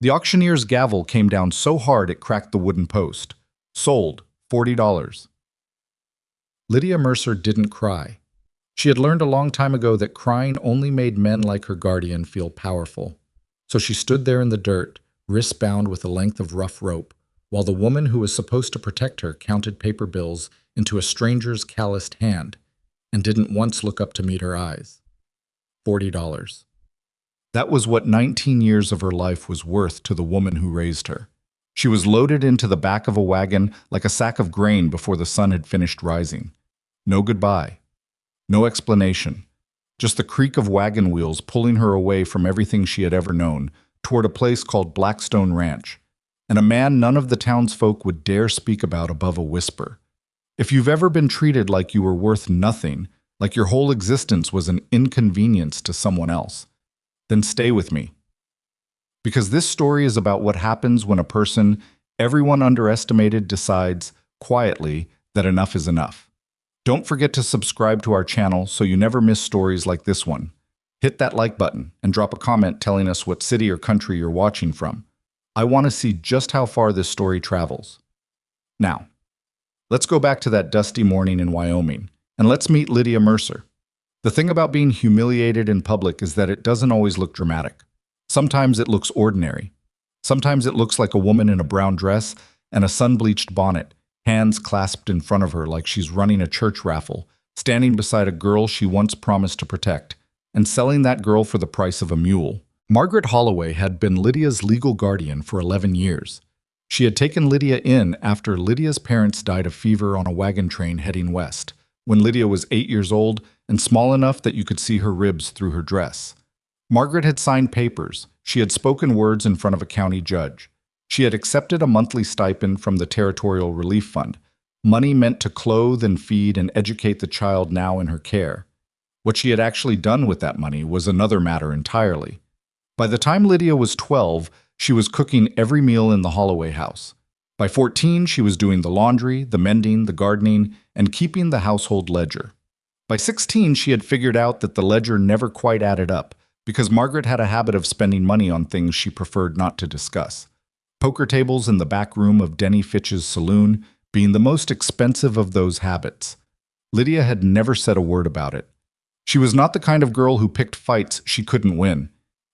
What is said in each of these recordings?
The auctioneer's gavel came down so hard it cracked the wooden post. Sold, $40. Lydia Mercer didn't cry. She had learned a long time ago that crying only made men like her guardian feel powerful. So she stood there in the dirt, wrists bound with a length of rough rope, while the woman who was supposed to protect her counted paper bills into a stranger's calloused hand and didn't once look up to meet her eyes. $40. That was what 19 years of her life was worth to the woman who raised her. She was loaded into the back of a wagon like a sack of grain before the sun had finished rising. No goodbye. No explanation. Just the creak of wagon wheels pulling her away from everything she had ever known, toward a place called Blackstone Ranch, and a man none of the townsfolk would dare speak about above a whisper. If you've ever been treated like you were worth nothing, like your whole existence was an inconvenience to someone else, then stay with me. Because this story is about what happens when a person everyone underestimated decides, quietly, that enough is enough. Don't forget to subscribe to our channel so you never miss stories like this one. Hit that like button and drop a comment telling us what city or country you're watching from. I want to see just how far this story travels. Now, let's go back to that dusty morning in Wyoming, and let's meet Lydia Mercer. The thing about being humiliated in public is that it doesn't always look dramatic. Sometimes it looks ordinary. Sometimes it looks like a woman in a brown dress and a sun-bleached bonnet, hands clasped in front of her like she's running a church raffle, standing beside a girl she once promised to protect, and selling that girl for the price of a mule. Margaret Holloway had been Lydia's legal guardian for 11 years. She had taken Lydia in after Lydia's parents died of fever on a wagon train heading west, when Lydia was 8 years old and small enough that you could see her ribs through her dress. Margaret had signed papers. She had spoken words in front of a county judge. She had accepted a monthly stipend from the Territorial Relief Fund, money meant to clothe and feed and educate the child now in her care. What she had actually done with that money was another matter entirely. By the time Lydia was 12, she was cooking every meal in the Holloway house. By 14, she was doing the laundry, the mending, the gardening, and keeping the household ledger. By 16, she had figured out that the ledger never quite added up, because Margaret had a habit of spending money on things she preferred not to discuss. Poker tables in the back room of Denny Fitch's saloon being the most expensive of those habits. Lydia had never said a word about it. She was not the kind of girl who picked fights she couldn't win.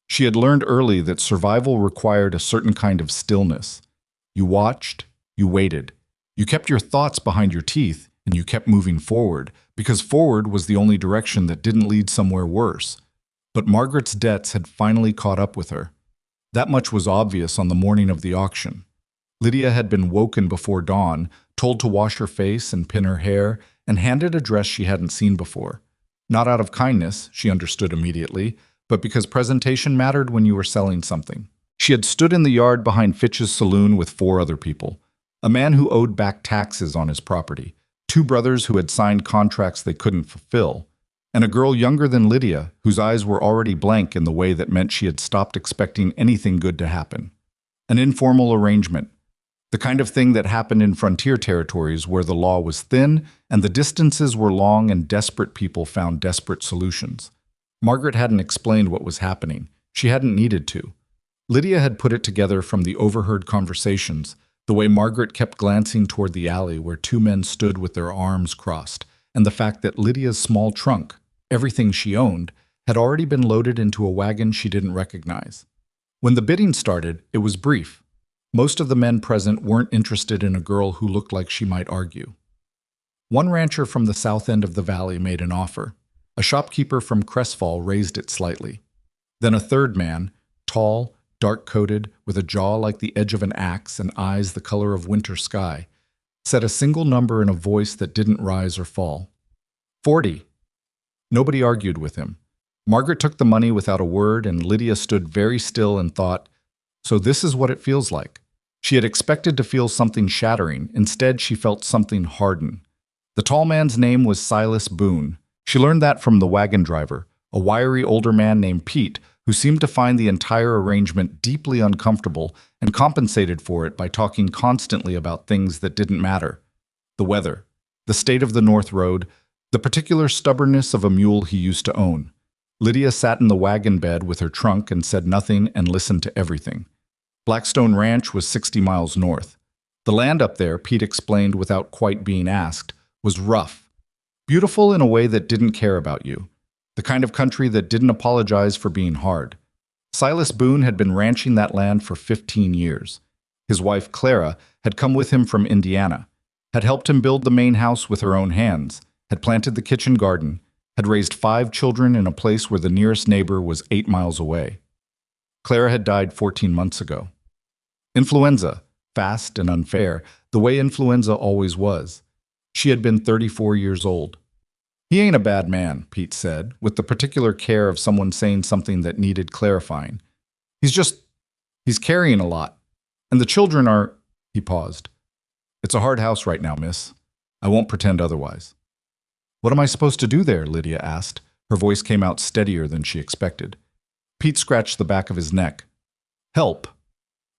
She had learned early that survival required a certain kind of stillness. You watched, you waited. You kept your thoughts behind your teeth, and you kept moving forward, because forward was the only direction that didn't lead somewhere worse. But Margaret's debts had finally caught up with her. That much was obvious on the morning of the auction. Lydia had been woken before dawn, told to wash her face and pin her hair, and handed a dress she hadn't seen before. Not out of kindness, she understood immediately, but because presentation mattered when you were selling something. She had stood in the yard behind Fitch's saloon with 4 other people. A man who owed back taxes on his property, 2 brothers who had signed contracts they couldn't fulfill, and a girl younger than Lydia, whose eyes were already blank in the way that meant she had stopped expecting anything good to happen. An informal arrangement, the kind of thing that happened in frontier territories where the law was thin and the distances were long and desperate people found desperate solutions. Margaret hadn't explained what was happening. She hadn't needed to. Lydia had put it together from the overheard conversations, the way Margaret kept glancing toward the alley where 2 men stood with their arms crossed, and the fact that Lydia's small trunk, everything she owned, had already been loaded into a wagon she didn't recognize. When the bidding started, it was brief. Most of the men present weren't interested in a girl who looked like she might argue. One rancher from the south end of the valley made an offer. A shopkeeper from Crestfall raised it slightly. Then a third man, tall, dark-coated, with a jaw like the edge of an axe and eyes the color of winter sky, said a single number in a voice that didn't rise or fall. 40. Nobody argued with him. Margaret took the money without a word, and Lydia stood very still and thought, so this is what it feels like. She had expected to feel something shattering. Instead, she felt something harden. The tall man's name was Silas Boone. She learned that from the wagon driver, a wiry older man named Pete, who seemed to find the entire arrangement deeply uncomfortable and compensated for it by talking constantly about things that didn't matter. The weather, the state of the North Road, the particular stubbornness of a mule he used to own. Lydia sat in the wagon bed with her trunk and said nothing and listened to everything. Blackstone Ranch was 60 miles north. The land up there, Pete explained without quite being asked, was rough. Beautiful in a way that didn't care about you. The kind of country that didn't apologize for being hard. Silas Boone had been ranching that land for 15 years. His wife, Clara, had come with him from Indiana, had helped him build the main house with her own hands, had planted the kitchen garden, had raised 5 children in a place where the nearest neighbor was 8 miles away. Clara had died 14 months ago. Influenza, fast and unfair, the way influenza always was. She had been 34 years old. He ain't a bad man, Pete said, with the particular care of someone saying something that needed clarifying. He's carrying a lot. And the children are… He paused. It's a hard house right now, miss. I won't pretend otherwise. What am I supposed to do there? Lydia asked. Her voice came out steadier than she expected. Pete scratched the back of his neck. Help.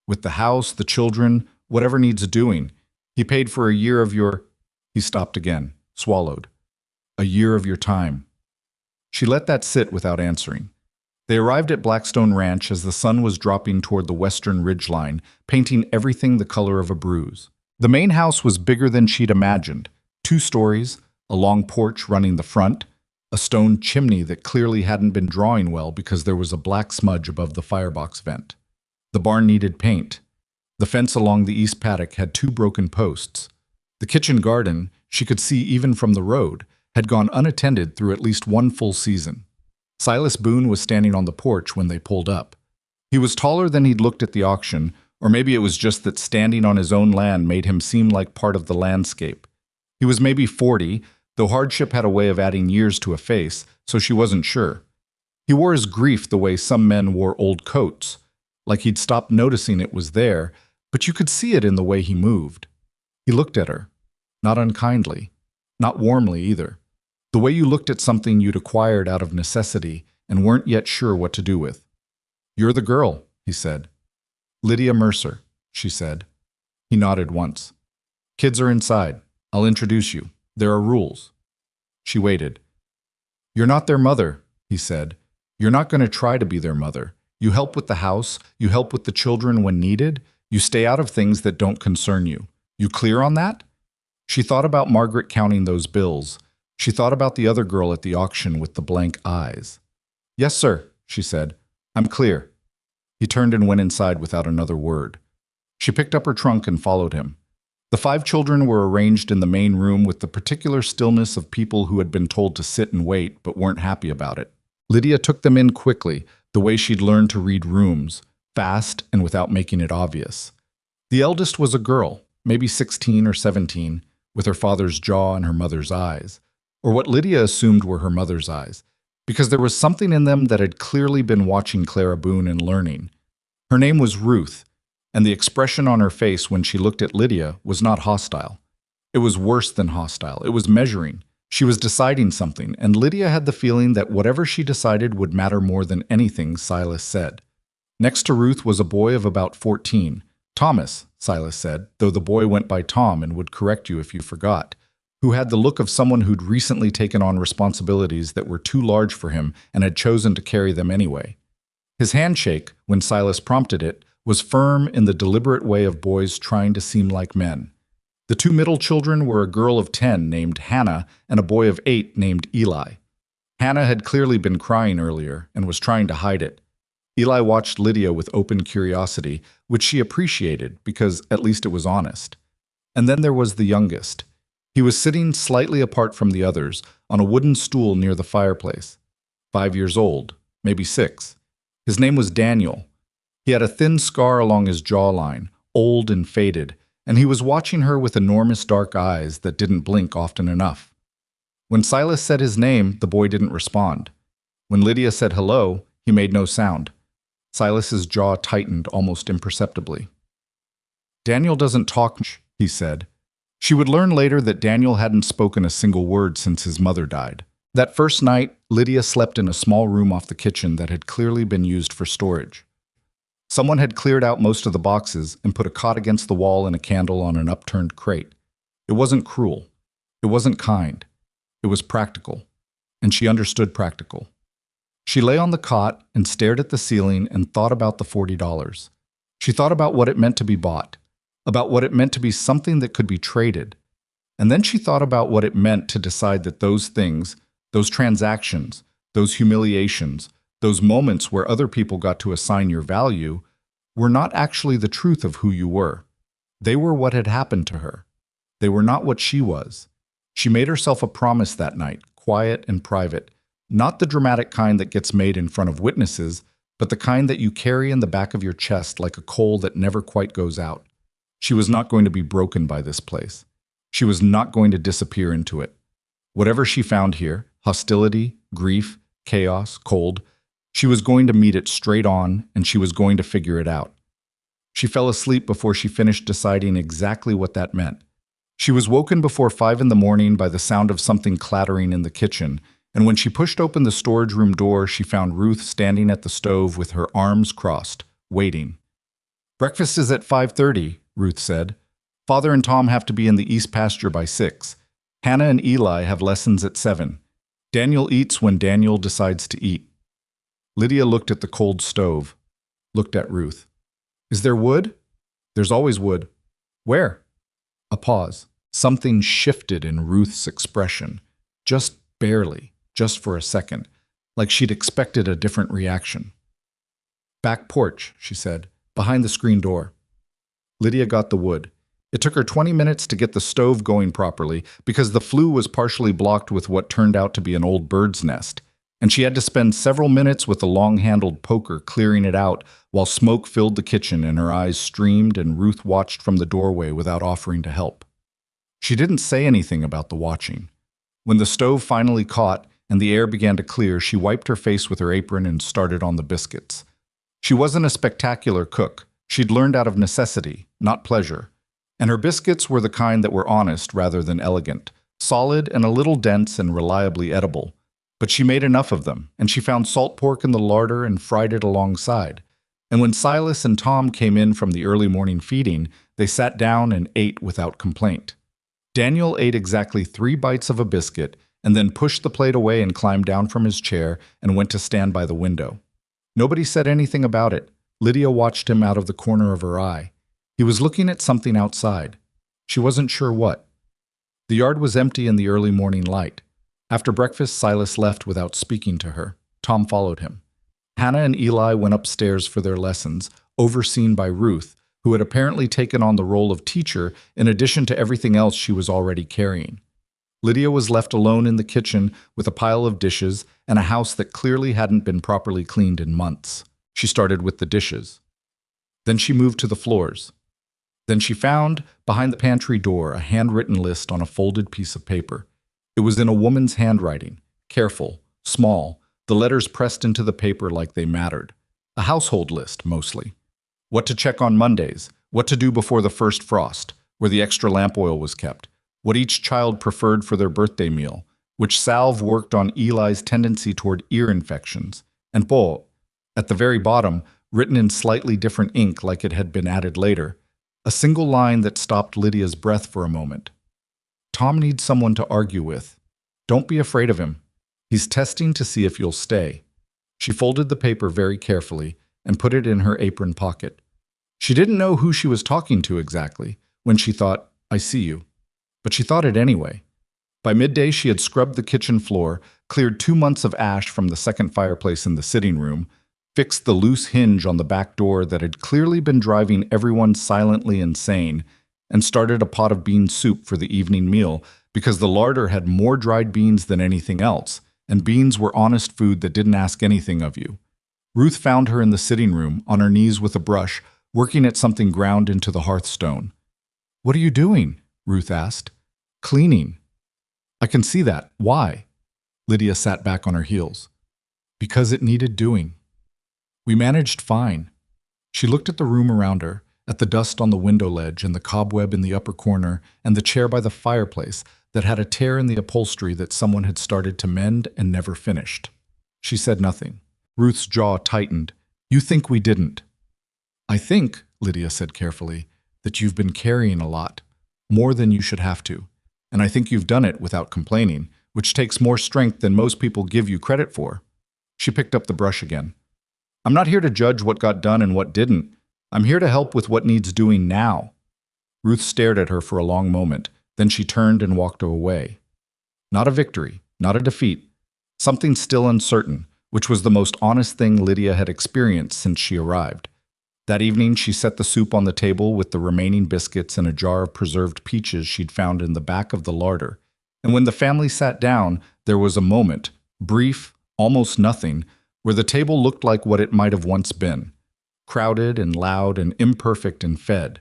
With the house, the children, whatever needs doing. He paid for a year of your… He stopped again, swallowed. A year of your time. She let that sit without answering. They arrived at Blackstone Ranch as the sun was dropping toward the western ridgeline, painting everything the color of a bruise. The main house was bigger than she'd imagined. 2 stories, a long porch running the front, a stone chimney that clearly hadn't been drawing well because there was a black smudge above the firebox vent. The barn needed paint. The fence along the east paddock had 2 broken posts. The kitchen garden, she could see even from the road, had gone unattended through at least 1 full season. Silas Boone was standing on the porch when they pulled up. He was taller than he'd looked at the auction, or maybe it was just that standing on his own land made him seem like part of the landscape. He was maybe 40, though hardship had a way of adding years to a face, so she wasn't sure. He wore his grief the way some men wore old coats, like he'd stopped noticing it was there, but you could see it in the way he moved. He looked at her, not unkindly, not warmly either. The way you looked at something you'd acquired out of necessity and weren't yet sure what to do with. You're the girl, he said. Lydia Mercer, she said. He nodded once. Kids are inside. I'll introduce you. There are rules. She waited. You're not their mother, he said. You're not going to try to be their mother. You help with the house. You help with the children when needed. You stay out of things that don't concern you. You clear on that? She thought about Margaret counting those bills. She thought about the other girl at the auction with the blank eyes. Yes, sir, she said. I'm clear. He turned and went inside without another word. She picked up her trunk and followed him. The 5 children were arranged in the main room with the particular stillness of people who had been told to sit and wait but weren't happy about it. Lydia took them in quickly, the way she'd learned to read rooms, fast and without making it obvious. The eldest was a girl, maybe 16 or 17, with her father's jaw and her mother's eyes, or what Lydia assumed were her mother's eyes, because there was something in them that had clearly been watching Clara Boone and learning. Her name was Ruth, and the expression on her face when she looked at Lydia was not hostile. It was worse than hostile. It was measuring. She was deciding something, and Lydia had the feeling that whatever she decided would matter more than anything Silas said. Next to Ruth was a boy of about 14. Thomas, Silas said, though the boy went by Tom and would correct you if you forgot, who had the look of someone who'd recently taken on responsibilities that were too large for him and had chosen to carry them anyway. His handshake, when Silas prompted it, was firm in the deliberate way of boys trying to seem like men. The 2 middle children were a girl of 10 named Hannah and a boy of 8 named Eli. Hannah had clearly been crying earlier and was trying to hide it. Eli watched Lydia with open curiosity, which she appreciated because at least it was honest. And then there was the youngest. He was sitting slightly apart from the others on a wooden stool near the fireplace. 5 years old, maybe 6. His name was Daniel. He had a thin scar along his jawline, old and faded, and he was watching her with enormous dark eyes that didn't blink often enough. When Silas said his name, the boy didn't respond. When Lydia said hello, he made no sound. Silas's jaw tightened almost imperceptibly. Daniel doesn't talk much, he said. She would learn later that Daniel hadn't spoken a single word since his mother died. That first night, Lydia slept in a small room off the kitchen that had clearly been used for storage. Someone had cleared out most of the boxes and put a cot against the wall and a candle on an upturned crate. It wasn't cruel. It wasn't kind. It was practical. And she understood practical. She lay on the cot and stared at the ceiling and thought about the $40. She thought about what it meant to be bought, about what it meant to be something that could be traded. And then she thought about what it meant to decide that those things, those transactions, those humiliations, those moments where other people got to assign your value, were not actually the truth of who you were. They were what had happened to her. They were not what she was. She made herself a promise that night, quiet and private, not the dramatic kind that gets made in front of witnesses, but the kind that you carry in the back of your chest like a coal that never quite goes out. She was not going to be broken by this place. She was not going to disappear into it. Whatever she found here, hostility, grief, chaos, cold, she was going to meet it straight on, and she was going to figure it out. She fell asleep before she finished deciding exactly what that meant. She was woken before 5 in the morning by the sound of something clattering in the kitchen, and when she pushed open the storage room door, she found Ruth standing at the stove with her arms crossed, waiting. "Breakfast is at 5:30, Ruth said. "Father and Tom have to be in the east pasture by 6. Hannah and Eli have lessons at 7. Daniel eats when Daniel decides to eat." Lydia looked at the cold stove, looked at Ruth. "Is there wood?" "There's always wood." "Where?" A pause. Something shifted in Ruth's expression, just barely, just for a second, like she'd expected a different reaction. "Back porch," she said, "behind the screen door." Lydia got the wood. It took her 20 minutes to get the stove going properly because the flue was partially blocked with what turned out to be an old bird's nest, and she had to spend several minutes with a long-handled poker clearing it out while smoke filled the kitchen and her eyes streamed and Ruth watched from the doorway without offering to help. She didn't say anything about the watching. When the stove finally caught and the air began to clear, she wiped her face with her apron and started on the biscuits. She wasn't a spectacular cook. She'd learned out of necessity, not pleasure. And her biscuits were the kind that were honest rather than elegant, solid and a little dense and reliably edible. But she made enough of them, and she found salt pork in the larder and fried it alongside. And when Silas and Tom came in from the early morning feeding, they sat down and ate without complaint. Daniel ate exactly 3 bites of a biscuit and then pushed the plate away and climbed down from his chair and went to stand by the window. Nobody said anything about it. Lydia watched him out of the corner of her eye. He was looking at something outside. She wasn't sure what. The yard was empty in the early morning light. After breakfast, Silas left without speaking to her. Tom followed him. Hannah and Eli went upstairs for their lessons, overseen by Ruth, who had apparently taken on the role of teacher in addition to everything else she was already carrying. Lydia was left alone in the kitchen with a pile of dishes and a house that clearly hadn't been properly cleaned in months. She started with the dishes. Then she moved to the floors. Then she found, behind the pantry door, a handwritten list on a folded piece of paper. It was in a woman's handwriting, careful, small, the letters pressed into the paper like they mattered. A household list, mostly. What to check on Mondays, what to do before the first frost, where the extra lamp oil was kept, what each child preferred for their birthday meal, which salve worked on Eli's tendency toward ear infections, and at the very bottom, written in slightly different ink like it had been added later, a single line that stopped Lydia's breath for a moment. "Tom needs someone to argue with. Don't be afraid of him. He's testing to see if you'll stay." She folded the paper very carefully and put it in her apron pocket. She didn't know who she was talking to exactly when she thought, "I see you." But she thought it anyway. By midday, she had scrubbed the kitchen floor, cleared 2 months of ash from the second fireplace in the sitting room, fixed the loose hinge on the back door that had clearly been driving everyone silently insane, and started a pot of bean soup for the evening meal because the larder had more dried beans than anything else, and beans were honest food that didn't ask anything of you. Ruth found her in the sitting room, on her knees with a brush, working at something ground into the hearthstone. "What are you doing?" Ruth asked. "Cleaning." "I can see that. Why?" Lydia sat back on her heels. "Because it needed doing. We managed fine." She looked at the room around her, at the dust on the window ledge and the cobweb in the upper corner and the chair by the fireplace that had a tear in the upholstery that someone had started to mend and never finished. She said nothing. Ruth's jaw tightened. "You think we didn't." "I think," Lydia said carefully, "that you've been carrying a lot, more than you should have to. And I think you've done it without complaining, which takes more strength than most people give you credit for." She picked up the brush again. "I'm not here to judge what got done and what didn't. I'm here to help with what needs doing now. Ruth stared at her for a long moment, then she turned and walked away. Not a victory, not a defeat, something still uncertain, which was the most honest thing Lydia had experienced since she arrived. That evening, she set the soup on the table with the remaining biscuits and a jar of preserved peaches she'd found in the back of the larder. And when the family sat down, there was a moment, brief, almost nothing, where the table looked like what it might have once been, crowded and loud and imperfect and fed.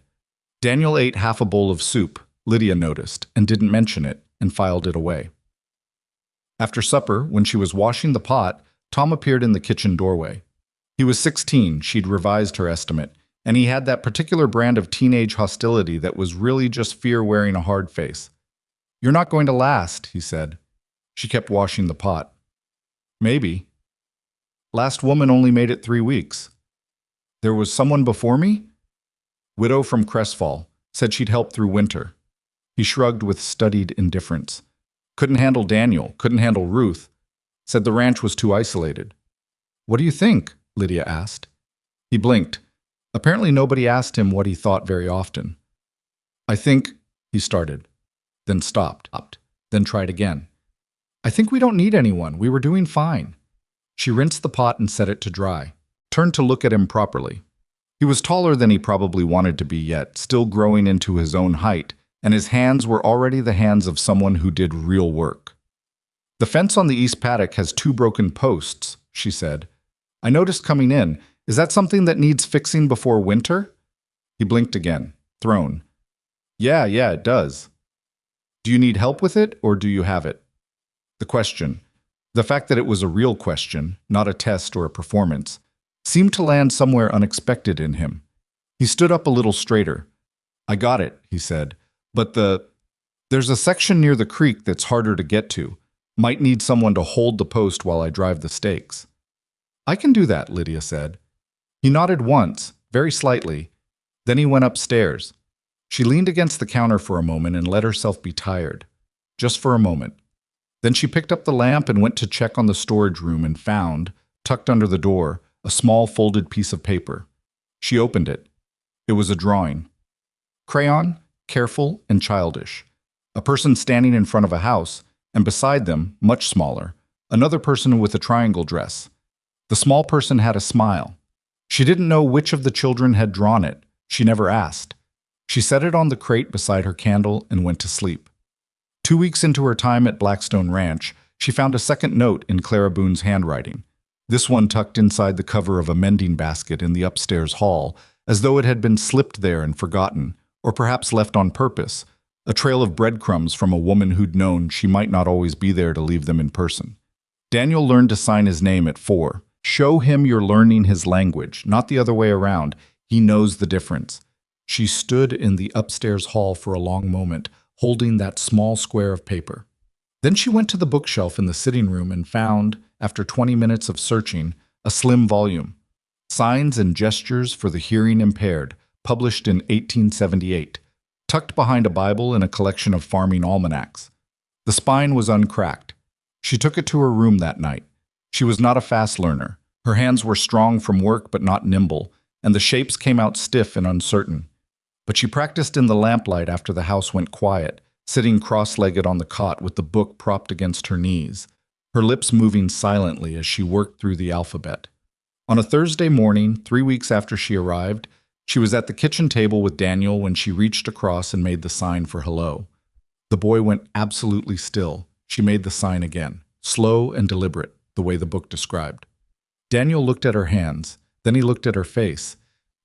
Daniel ate half a bowl of soup, Lydia noticed, and didn't mention it, and filed it away. After supper, when she was washing the pot, Tom appeared in the kitchen doorway. He was 16, she'd revised her estimate, and he had that particular brand of teenage hostility that was really just fear wearing a hard face. "You're not going to last," he said. She kept washing the pot. "Maybe. Last woman only made it 3 weeks. There was someone before me?" "Widow from Crestfall. Said she'd help through winter." He shrugged with studied indifference. "Couldn't handle Daniel, couldn't handle Ruth. Said the ranch was too isolated." "What do you think?" Lydia asked. He blinked. Apparently nobody asked him what he thought very often. "I think," he started, then stopped, then tried again. "I think we don't need anyone. We were doing fine." She rinsed the pot and set it to dry, turned to look at him properly. He was taller than he probably wanted to be yet, still growing into his own height, and his hands were already the hands of someone who did real work. "The fence on the east paddock has 2 broken posts," she said. "I noticed coming in. Is that something that needs fixing before winter?" He blinked again, thrown. Yeah, it does." "Do you need help with it, or do you have it?" The question, the fact that it was a real question, not a test or a performance, seemed to land somewhere unexpected in him. He stood up a little straighter. "I got it," he said. "But there's a section near the creek that's harder to get to. Might need someone to hold the post while I drive the stakes." "I can do that," Lydia said. He nodded once, very slightly. Then he went upstairs. She leaned against the counter for a moment and let herself be tired. Just for a moment. Then she picked up the lamp and went to check on the storage room and found, tucked under the door, a small folded piece of paper. She opened it. It was a drawing. Crayon, careful and childish. A person standing in front of a house, and beside them, much smaller, another person with a triangle dress. The small person had a smile. She didn't know which of the children had drawn it. She never asked. She set it on the crate beside her candle and went to sleep. 2 weeks into her time at Blackstone Ranch, she found a second note in Clara Boone's handwriting, this one tucked inside the cover of a mending basket in the upstairs hall, as though it had been slipped there and forgotten, or perhaps left on purpose, a trail of breadcrumbs from a woman who'd known she might not always be there to leave them in person. Daniel learned to sign his name at 4. Show him you're learning his language, not the other way around. He knows the difference. She stood in the upstairs hall for a long moment, holding that small square of paper. Then she went to the bookshelf in the sitting room and found, after 20 minutes of searching, a slim volume, Signs and Gestures for the Hearing Impaired, published in 1878, tucked behind a Bible and a collection of farming almanacs. The spine was uncracked. She took it to her room that night. She was not a fast learner. Her hands were strong from work but not nimble, and the shapes came out stiff and uncertain. But she practiced in the lamplight after the house went quiet, sitting cross-legged on the cot with the book propped against her knees, her lips moving silently as she worked through the alphabet. On a Thursday morning, 3 weeks after she arrived, she was at the kitchen table with Daniel when she reached across and made the sign for hello. The boy went absolutely still. She made the sign again, slow and deliberate, the way the book described. Daniel looked at her hands, then he looked at her face,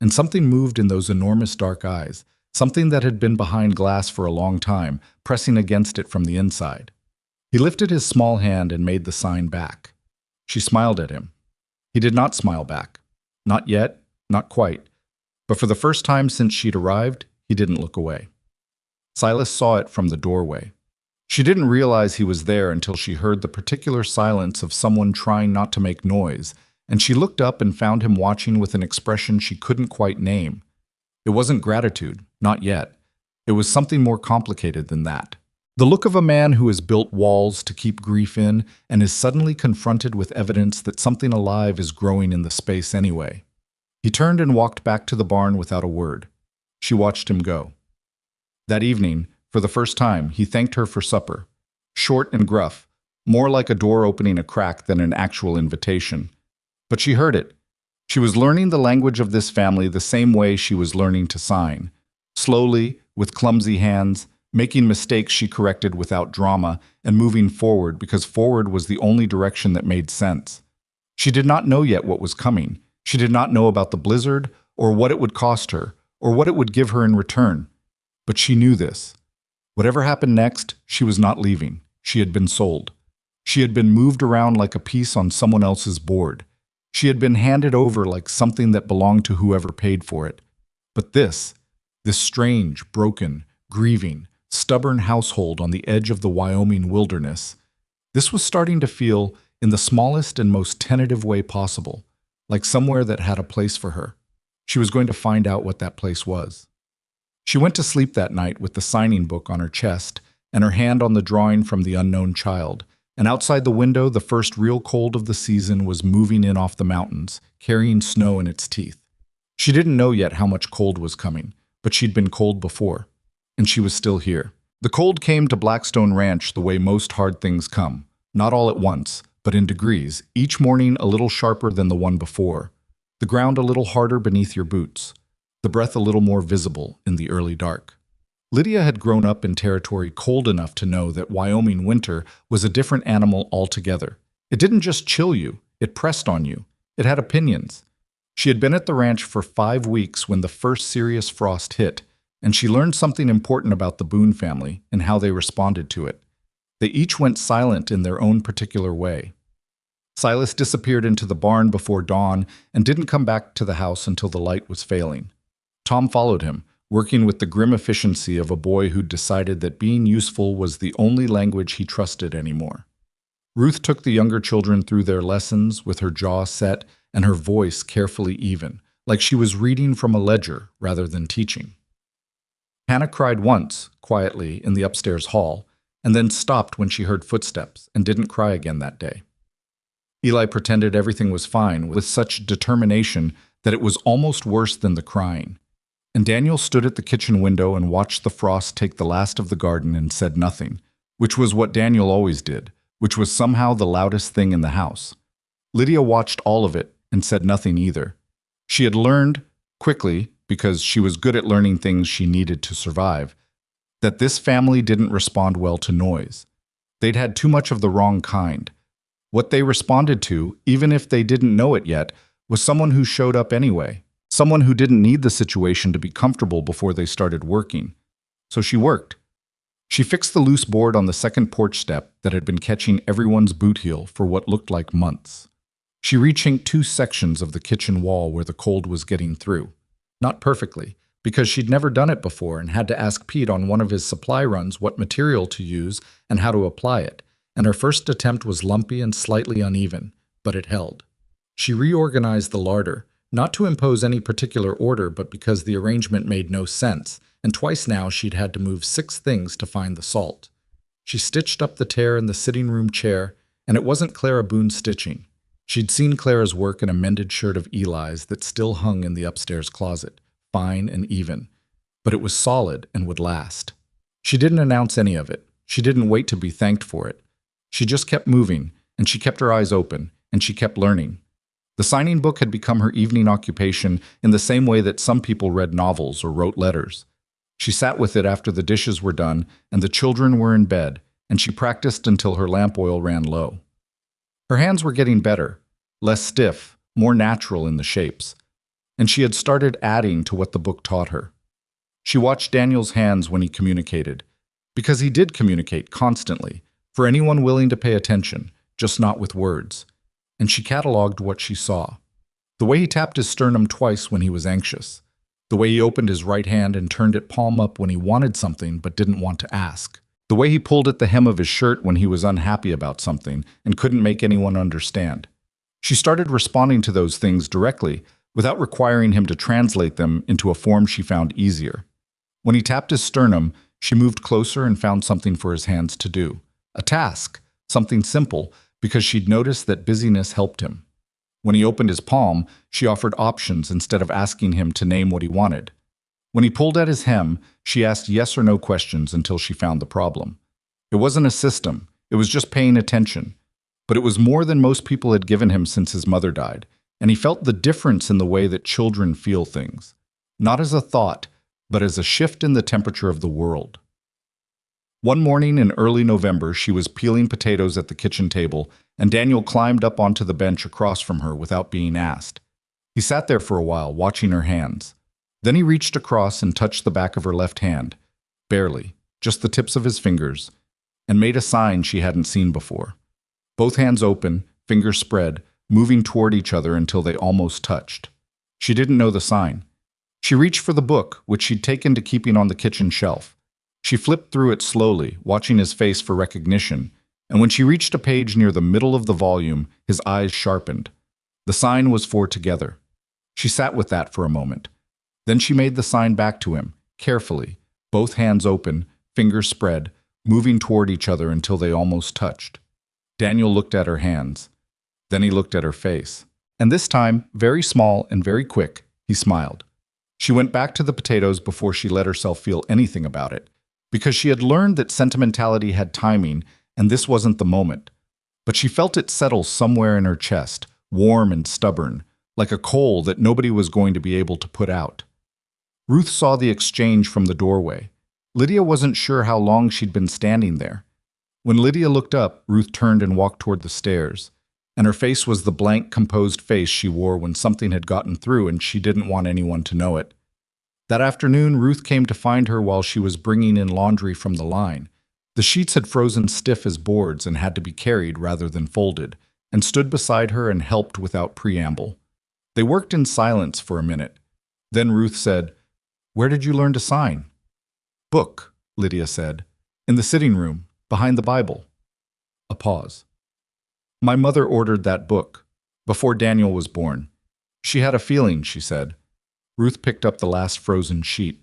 and something moved in those enormous dark eyes, something that had been behind glass for a long time, pressing against it from the inside. He lifted his small hand and made the sign back. She smiled at him. He did not smile back. Not yet, not quite. But for the first time since she'd arrived, he didn't look away. Silas saw it from the doorway. She didn't realize he was there until she heard the particular silence of someone trying not to make noise, and she looked up and found him watching with an expression she couldn't quite name. It wasn't gratitude, not yet. It was something more complicated than that. The look of a man who has built walls to keep grief in and is suddenly confronted with evidence that something alive is growing in the space anyway. He turned and walked back to the barn without a word. She watched him go. That evening, for the first time, he thanked her for supper. Short and gruff, more like a door opening a crack than an actual invitation. But she heard it. She was learning the language of this family the same way she was learning to sign. Slowly, with clumsy hands, making mistakes she corrected without drama, and moving forward because forward was the only direction that made sense. She did not know yet what was coming. She did not know about the blizzard, or what it would cost her, or what it would give her in return. But she knew this. Whatever happened next, she was not leaving. She had been sold. She had been moved around like a piece on someone else's board. She had been handed over like something that belonged to whoever paid for it. But this strange, broken, grieving, stubborn household on the edge of the Wyoming wilderness, this was starting to feel, in the smallest and most tentative way possible, like somewhere that had a place for her. She was going to find out what that place was. She went to sleep that night with the signing book on her chest and her hand on the drawing from the unknown child, and outside the window the first real cold of the season was moving in off the mountains, carrying snow in its teeth. She didn't know yet how much cold was coming, but she'd been cold before, and she was still here. The cold came to Blackstone Ranch the way most hard things come, not all at once, but in degrees, each morning a little sharper than the one before, the ground a little harder beneath your boots, the breath a little more visible in the early dark. Lydia had grown up in territory cold enough to know that Wyoming winter was a different animal altogether. It didn't just chill you, it pressed on you. It had opinions. She had been at the ranch for 5 weeks when the first serious frost hit, and she learned something important about the Boone family and how they responded to it. They each went silent in their own particular way. Silas disappeared into the barn before dawn and didn't come back to the house until the light was failing. Tom followed him, working with the grim efficiency of a boy who'd decided that being useful was the only language he trusted anymore. Ruth took the younger children through their lessons with her jaw set and her voice carefully even, like she was reading from a ledger rather than teaching. Hannah cried once, quietly, in the upstairs hall, and then stopped when she heard footsteps and didn't cry again that day. Eli pretended everything was fine with such determination that it was almost worse than the crying. And Daniel stood at the kitchen window and watched the frost take the last of the garden and said nothing, which was what Daniel always did, which was somehow the loudest thing in the house. Lydia watched all of it and said nothing either. She had learned, quickly, because she was good at learning things she needed to survive, that this family didn't respond well to noise. They'd had too much of the wrong kind. What they responded to, even if they didn't know it yet, was someone who showed up anyway. Someone who didn't need the situation to be comfortable before they started working. So she worked. She fixed the loose board on the second porch step that had been catching everyone's boot heel for what looked like months. She rechinked 2 sections of the kitchen wall where the cold was getting through. Not perfectly, because she'd never done it before and had to ask Pete on one of his supply runs what material to use and how to apply it, and her first attempt was lumpy and slightly uneven, but it held. She reorganized the larder, not to impose any particular order, but because the arrangement made no sense, and twice now she'd had to move 6 things to find the salt. She stitched up the tear in the sitting room chair, and it wasn't Clara Boone's stitching. She'd seen Clara's work in a mended shirt of Eli's that still hung in the upstairs closet, fine and even, but it was solid and would last. She didn't announce any of it. She didn't wait to be thanked for it. She just kept moving, and she kept her eyes open, and she kept learning. The signing book had become her evening occupation in the same way that some people read novels or wrote letters. She sat with it after the dishes were done and the children were in bed, and she practiced until her lamp oil ran low. Her hands were getting better, less stiff, more natural in the shapes, and she had started adding to what the book taught her. She watched Daniel's hands when he communicated, because he did communicate constantly, for anyone willing to pay attention, just not with words. And she cataloged what she saw. The way he tapped his sternum twice when he was anxious. The way he opened his right hand and turned it palm up when he wanted something but didn't want to ask. The way he pulled at the hem of his shirt when he was unhappy about something and couldn't make anyone understand. She started responding to those things directly without requiring him to translate them into a form she found easier. When he tapped his sternum, she moved closer and found something for his hands to do. A task, something simple, because she'd noticed that busyness helped him. When he opened his palm, she offered options instead of asking him to name what he wanted. When he pulled at his hem, she asked yes or no questions until she found the problem. It wasn't a system, it was just paying attention. But it was more than most people had given him since his mother died, and he felt the difference in the way that children feel things. Not as a thought, but as a shift in the temperature of the world. One morning in early November, she was peeling potatoes at the kitchen table, and Daniel climbed up onto the bench across from her without being asked. He sat there for a while, watching her hands. Then he reached across and touched the back of her left hand, barely, just the tips of his fingers, and made a sign she hadn't seen before. Both hands open, fingers spread, moving toward each other until they almost touched. She didn't know the sign. She reached for the book, which she'd taken to keeping on the kitchen shelf. She flipped through it slowly, watching his face for recognition, and when she reached a page near the middle of the volume, his eyes sharpened. The sign was for together. She sat with that for a moment. Then she made the sign back to him, carefully, both hands open, fingers spread, moving toward each other until they almost touched. Daniel looked at her hands. Then he looked at her face. And this time, very small and very quick, he smiled. She went back to the potatoes before she let herself feel anything about it, because she had learned that sentimentality had timing, and this wasn't the moment. But she felt it settle somewhere in her chest, warm and stubborn, like a coal that nobody was going to be able to put out. Ruth saw the exchange from the doorway. Lydia wasn't sure how long she'd been standing there. When Lydia looked up, Ruth turned and walked toward the stairs, and her face was the blank, composed face she wore when something had gotten through and she didn't want anyone to know it. That afternoon, Ruth came to find her while she was bringing in laundry from the line. The sheets had frozen stiff as boards and had to be carried rather than folded, and stood beside her and helped without preamble. They worked in silence for a minute. Then Ruth said, "Where did you learn to sign?" "Book," Lydia said. "In the sitting room, behind the Bible." A pause. "My mother ordered that book, before Daniel was born. She had a feeling," she said. Ruth picked up the last frozen sheet.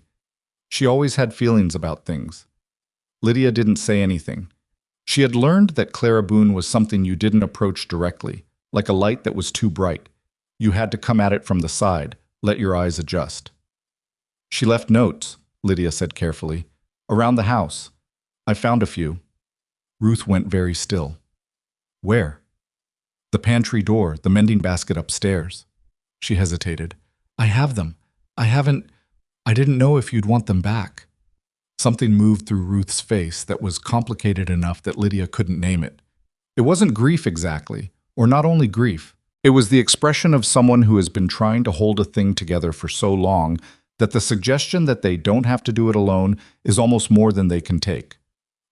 She always had feelings about things. Lydia didn't say anything. She had learned that Clara Boone was something you didn't approach directly, like a light that was too bright. You had to come at it from the side, let your eyes adjust. "She left notes," Lydia said carefully, "around the house. I found a few." Ruth went very still. "Where?" "The pantry door, the mending basket upstairs." She hesitated. "I have them. I didn't know if you'd want them back." Something moved through Ruth's face that was complicated enough that Lydia couldn't name it. It wasn't grief exactly, or not only grief. It was the expression of someone who has been trying to hold a thing together for so long that the suggestion that they don't have to do it alone is almost more than they can take.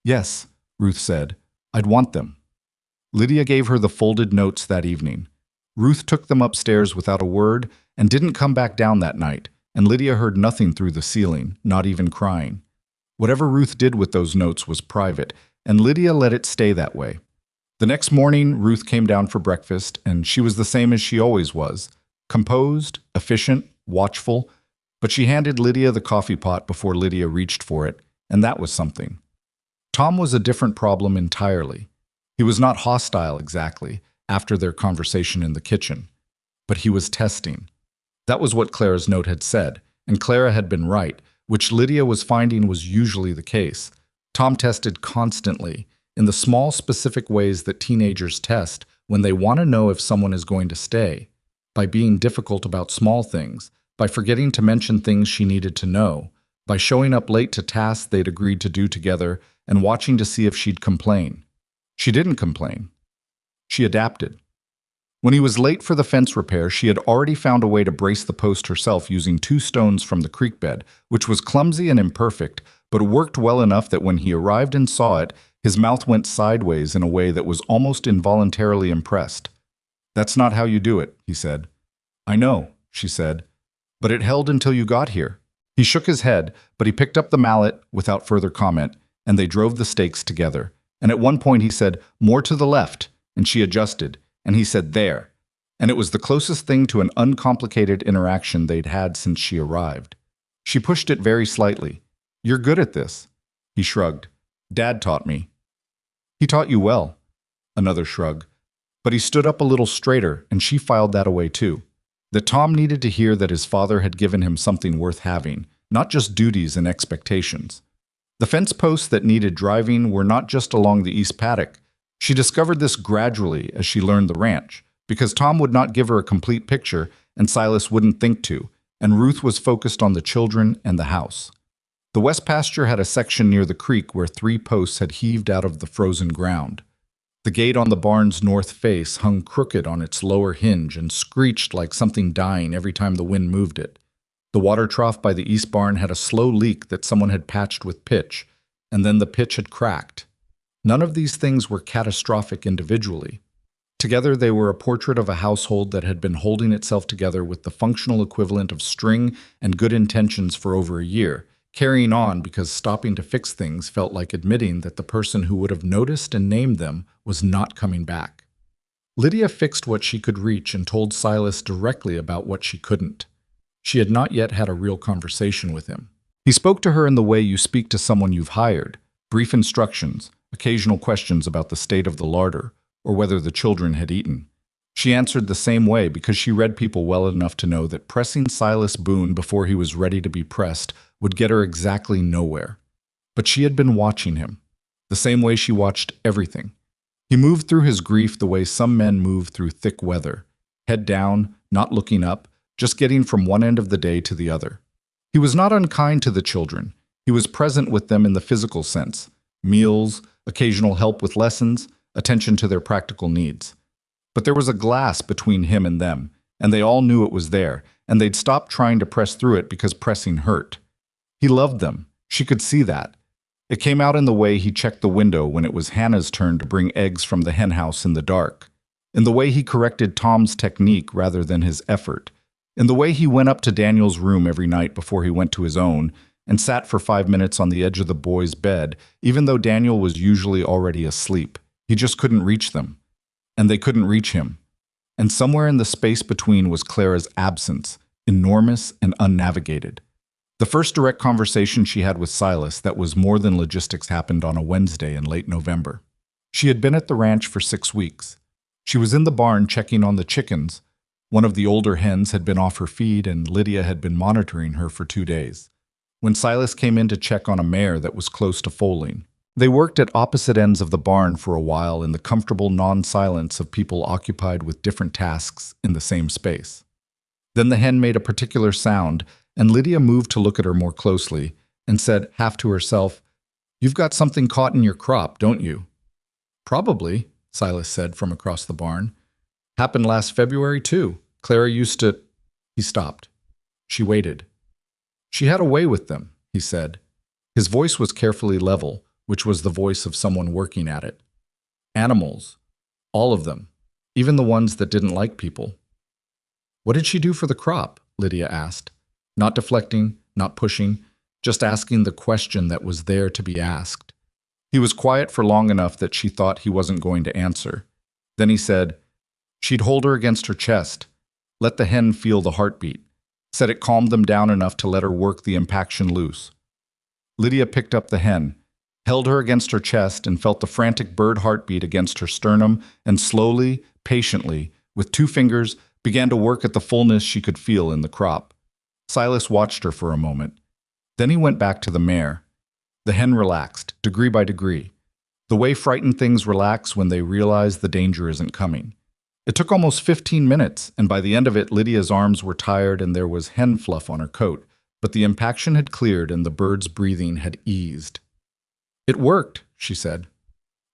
"Yes," Ruth said, "I'd want them." Lydia gave her the folded notes that evening. Ruth took them upstairs without a word and didn't come back down that night, and Lydia heard nothing through the ceiling, not even crying. Whatever Ruth did with those notes was private, and Lydia let it stay that way. The next morning, Ruth came down for breakfast, and she was the same as she always was, composed, efficient, watchful, but she handed Lydia the coffee pot before Lydia reached for it, and that was something. Tom was a different problem entirely. He was not hostile exactly, after their conversation in the kitchen, but he was testing. That was what Clara's note had said, and Clara had been right, which Lydia was finding was usually the case. Tom tested constantly, in the small specific ways that teenagers test when they want to know if someone is going to stay, by being difficult about small things, by forgetting to mention things she needed to know, by showing up late to tasks they'd agreed to do together and watching to see if she'd complain. She didn't complain. She adapted. When he was late for the fence repair, she had already found a way to brace the post herself using 2 stones from the creek bed, which was clumsy and imperfect, but worked well enough that when he arrived and saw it, his mouth went sideways in a way that was almost involuntarily impressed. "That's not how you do it," he said. "I know," she said, "but it held until you got here." He shook his head, but he picked up the mallet without further comment, and they drove the stakes together. And at one point he said, "More to the left," and she adjusted, and he said, "There." And it was the closest thing to an uncomplicated interaction they'd had since she arrived. She pushed it very slightly. "You're good at this." He shrugged. "Dad taught me." "He taught you well." Another shrug. But he stood up a little straighter, and she filed that away too. That Tom needed to hear that his father had given him something worth having, not just duties and expectations. The fence posts that needed driving were not just along the east paddock. She discovered this gradually as she learned the ranch, because Tom would not give her a complete picture, and Silas wouldn't think to, and Ruth was focused on the children and the house. The west pasture had a section near the creek where 3 posts had heaved out of the frozen ground. The gate on the barn's north face hung crooked on its lower hinge and screeched like something dying every time the wind moved it. The water trough by the east barn had a slow leak that someone had patched with pitch, and then the pitch had cracked. None of these things were catastrophic individually. Together they were a portrait of a household that had been holding itself together with the functional equivalent of string and good intentions for over a year, carrying on because stopping to fix things felt like admitting that the person who would have noticed and named them was not coming back. Lydia fixed what she could reach and told Silas directly about what she couldn't. She had not yet had a real conversation with him. He spoke to her in the way you speak to someone you've hired, brief instructions, occasional questions about the state of the larder, or whether the children had eaten. She answered the same way because she read people well enough to know that pressing Silas Boone before he was ready to be pressed would get her exactly nowhere. But she had been watching him, the same way she watched everything. He moved through his grief the way some men move through thick weather, head down, not looking up, just getting from one end of the day to the other. He was not unkind to the children. He was present with them in the physical sense, meals, occasional help with lessons, attention to their practical needs. But there was a glass between him and them, and they all knew it was there, and they'd stopped trying to press through it because pressing hurt. He loved them. She could see that. It came out in the way he checked the window when it was Hannah's turn to bring eggs from the henhouse in the dark, in the way he corrected Tom's technique rather than his effort, in the way he went up to Daniel's room every night before he went to his own and sat for 5 minutes on the edge of the boys' bed, even though Daniel was usually already asleep. He just couldn't reach them, and they couldn't reach him. And somewhere in the space between was Clara's absence, enormous and unnavigated. The first direct conversation she had with Silas that was more than logistics happened on a Wednesday in late November. She had been at the ranch for 6 weeks. She was in the barn checking on the chickens. One of the older hens had been off her feed, and Lydia had been monitoring her for 2 days. When Silas came in to check on a mare that was close to foaling, they worked at opposite ends of the barn for a while in the comfortable non-silence of people occupied with different tasks in the same space. Then the hen made a particular sound, and Lydia moved to look at her more closely and said, half to herself, "You've got something caught in your crop, don't you?" "Probably," Silas said from across the barn. "Happened last February, too. Clara used to—" He stopped. She waited. "She had a way with them," he said. His voice was carefully level, which was the voice of someone working at it. "Animals. All of them. Even the ones that didn't like people." "What did she do for the crop?" Lydia asked. Not deflecting, not pushing, just asking the question that was there to be asked. He was quiet for long enough that she thought he wasn't going to answer. Then he said, "She'd hold her against her chest, let the hen feel the heartbeat, said it calmed them down enough to let her work the impaction loose." Lydia picked up the hen, held her against her chest, and felt the frantic bird heartbeat against her sternum, and slowly, patiently, with 2 fingers, began to work at the fullness she could feel in the crop. Silas watched her for a moment. Then he went back to the mare. The hen relaxed, degree by degree, the way frightened things relax when they realize the danger isn't coming. It took almost 15 minutes, and by the end of it, Lydia's arms were tired and there was hen fluff on her coat, but the impaction had cleared and the bird's breathing had eased. "It worked," she said.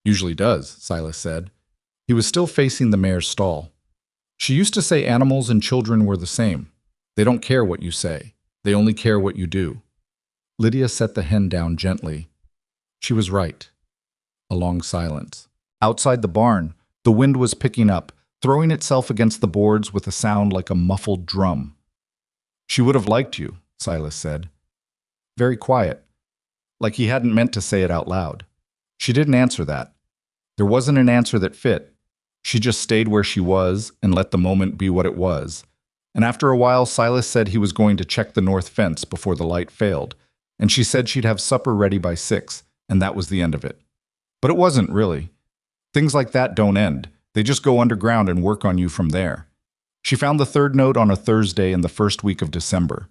"Usually does," Silas said. He was still facing the mare's stall. "She used to say animals and children were the same. They don't care what you say. They only care what you do." Lydia set the hen down gently. She was right. A long silence. Outside the barn, the wind was picking up, throwing itself against the boards with a sound like a muffled drum. "She would have liked you," Silas said. Very quiet, like he hadn't meant to say it out loud. She didn't answer that. There wasn't an answer that fit. She just stayed where she was and let the moment be what it was. And after a while, Silas said he was going to check the north fence before the light failed, and she said she'd have supper ready by 6, and that was the end of it. But it wasn't, really. Things like that don't end. They just go underground and work on you from there. She found the third note on a Thursday in the first week of December.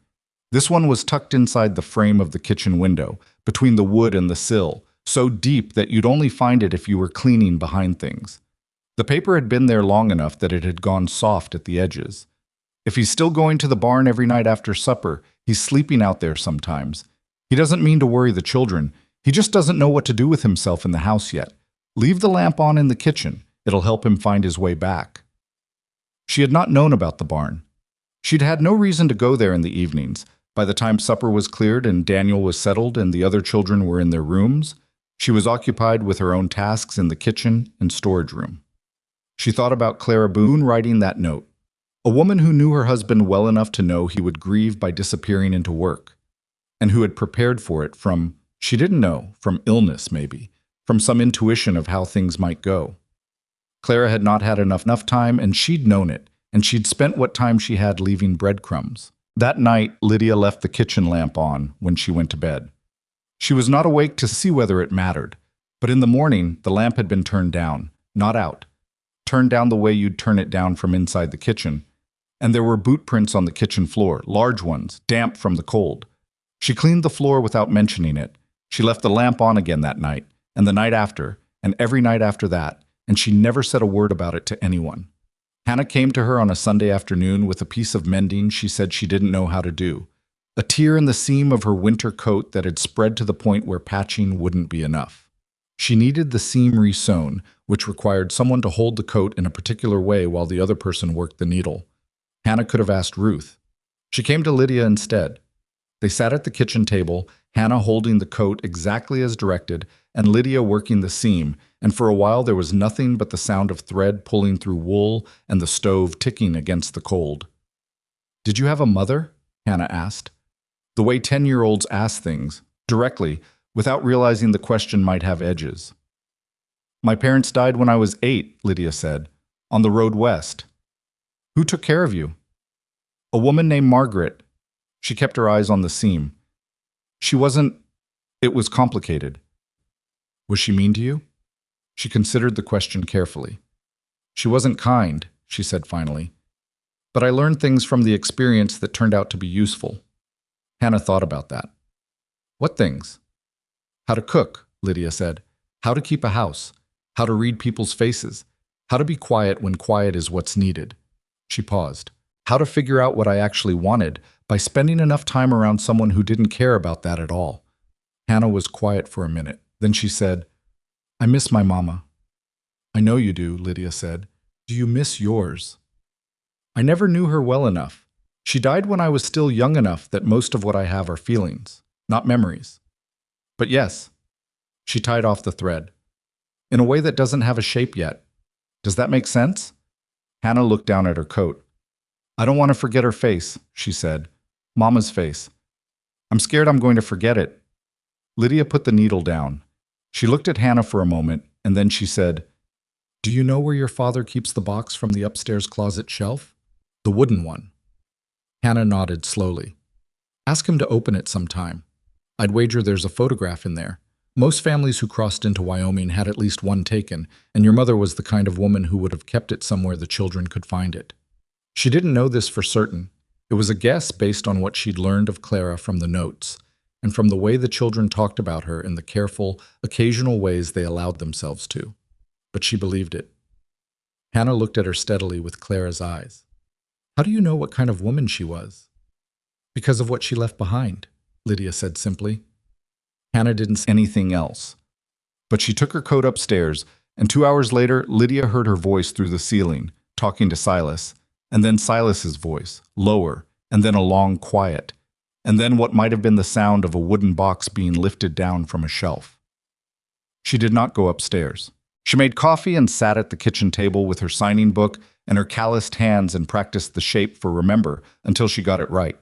This one was tucked inside the frame of the kitchen window, between the wood and the sill, so deep that you'd only find it if you were cleaning behind things. The paper had been there long enough that it had gone soft at the edges. If he's still going to the barn every night after supper, he's sleeping out there sometimes. He doesn't mean to worry the children. He just doesn't know what to do with himself in the house yet. Leave the lamp on in the kitchen. It'll help him find his way back. She had not known about the barn. She'd had no reason to go there in the evenings. By the time supper was cleared and Daniel was settled and the other children were in their rooms, she was occupied with her own tasks in the kitchen and storage room. She thought about Clara Boone writing that note, a woman who knew her husband well enough to know he would grieve by disappearing into work, and who had prepared for it from, she didn't know, from illness maybe, from some intuition of how things might go. Clara had not had enough time, and she'd known it, and she'd spent what time she had leaving breadcrumbs. That night, Lydia left the kitchen lamp on when she went to bed. She was not awake to see whether it mattered, but in the morning, the lamp had been turned down, not out. Turned down the way you'd turn it down from inside the kitchen. And there were boot prints on the kitchen floor, large ones, damp from the cold. She cleaned the floor without mentioning it. She left the lamp on again that night, and the night after, and every night after that, and she never said a word about it to anyone. Hannah came to her on a Sunday afternoon with a piece of mending she said she didn't know how to do, a tear in the seam of her winter coat that had spread to the point where patching wouldn't be enough. She needed the seam resewn, which required someone to hold the coat in a particular way while the other person worked the needle. Hannah could have asked Ruth. She came to Lydia instead. They sat at the kitchen table, Hannah holding the coat exactly as directed, and Lydia working the seam, and for a while there was nothing but the sound of thread pulling through wool and the stove ticking against the cold. "Did you have a mother?" Hannah asked. The way 10-year-olds ask things, directly, without realizing the question might have edges. "My parents died when I was 8, Lydia said, on the road west." "Who took care of you?" "A woman named Margaret." She kept her eyes on the seam. "She wasn't... It was complicated." "Was she mean to you?" She considered the question carefully. "She wasn't kind," she said finally. "But I learned things from the experience that turned out to be useful." Hannah thought about that. "What things?" "How to cook," Lydia said. "How to keep a house. How to read people's faces. How to be quiet when quiet is what's needed." She paused. "How to figure out what I actually wanted by spending enough time around someone who didn't care about that at all." Hannah was quiet for a minute. Then she said, "I miss my mama." "I know you do," Lydia said. "Do you miss yours?" "I never knew her well enough. She died when I was still young enough that most of what I have are feelings, not memories. But yes." She tied off the thread. "In a way that doesn't have a shape yet. Does that make sense?" Hannah looked down at her coat. "I don't want to forget her face," she said. "Mama's face. I'm scared I'm going to forget it." Lydia put the needle down. She looked at Hannah for a moment, and then she said, "Do you know where your father keeps the box from the upstairs closet shelf? The wooden one." Hannah nodded slowly. "Ask him to open it sometime. I'd wager there's a photograph in there. Most families who crossed into Wyoming had at least one taken, and your mother was the kind of woman who would have kept it somewhere the children could find it." She didn't know this for certain. It was a guess based on what she'd learned of Clara from the notes, and from the way the children talked about her in the careful, occasional ways they allowed themselves to. But she believed it. Hannah looked at her steadily with Clara's eyes. "How do you know what kind of woman she was?" "Because of what she left behind," Lydia said simply. Hannah didn't say anything else. But she took her coat upstairs, and 2 hours later, Lydia heard her voice through the ceiling, talking to Silas, and then Silas's voice, lower, and then a long quiet, and then what might have been the sound of a wooden box being lifted down from a shelf. She did not go upstairs. She made coffee and sat at the kitchen table with her signing book and her calloused hands and practiced the shape for remember until she got it right.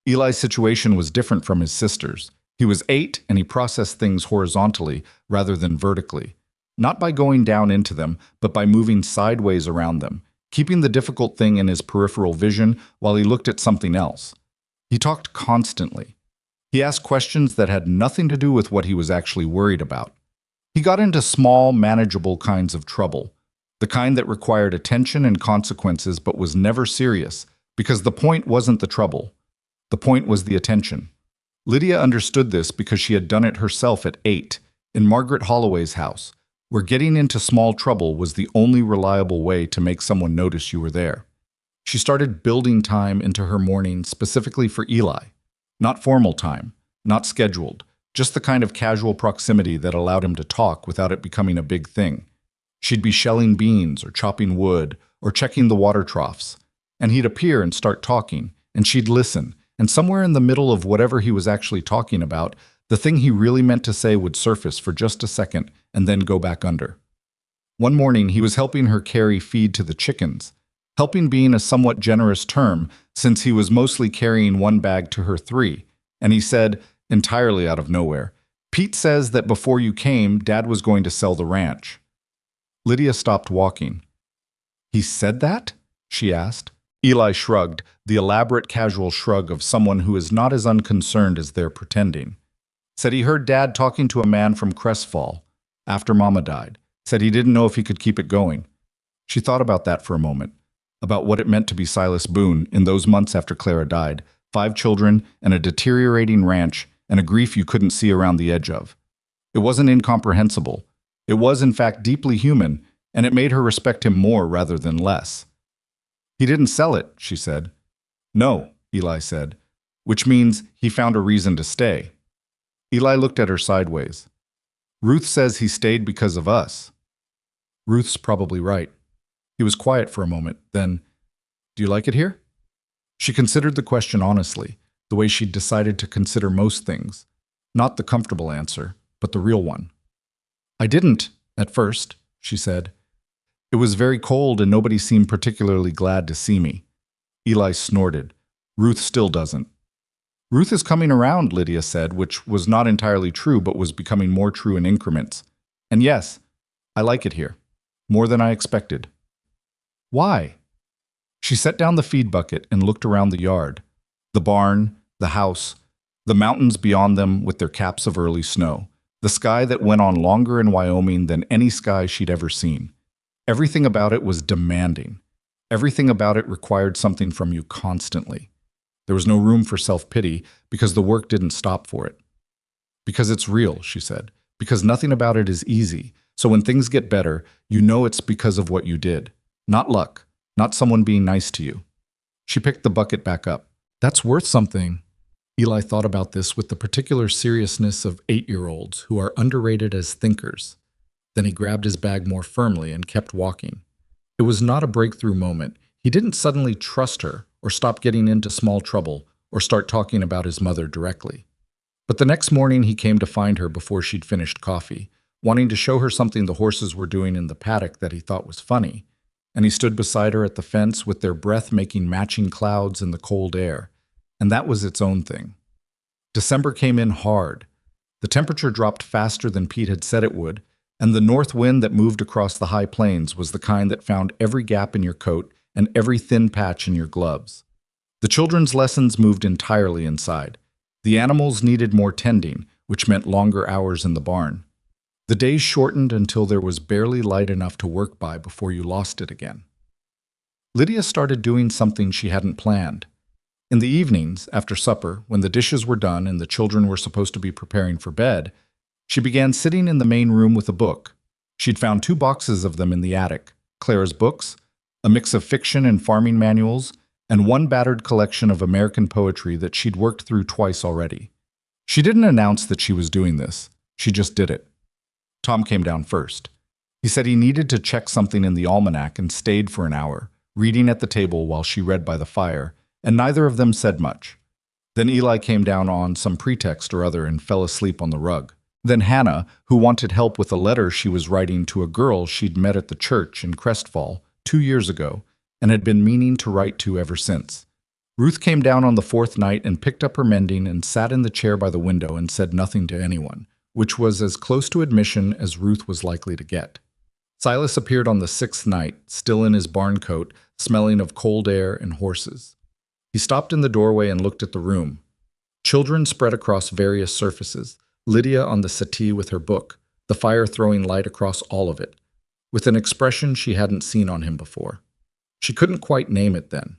Eli's situation was different from his sister's. He was 8 and he processed things horizontally rather than vertically, not by going down into them, but by moving sideways around them, keeping the difficult thing in his peripheral vision while he looked at something else. He talked constantly. He asked questions that had nothing to do with what he was actually worried about. He got into small, manageable kinds of trouble. The kind that required attention and consequences but was never serious, because the point wasn't the trouble. The point was the attention. Lydia understood this because she had done it herself at 8, in Margaret Holloway's house, where getting into small trouble was the only reliable way to make someone notice you were there. She started building time into her morning specifically for Eli. Not formal time, not scheduled, just the kind of casual proximity that allowed him to talk without it becoming a big thing. She'd be shelling beans or chopping wood or checking the water troughs, and he'd appear and start talking, and she'd listen, and somewhere in the middle of whatever he was actually talking about, the thing he really meant to say would surface for just a second and then go back under. One morning, he was helping her carry feed to the chickens, helping being a somewhat generous term since he was mostly carrying one bag to her 3, and he said, entirely out of nowhere, "Pete says that before you came, Dad was going to sell the ranch." Lydia stopped walking. "He said that?" she asked. Eli shrugged, the elaborate casual shrug of someone who is not as unconcerned as they're pretending. Said he heard Dad talking to a man from Crestfall after Mama died. Said he didn't know if he could keep it going. She thought about that for a moment, about what it meant to be Silas Boone in those months after Clara died, 5 children and a deteriorating ranch and a grief you couldn't see around the edge of. It wasn't incomprehensible. It was, in fact, deeply human, and it made her respect him more rather than less. "He didn't sell it," she said. "No," Eli said, which means he found a reason to stay. Eli looked at her sideways. "Ruth says he stayed because of us." "Ruth's probably right." He was quiet for a moment, then, "Do you like it here?" She considered the question honestly, the way she'd decided to consider most things. Not the comfortable answer, but the real one. "I didn't, at first," she said. "It was very cold and nobody seemed particularly glad to see me." Eli snorted. "Ruth still doesn't." "Ruth is coming around," Lydia said, which was not entirely true but was becoming more true in increments. "And yes, I like it here. More than I expected." "Why?" She set down the feed bucket and looked around the yard. The barn, the house, the mountains beyond them with their caps of early snow, the sky that went on longer in Wyoming than any sky she'd ever seen. Everything about it was demanding. Everything about it required something from you constantly. There was no room for self-pity because the work didn't stop for it. "Because it's real," she said. "Because nothing about it is easy. So when things get better, you know it's because of what you did. Not luck. Not someone being nice to you." She picked the bucket back up. "That's worth something." Eli thought about this with the particular seriousness of 8-year-olds who are underrated as thinkers. Then he grabbed his bag more firmly and kept walking. It was not a breakthrough moment. He didn't suddenly trust her or stop getting into small trouble or start talking about his mother directly. But the next morning he came to find her before she'd finished coffee, wanting to show her something the horses were doing in the paddock that he thought was funny. And he stood beside her at the fence with their breath making matching clouds in the cold air. And that was its own thing. December came in hard. The temperature dropped faster than Pete had said it would, and the north wind that moved across the high plains was the kind that found every gap in your coat and every thin patch in your gloves. The children's lessons moved entirely inside. The animals needed more tending, which meant longer hours in the barn. The days shortened until there was barely light enough to work by before you lost it again. Lydia started doing something she hadn't planned. In the evenings, after supper, when the dishes were done and the children were supposed to be preparing for bed, she began sitting in the main room with a book. She'd found 2 boxes of them in the attic, Clara's books, a mix of fiction and farming manuals, and one battered collection of American poetry that she'd worked through twice already. She didn't announce that she was doing this. She just did it. Tom came down first. He said he needed to check something in the almanac and stayed for an hour, reading at the table while she read by the fire, and neither of them said much. Then Eli came down on some pretext or other and fell asleep on the rug. Then Hannah, who wanted help with a letter she was writing to a girl she'd met at the church in Crestfall 2 years ago and had been meaning to write to ever since. Ruth came down on the 4th night and picked up her mending and sat in the chair by the window and said nothing to anyone, which was as close to admission as Ruth was likely to get. Silas appeared on the 6th night, still in his barn coat, smelling of cold air and horses. He stopped in the doorway and looked at the room. Children spread across various surfaces, Lydia on the settee with her book, the fire throwing light across all of it. with an expression she hadn't seen on him before. She couldn't quite name it then.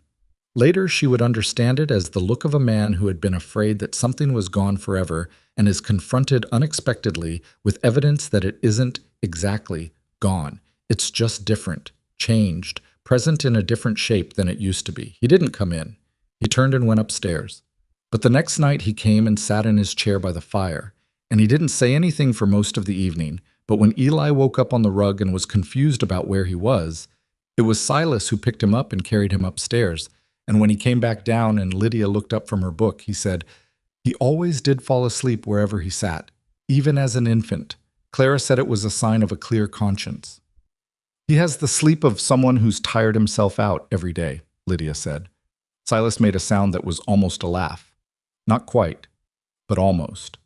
Later, she would understand it as the look of a man who had been afraid that something was gone forever and is confronted unexpectedly with evidence that it isn't exactly gone. It's just different, changed, present in a different shape than it used to be. He didn't come in. He turned and went upstairs. But the next night he came and sat in his chair by the fire, and he didn't say anything for most of the evening, but when Eli woke up on the rug and was confused about where he was, it was Silas who picked him up and carried him upstairs. And when he came back down and Lydia looked up from her book, he said, "He always did fall asleep wherever he sat, even as an infant. Clara said it was a sign of a clear conscience." "He has the sleep of someone who's tired himself out every day," Lydia said. Silas made a sound that was almost a laugh. Not quite, but almost.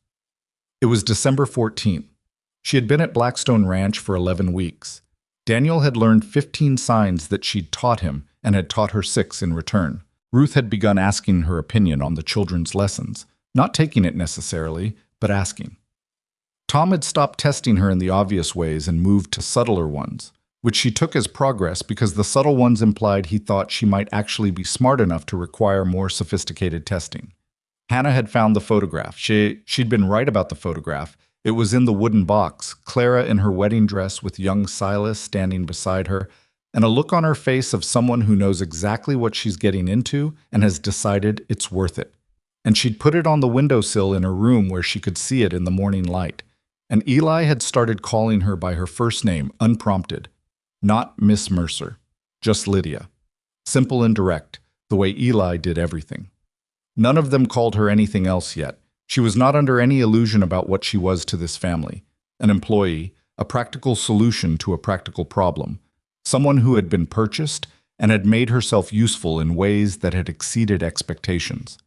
It was December 14th. She had been at Blackstone Ranch for 11 weeks. Daniel had learned 15 signs that she'd taught him and had taught her 6 in return. Ruth had begun asking her opinion on the children's lessons, not taking it necessarily, but asking. Tom had stopped testing her in the obvious ways and moved to subtler ones, which she took as progress because the subtle ones implied he thought she might actually be smart enough to require more sophisticated testing. Hannah had found the photograph. She'd been right about the photograph. It was in the wooden box, Clara in her wedding dress with young Silas standing beside her, and a look on her face of someone who knows exactly what she's getting into and has decided it's worth it. And she'd put it on the windowsill in her room where she could see it in the morning light. And Eli had started calling her by her first name, unprompted. Not Miss Mercer, just Lydia. Simple and direct, the way Eli did everything. None of them called her anything else yet. She was not under any illusion about what she was to this family. An employee, a practical solution to a practical problem. Someone who had been purchased and had made herself useful in ways that had exceeded expectations.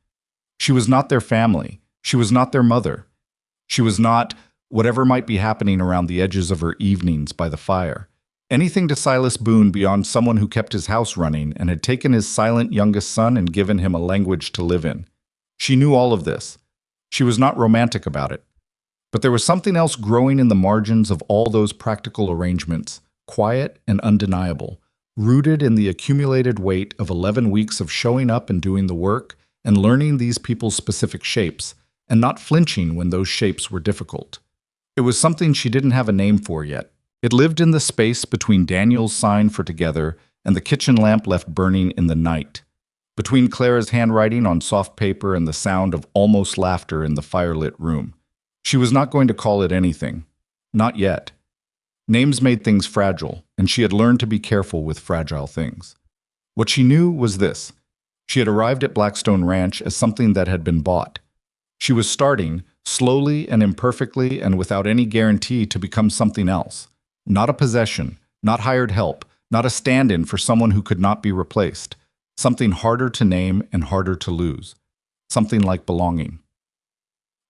She was not their family. She was not their mother. She was not whatever might be happening around the edges of her evenings by the fire. Anything to Silas Boone beyond someone who kept his house running and had taken his silent youngest son and given him a language to live in. She knew all of this. She was not romantic about it. But there was something else growing in the margins of all those practical arrangements, quiet and undeniable, rooted in the accumulated weight of 11 weeks of showing up and doing the work and learning these people's specific shapes, and not flinching when those shapes were difficult. It was something she didn't have a name for yet. It lived in the space between Daniel's sign for together and the kitchen lamp left burning in the night, between Clara's handwriting on soft paper and the sound of almost laughter in the firelit room. She was not going to call it anything. Not yet. Names made things fragile, and she had learned to be careful with fragile things. What she knew was this. She had arrived at Blackstone Ranch as something that had been bought. She was starting, slowly and imperfectly and without any guarantee, to become something else. Not a possession, not hired help, not a stand-in for someone who could not be replaced. Something harder to name and harder to lose. Something like belonging.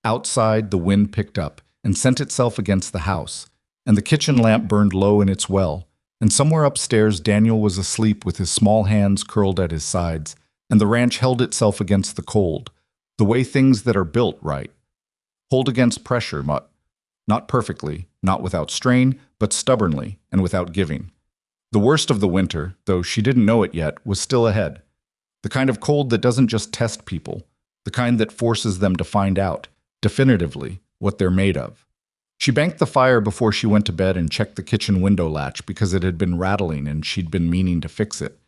Outside, the wind picked up and sent itself against the house, and the kitchen lamp burned low in its well, and somewhere upstairs Daniel was asleep with his small hands curled at his sides, and the ranch held itself against the cold, the way things that are built right. Hold against pressure, not perfectly, not without strain, but stubbornly and without giving. The worst of the winter, though she didn't know it yet, was still ahead. The kind of cold that doesn't just test people, the kind that forces them to find out, definitively, what they're made of. She banked the fire before she went to bed and checked the kitchen window latch because it had been rattling and she'd been meaning to fix it.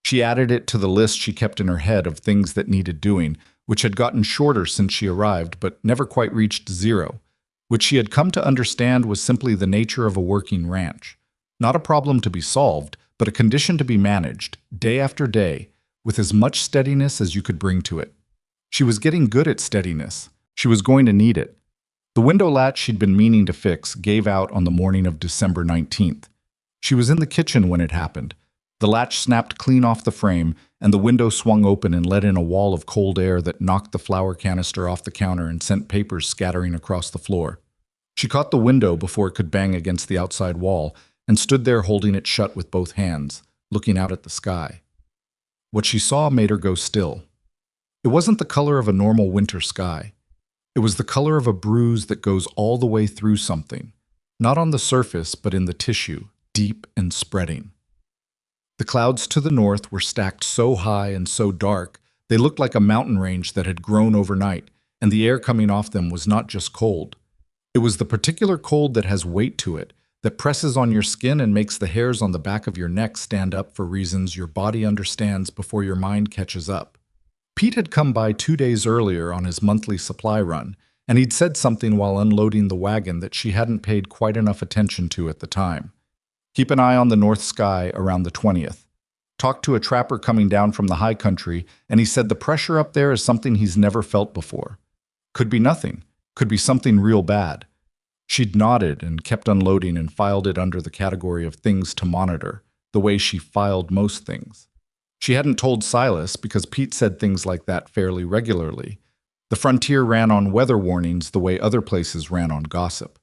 She added it to the list she kept in her head of things that needed doing, which had gotten shorter since she arrived but never quite reached 0, which she had come to understand was simply the nature of a working ranch. Not a problem to be solved, but a condition to be managed, day after day, with as much steadiness as you could bring to it. She was getting good at steadiness. She was going to need it. The window latch she'd been meaning to fix gave out on the morning of December 19th. She was in the kitchen when it happened. The latch snapped clean off the frame, and the window swung open and let in a wall of cold air that knocked the flour canister off the counter and sent papers scattering across the floor. She caught the window before it could bang against the outside wall, and stood there holding it shut with both hands, looking out at the sky. What she saw made her go still. It wasn't the color of a normal winter sky. It was the color of a bruise that goes all the way through something, not on the surface but in the tissue, deep and spreading. The clouds to the north were stacked so high and so dark, they looked like a mountain range that had grown overnight, and the air coming off them was not just cold. It was the particular cold that has weight to it, that presses on your skin and makes the hairs on the back of your neck stand up for reasons your body understands before your mind catches up. Pete had come by 2 days earlier on his monthly supply run, and he'd said something while unloading the wagon that she hadn't paid quite enough attention to at the time. Keep an eye on the north sky around the 20th. Talked to a trapper coming down from the high country, and he said the pressure up there is something he's never felt before. Could be nothing. Could be something real bad. She'd nodded and kept unloading and filed it under the category of things to monitor, the way she filed most things. She hadn't told Silas because Pete said things like that fairly regularly. The frontier ran on weather warnings the way other places ran on gossip.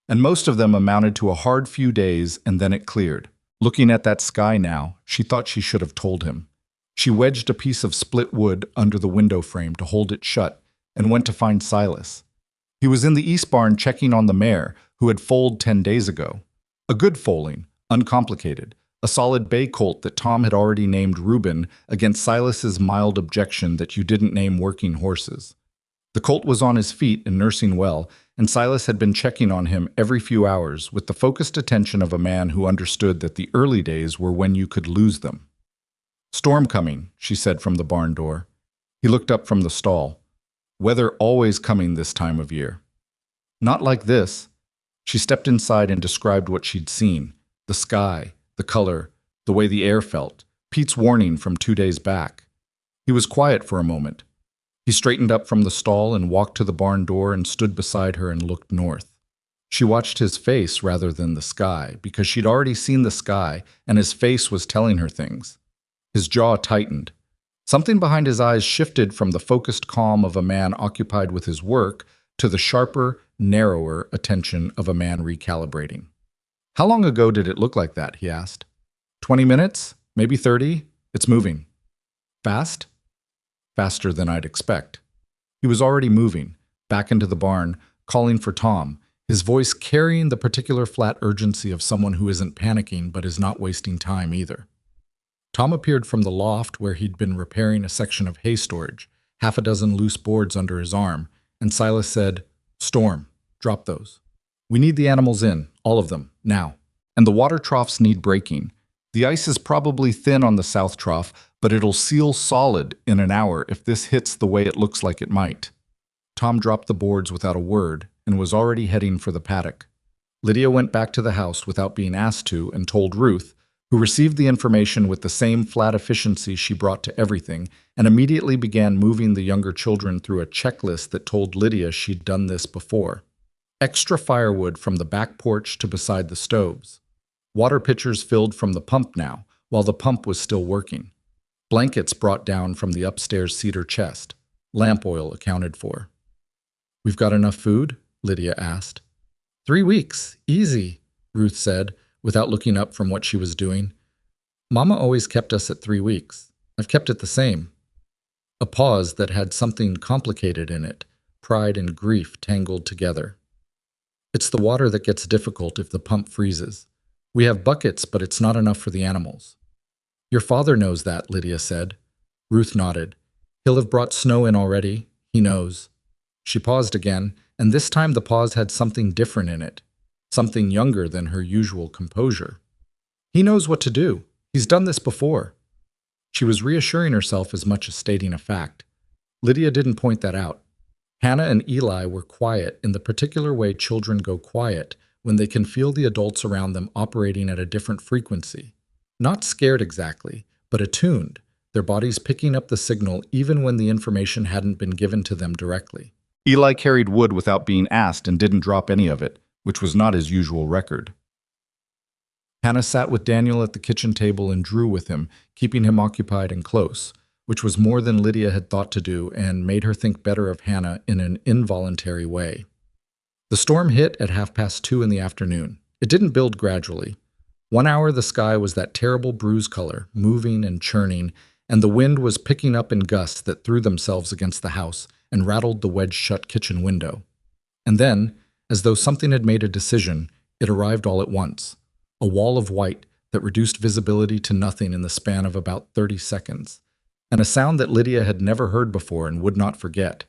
And most of them amounted to a hard few days, and then it cleared. Looking at that sky now, she thought she should have told him. She wedged a piece of split wood under the window frame to hold it shut and went to find Silas. He was in the east barn checking on the mare, who had foaled 10 days ago. A good foaling, uncomplicated, a solid bay colt that Tom had already named Reuben against Silas's mild objection that you didn't name working horses. The colt was on his feet and nursing well, and Silas had been checking on him every few hours with the focused attention of a man who understood that the early days were when you could lose them. "Storm coming," she said from the barn door. He looked up from the stall. "Weather always coming this time of year." "Not like this." She stepped inside and described what she'd seen: the sky, the color, the way the air felt, Pete's warning from 2 days back. He was quiet for a moment. He straightened up from the stall and walked to the barn door and stood beside her and looked north. She watched his face rather than the sky, because she'd already seen the sky and his face was telling her things. His jaw tightened. Something behind his eyes shifted from the focused calm of a man occupied with his work to the sharper, narrower attention of a man recalibrating. "How long ago did it look like that?" he asked. 20 minutes? Maybe 30? It's moving." "Fast?" "Faster than I'd expect." He was already moving, back into the barn, calling for Tom, his voice carrying the particular flat urgency of someone who isn't panicking but is not wasting time either. Tom appeared from the loft where he'd been repairing a section of hay storage, 6 loose boards under his arm, and Silas said, "Storm, drop those. We need the animals in, all of them, now. And the water troughs need breaking. The ice is probably thin on the south trough, but it'll seal solid in an hour if this hits the way it looks like it might." Tom dropped the boards without a word and was already heading for the paddock. Lydia went back to the house without being asked to and told Ruth, who received the information with the same flat efficiency she brought to everything, and immediately began moving the younger children through a checklist that told Lydia she'd done this before. Extra firewood from the back porch to beside the stoves. Water pitchers filled from the pump now, while the pump was still working. Blankets brought down from the upstairs cedar chest. Lamp oil accounted for. "We've got enough food?" Lydia asked. 3 weeks, easy," Ruth said, without looking up from what she was doing. "Mama always kept us at 3 weeks. I've kept it the same." A pause that had something complicated in it, pride and grief tangled together. "It's the water that gets difficult if the pump freezes. We have buckets, but it's not enough for the animals." "Your father knows that," Lydia said. Ruth nodded. "He'll have brought snow in already. He knows." She paused again, and this time the pause had something different in it, something younger than her usual composure. "He knows what to do. He's done this before." She was reassuring herself as much as stating a fact. Lydia didn't point that out. Hannah and Eli were quiet in the particular way children go quiet when they can feel the adults around them operating at a different frequency. Not scared exactly, but attuned, their bodies picking up the signal even when the information hadn't been given to them directly. Eli carried wood without being asked and didn't drop any of it, which was not his usual record. Hannah sat with Daniel at the kitchen table and drew with him, keeping him occupied and close, which was more than Lydia had thought to do and made her think better of Hannah in an involuntary way. The storm hit at 2:30 in the afternoon. It didn't build gradually. 1 hour the sky was that terrible bruise color, moving and churning, and the wind was picking up in gusts that threw themselves against the house and rattled the wedged-shut kitchen window. And then, as though something had made a decision, it arrived all at once. a wall of white that reduced visibility to nothing in the span of about 30 seconds, and a sound that Lydia had never heard before and would not forget.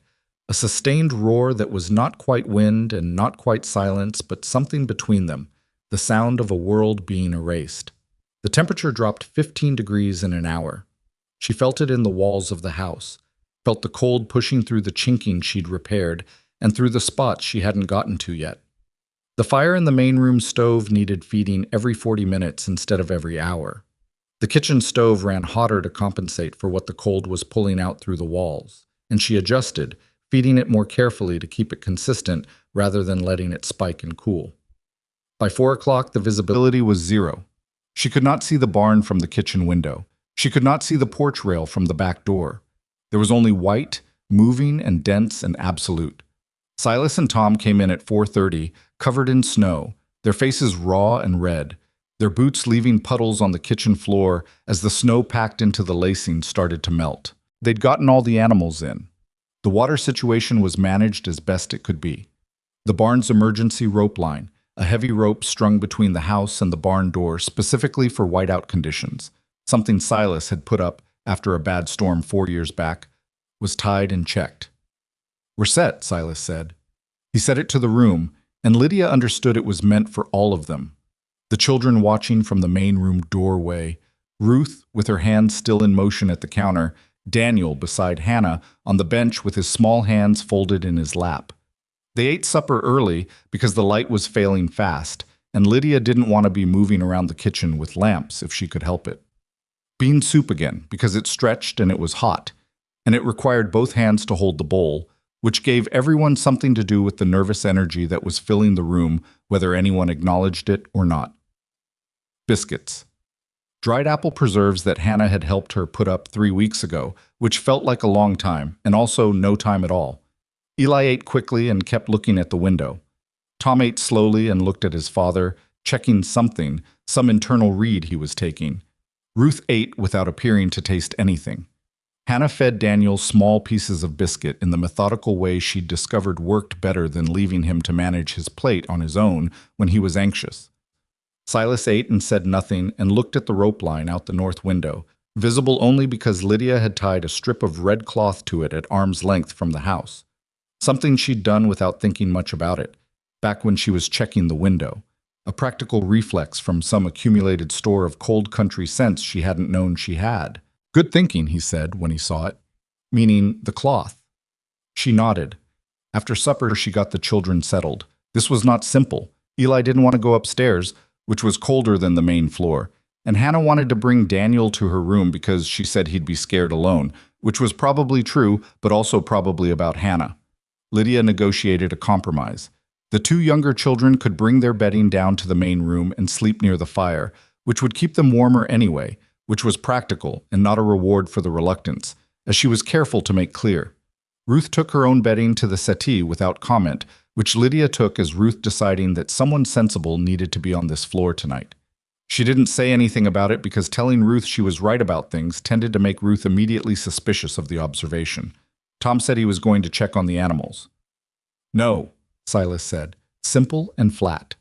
A sustained roar that was not quite wind and not quite silence, but something between them, the sound of a world being erased. The temperature dropped 15 degrees in an hour. She felt it in the walls of the house, felt the cold pushing through the chinking she'd repaired and through the spots she hadn't gotten to yet. The fire in the main room stove needed feeding every 40 minutes instead of every hour. The kitchen stove ran hotter to compensate for what the cold was pulling out through the walls, and she adjusted, feeding it more carefully to keep it consistent rather than letting it spike and cool. By 4 o'clock, the visibility was zero. She could not see the barn from the kitchen window. She could not see the porch rail from the back door. There was only white, moving and dense and absolute. Silas and Tom came in at 4:30, covered in snow, their faces raw and red, their boots leaving puddles on the kitchen floor as the snow packed into the lacing started to melt. They'd gotten all the animals in. The water situation was managed as best it could be. The barn's emergency rope line, a heavy rope strung between the house and the barn door specifically for whiteout conditions, something Silas had put up after a bad storm 4 years back, was tied and checked. "We're set," Silas said. He said it to the room, and Lydia understood it was meant for all of them. The children watching from the main room doorway, Ruth with her hands still in motion at the counter, Daniel beside Hannah on the bench with his small hands folded in his lap. They ate supper early because the light was failing fast, and Lydia didn't want to be moving around the kitchen with lamps if she could help it. Bean soup again because it stretched and it was hot, and it required both hands to hold the bowl, which gave everyone something to do with the nervous energy that was filling the room, whether anyone acknowledged it or not. Biscuits. Dried apple preserves that Hannah had helped her put up 3 weeks ago, which felt like a long time, and also no time at all. Eli ate quickly and kept looking at the window. Tom ate slowly and looked at his father, checking something, some internal read he was taking. Ruth ate without appearing to taste anything. Hannah fed Daniel small pieces of biscuit in the methodical way she'd discovered worked better than leaving him to manage his plate on his own when he was anxious. Silas ate and said nothing and looked at the rope line out the north window, visible only because Lydia had tied a strip of red cloth to it at arm's length from the house. Something she'd done without thinking much about it, back when she was checking the window. A practical reflex from some accumulated store of cold country sense she hadn't known she had. "Good thinking," he said when he saw it, meaning the cloth. She nodded. After supper, she got the children settled. This was not simple. Eli didn't want to go upstairs, which was colder than the main floor, and Hannah wanted to bring Daniel to her room because she said he'd be scared alone, which was probably true, but also probably about Hannah. Lydia negotiated a compromise. The 2 younger children could bring their bedding down to the main room and sleep near the fire, which would keep them warmer anyway, which was practical and not a reward for the reluctance, as she was careful to make clear. Ruth took her own bedding to the settee without comment, which Lydia took as Ruth deciding that someone sensible needed to be on this floor tonight. She didn't say anything about it because telling Ruth she was right about things tended to make Ruth immediately suspicious of the observation. Tom said he was going to check on the animals. "No," Silas said, simple and flat.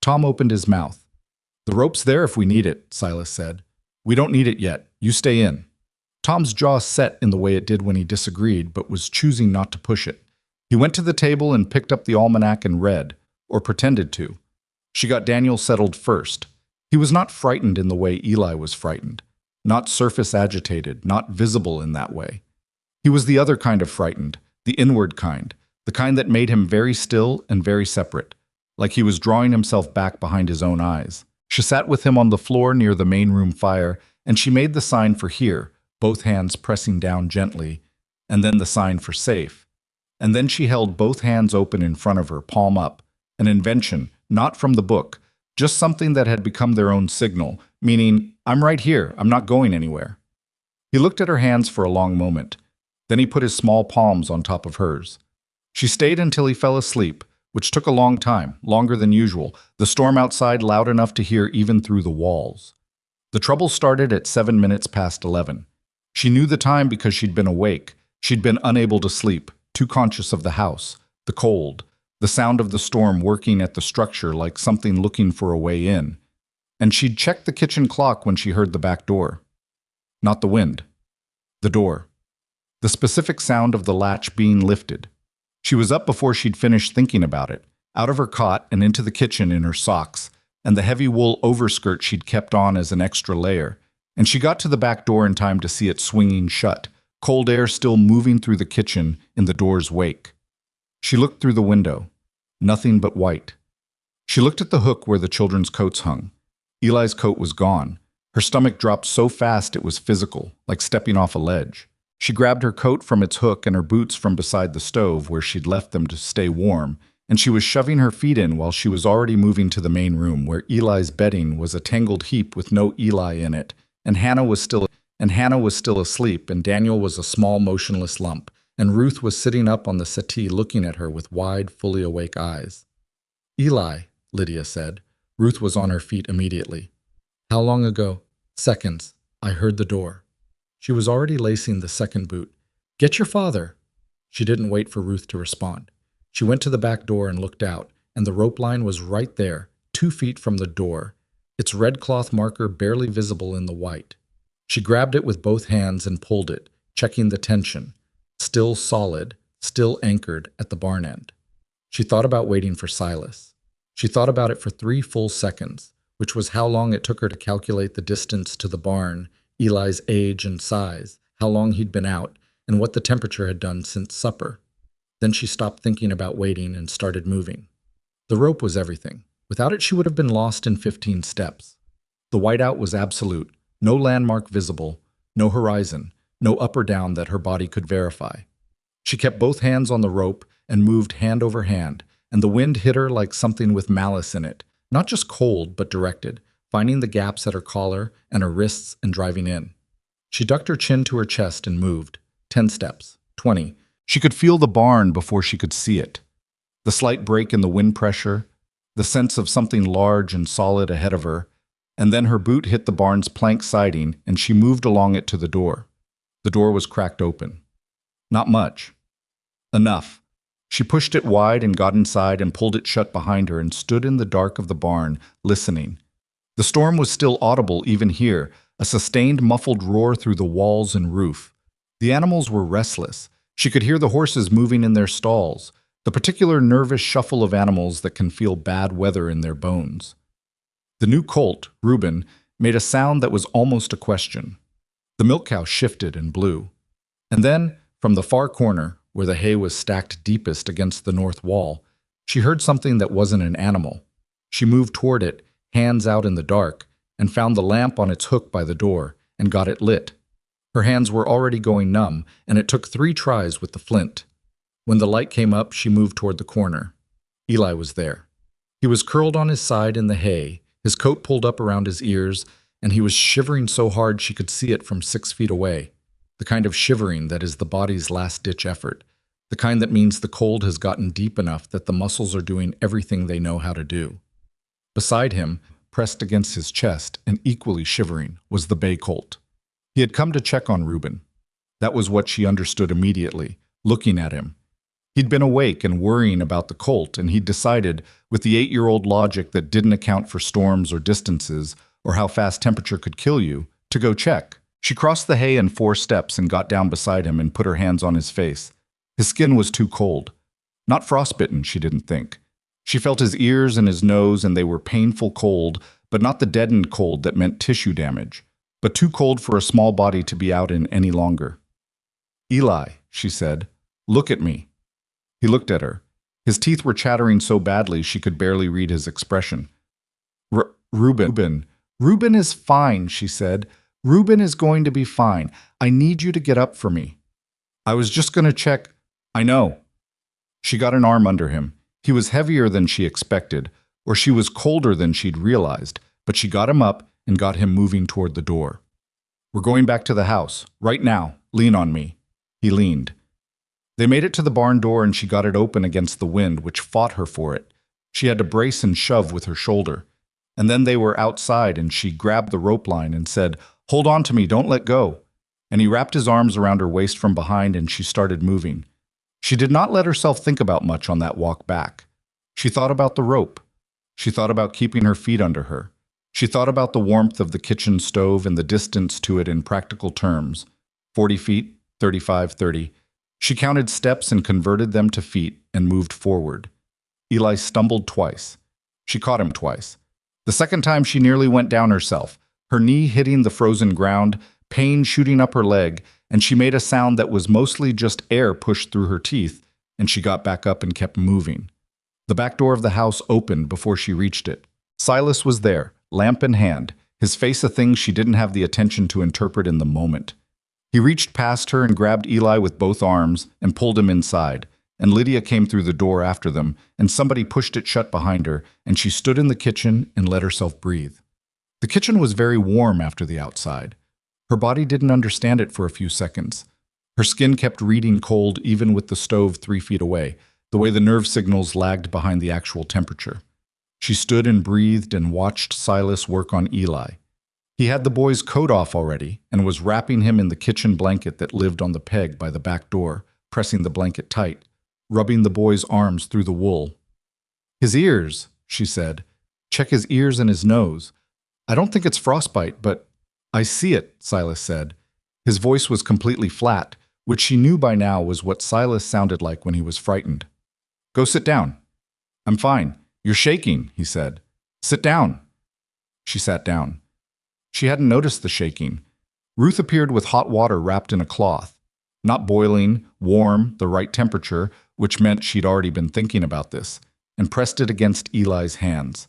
Tom opened his mouth. "The rope's there if we need it," Silas said. "We don't need it yet. You stay in." Tom's jaw set in the way it did when he disagreed, but was choosing not to push it. He went to the table and picked up the almanac and read, or pretended to. She got Daniel settled first. He was not frightened in the way Eli was frightened, not surface agitated, not visible in that way. He was the other kind of frightened, the inward kind, the kind that made him very still and very separate, like he was drawing himself back behind his own eyes. She sat with him on the floor near the main room fire, and she made the sign for here, both hands pressing down gently, and then the sign for safe. And then she held both hands open in front of her, palm up, an invention, not from the book, just something that had become their own signal, meaning, "I'm right here, I'm not going anywhere." He looked at her hands for a long moment. Then he put his small palms on top of hers. She stayed until he fell asleep, which took a long time, longer than usual, the storm outside loud enough to hear even through the walls. The trouble started at 7 minutes past 11. She knew the time because she'd been awake. She'd been unable to sleep, too conscious of the house, the cold, the sound of the storm working at the structure like something looking for a way in. and she'd checked the kitchen clock when she heard the back door. Not the wind. The door. The specific sound of the latch being lifted. She was up before she'd finished thinking about it, out of her cot and into the kitchen in her socks, and the heavy wool overskirt she'd kept on as an extra layer, and she got to the back door in time to see it swinging shut, cold air still moving through the kitchen in the door's wake. She looked through the window. Nothing but white. She looked at the hook where the children's coats hung. Eli's coat was gone. Her stomach dropped so fast it was physical, like stepping off a ledge. She grabbed her coat from its hook and her boots from beside the stove where she'd left them to stay warm, and she was shoving her feet in while she was already moving to the main room where Eli's bedding was a tangled heap with no Eli in it, and Hannah was still asleep, and Daniel was a small motionless lump, and Ruth was sitting up on the settee looking at her with wide, fully awake eyes. "Eli," Lydia said. Ruth was on her feet immediately. "How long ago?" "Seconds. I heard the door." She was already lacing the second boot. "Get your father." She didn't wait for Ruth to respond. She went to the back door and looked out, and the rope line was right there, 2 feet from the door, its red cloth marker barely visible in the white. She grabbed it with both hands and pulled it, checking the tension. Still solid, still anchored at the barn end. She thought about waiting for Silas. She thought about it for 3 full seconds, which was how long it took her to calculate the distance to the barn, Eli's age and size, how long he'd been out, and what the temperature had done since supper. Then she stopped thinking about waiting and started moving. The rope was everything. Without it, she would have been lost in 15 steps. The whiteout was absolute, no landmark visible, no horizon, no up or down that her body could verify. She kept both hands on the rope and moved hand over hand, and the wind hit her like something with malice in it, not just cold but directed, finding the gaps at her collar and her wrists and driving in. She ducked her chin to her chest and moved. 10 steps, 20. She could feel the barn before she could see it. The slight break in the wind pressure, the sense of something large and solid ahead of her, and then her boot hit the barn's plank siding and she moved along it to the door. The door was cracked open. Not much. Enough. She pushed it wide and got inside and pulled it shut behind her and stood in the dark of the barn, listening. The storm was still audible even here, a sustained muffled roar through the walls and roof. The animals were restless. She could hear the horses moving in their stalls, the particular nervous shuffle of animals that can feel bad weather in their bones. The new colt, Reuben, made a sound that was almost a question. The milk cow shifted and blew. And then, from the far corner, where the hay was stacked deepest against the north wall, she heard something that wasn't an animal. She moved toward it, hands out in the dark, and found the lamp on its hook by the door, and got it lit. Her hands were already going numb, and it took 3 tries with the flint. When the light came up, she moved toward the corner. Eli was there. He was curled on his side in the hay, his coat pulled up around his ears, and he was shivering so hard she could see it from 6 feet away. The kind of shivering that is the body's last-ditch effort. The kind that means the cold has gotten deep enough that the muscles are doing everything they know how to do. Beside him, pressed against his chest and equally shivering, was the bay colt. He had come to check on Reuben. That was what she understood immediately, looking at him. He'd been awake and worrying about the colt, and he'd decided, with the 8-year-old logic that didn't account for storms or distances or how fast temperature could kill you, to go check. She crossed the hay in 4 steps and got down beside him and put her hands on his face. His skin was too cold. Not frostbitten, she didn't think. She felt his ears and his nose, and they were painful cold, but not the deadened cold that meant tissue damage, but too cold for a small body to be out in any longer. "Eli," she said, "look at me." He looked at her. His teeth were chattering so badly she could barely read his expression. Reuben. Reuben is fine," she said. "Reuben is going to be fine. I need you to get up for me." "I was just going to check." "I know." She got an arm under him. He was heavier than she expected, or she was colder than she'd realized, but she got him up and got him moving toward the door. "We're going back to the house. Right now. Lean on me." He leaned. They made it to the barn door and she got it open against the wind, which fought her for it. She had to brace and shove with her shoulder. And then they were outside and she grabbed the rope line and said, "Hold on to me, don't let go." And he wrapped his arms around her waist from behind and she started moving. She did not let herself think about much on that walk back. She thought about the rope. She thought about keeping her feet under her. She thought about the warmth of the kitchen stove and the distance to it in practical terms. 40 feet, 35, 30. She counted steps and converted them to feet and moved forward. Eli stumbled twice. She caught him twice. The second time she nearly went down herself, her knee hitting the frozen ground, pain shooting up her leg, and she made a sound that was mostly just air pushed through her teeth, and she got back up and kept moving. The back door of the house opened before she reached it. Silas was there, lamp in hand, his face a thing she didn't have the attention to interpret in the moment. He reached past her and grabbed Eli with both arms and pulled him inside, and Lydia came through the door after them, and somebody pushed it shut behind her, and she stood in the kitchen and let herself breathe. The kitchen was very warm after the outside. Her body didn't understand it for a few seconds. Her skin kept reading cold even with the stove 3 feet away, the way the nerve signals lagged behind the actual temperature. She stood and breathed and watched Silas work on Eli. He had the boy's coat off already and was wrapping him in the kitchen blanket that lived on the peg by the back door, pressing the blanket tight, rubbing the boy's arms through the wool. "His ears," she said. "Check his ears and his nose. I don't think it's frostbite, but—" "I see it," Silas said. His voice was completely flat, which she knew by now was what Silas sounded like when he was frightened. "Go sit down." "I'm fine. You're shaking," he said. "Sit down." She sat down. She hadn't noticed the shaking. Ruth appeared with hot water wrapped in a cloth. Not boiling, warm, the right temperature, which meant she'd already been thinking about this, and pressed it against Eli's hands.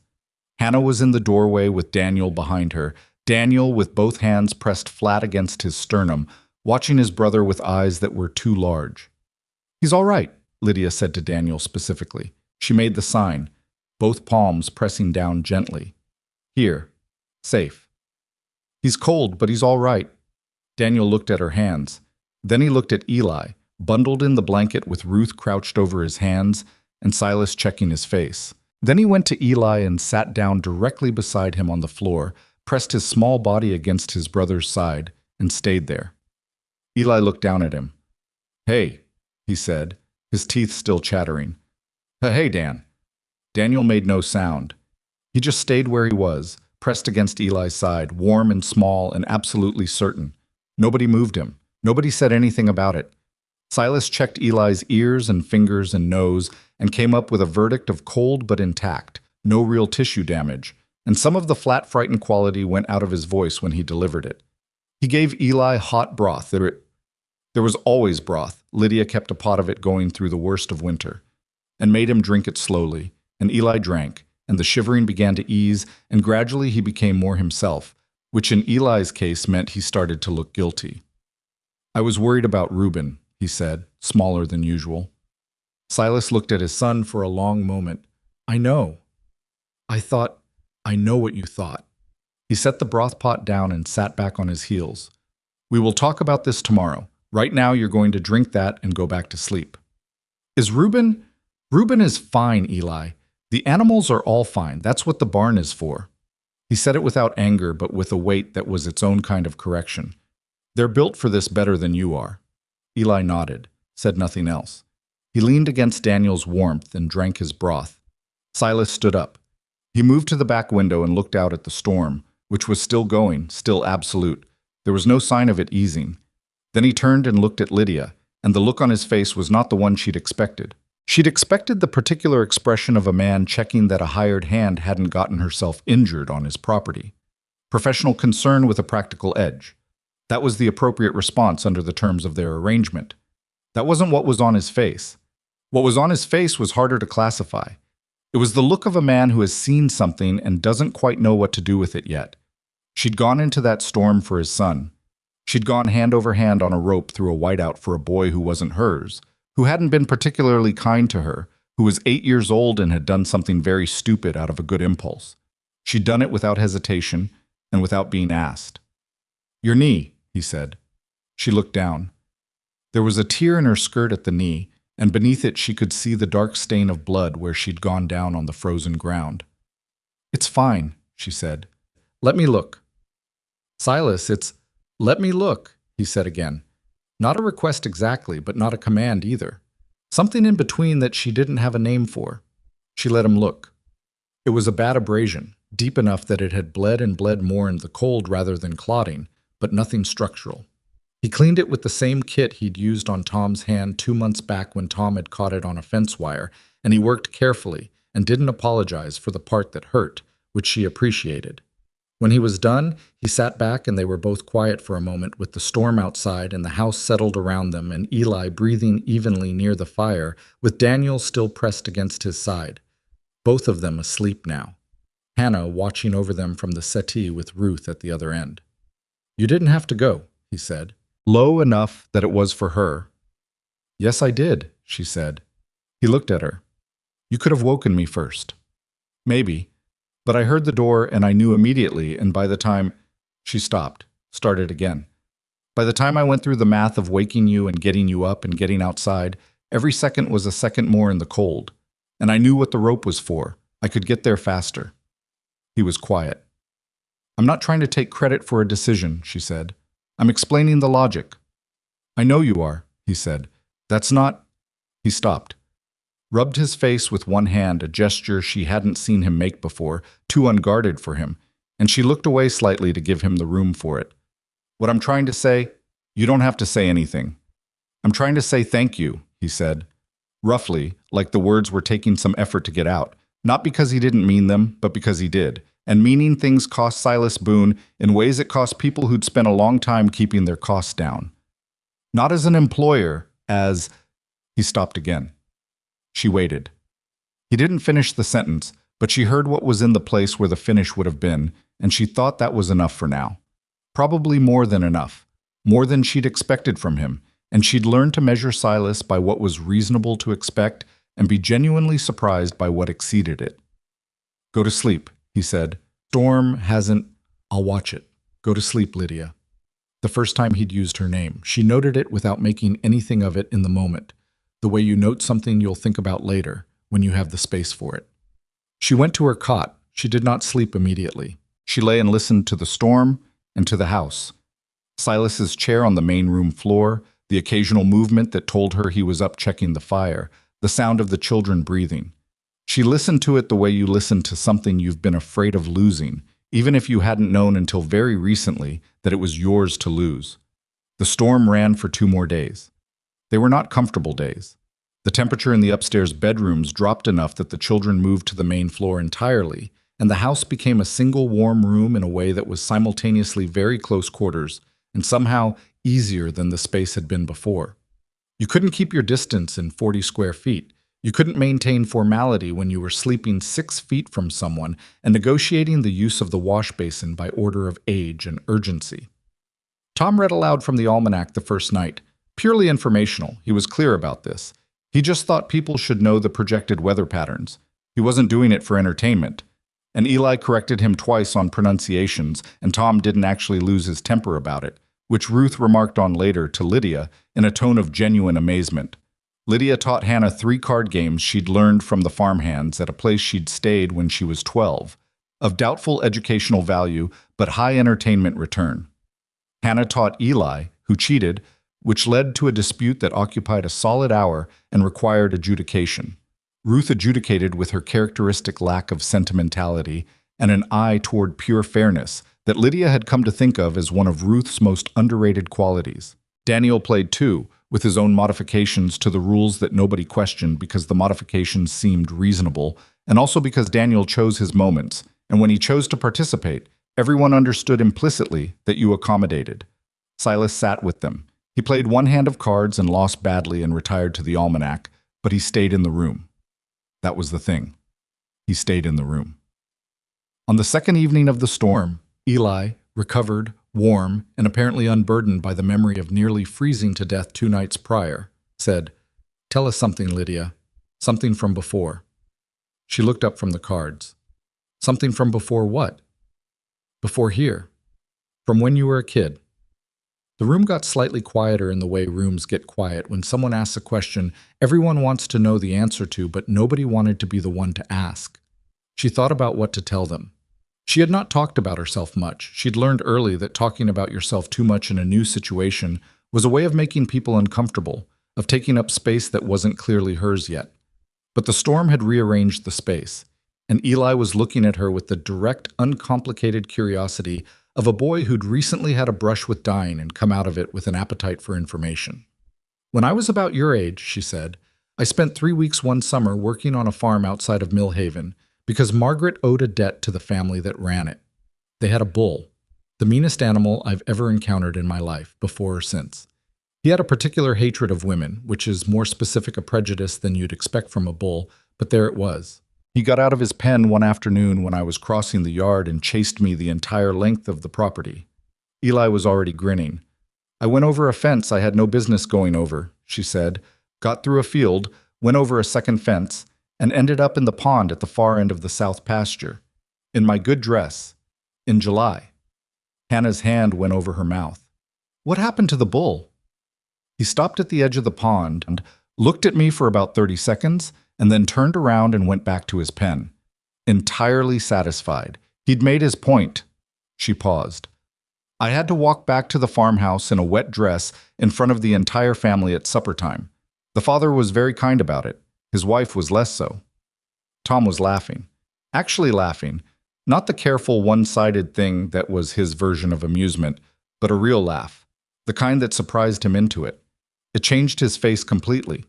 Hannah was in the doorway with Daniel behind her, Daniel with both hands pressed flat against his sternum, watching his brother with eyes that were too large. "He's all right," Lydia said to Daniel specifically. She made the sign, both palms pressing down gently. "Here. Safe." "He's cold, but he's all right." Daniel looked at her hands. Then he looked at Eli, bundled in the blanket with Ruth crouched over his hands and Silas checking his face. Then he went to Eli and sat down directly beside him on the floor, pressed his small body against his brother's side, and stayed there. Eli looked down at him. "Hey," he said, his teeth still chattering. "Hey, Dan." Daniel made no sound. He just stayed where he was, pressed against Eli's side, warm and small and absolutely certain. Nobody moved him. Nobody said anything about it. Silas checked Eli's ears and fingers and nose and came up with a verdict of cold but intact, no real tissue damage, and some of the flat, frightened quality went out of his voice when he delivered it. He gave Eli hot broth. There was always broth. Lydia kept a pot of it going through the worst of winter, and made him drink it slowly, and Eli drank, and the shivering began to ease, and gradually he became more himself, which in Eli's case meant he started to look guilty. "I was worried about Reuben," he said, smaller than usual. Silas looked at his son for a long moment. "I know. I know what you thought." He set the broth pot down and sat back on his heels. "We will talk about this tomorrow. Right now you're going to drink that and go back to sleep." "Is Reuben—" "Reuben is fine, Eli. The animals are all fine. That's what the barn is for." He said it without anger, but with a weight that was its own kind of correction. "They're built for this better than you are." Eli nodded, said nothing else. He leaned against Daniel's warmth and drank his broth. Silas stood up. He moved to the back window and looked out at the storm, which was still going, still absolute. There was no sign of it easing. Then he turned and looked at Lydia, and the look on his face was not the one she'd expected. She'd expected the particular expression of a man checking that a hired hand hadn't gotten herself injured on his property. Professional concern with a practical edge. That was the appropriate response under the terms of their arrangement. That wasn't what was on his face. What was on his face was harder to classify. It was the look of a man who has seen something and doesn't quite know what to do with it yet. She'd gone into that storm for his son. She'd gone hand over hand on a rope through a whiteout for a boy who wasn't hers, who hadn't been particularly kind to her, who was 8 years old and had done something very stupid out of a good impulse. She'd done it without hesitation and without being asked. "Your knee," he said. She looked down. There was a tear in her skirt at the knee, and beneath it she could see the dark stain of blood where she'd gone down on the frozen ground. "It's fine," she said. "Let me look." "Silas, let me look," he said again. Not a request exactly, but not a command either. Something in between that she didn't have a name for. She let him look. It was a bad abrasion, deep enough that it had bled and bled more in the cold rather than clotting, but nothing structural. He cleaned it with the same kit he'd used on Tom's hand 2 months back when Tom had caught it on a fence wire, and he worked carefully and didn't apologize for the part that hurt, which she appreciated. When he was done, he sat back and they were both quiet for a moment with the storm outside and the house settled around them and Eli breathing evenly near the fire with Daniel still pressed against his side. Both of them asleep now. Hannah watching over them from the settee with Ruth at the other end. "You didn't have to go," he said, low enough that it was for her. "Yes, I did," she said. He looked at her. "You could have woken me first." "Maybe. But I heard the door and I knew immediately, and by the time—" She stopped, started again. "By the time I went through the math of waking you and getting you up and getting outside, every second was a second more in the cold. And I knew what the rope was for. I could get there faster." He was quiet. "I'm not trying to take credit for a decision," she said. "I'm explaining the logic." "I know you are," he said. "That's not—" He stopped. Rubbed his face with one hand, a gesture she hadn't seen him make before, too unguarded for him, and she looked away slightly to give him the room for it. "What I'm trying to say, you don't have to say anything. I'm trying to say thank you," he said. Roughly, like the words were taking some effort to get out, not because he didn't mean them, but because he did. And meaning things cost Silas Boone in ways it cost people who'd spent a long time keeping their costs down. Not as an employer, as— He stopped again. She waited. He didn't finish the sentence, but she heard what was in the place where the finish would have been, and she thought that was enough for now. Probably more than enough, more than she'd expected from him, and she'd learned to measure Silas by what was reasonable to expect and be genuinely surprised by what exceeded it. "Go to sleep," he said. "Storm hasn't—" "I'll watch it. Go to sleep, Lydia." The first time he'd used her name, she noted it without making anything of it in the moment, the way you note something you'll think about later, when you have the space for it. She went to her cot. She did not sleep immediately. She lay and listened to the storm and to the house. Silas's chair on the main room floor, the occasional movement that told her he was up checking the fire, the sound of the children breathing. She listened to it the way you listen to something you've been afraid of losing, even if you hadn't known until very recently that it was yours to lose. The storm ran for 2 more days. They were not comfortable days. The temperature in the upstairs bedrooms dropped enough that the children moved to the main floor entirely, and the house became a single warm room in a way that was simultaneously very close quarters and somehow easier than the space had been before. You couldn't keep your distance in 40 square feet. You couldn't maintain formality when you were sleeping 6 feet from someone and negotiating the use of the wash basin by order of age and urgency. Tom read aloud from the almanac the first night. Purely informational, he was clear about this. He just thought people should know the projected weather patterns. He wasn't doing it for entertainment. And Eli corrected him twice on pronunciations, and Tom didn't actually lose his temper about it, which Ruth remarked on later to Lydia in a tone of genuine amazement. Lydia taught Hannah 3 card games she'd learned from the farmhands at a place she'd stayed when she was 12, of doubtful educational value but high entertainment return. Hannah taught Eli, who cheated, which led to a dispute that occupied a solid hour and required adjudication. Ruth adjudicated with her characteristic lack of sentimentality and an eye toward pure fairness that Lydia had come to think of as one of Ruth's most underrated qualities. Daniel played too, with his own modifications to the rules that nobody questioned because the modifications seemed reasonable, and also because Daniel chose his moments, and when he chose to participate, everyone understood implicitly that you accommodated. Silas sat with them. He played 1 hand of cards and lost badly and retired to the almanac, but he stayed in the room. That was the thing. He stayed in the room. On the second evening of the storm, Eli, recovered, warm, and apparently unburdened by the memory of nearly freezing to death 2 nights prior, said, "Tell us something, Lydia. Something from before." She looked up from the cards. "Something from before what?" "Before here. From when you were a kid." The room got slightly quieter in the way rooms get quiet when someone asks a question everyone wants to know the answer to, but nobody wanted to be the one to ask. She thought about what to tell them. She had not talked about herself much. She'd learned early that talking about yourself too much in a new situation was a way of making people uncomfortable, of taking up space that wasn't clearly hers yet. But the storm had rearranged the space, and Eli was looking at her with the direct, uncomplicated curiosity of a boy who'd recently had a brush with dying and come out of it with an appetite for information. "When I was about your age," she said, "I spent 3 weeks one summer working on a farm outside of Mill Haven because Margaret owed a debt to the family that ran it. They had a bull, the meanest animal I've ever encountered in my life, before or since. He had a particular hatred of women, which is more specific a prejudice than you'd expect from a bull, but there it was. He got out of his pen one afternoon when I was crossing the yard and chased me the entire length of the property." Eli was already grinning. "I went over a fence I had no business going over," she said, "got through a field, went over a second fence, and ended up in the pond at the far end of the south pasture. In my good dress. In July." Hannah's hand went over her mouth. "What happened to the bull?" "He stopped at the edge of the pond and looked at me for about 30 seconds and then turned around and went back to his pen. Entirely satisfied. He'd made his point." She paused. "I had to walk back to the farmhouse in a wet dress in front of the entire family at supper time. The father was very kind about it. His wife was less so." Tom was laughing. Actually laughing. Not the careful, one-sided thing that was his version of amusement, but a real laugh. The kind that surprised him into it. It changed his face completely.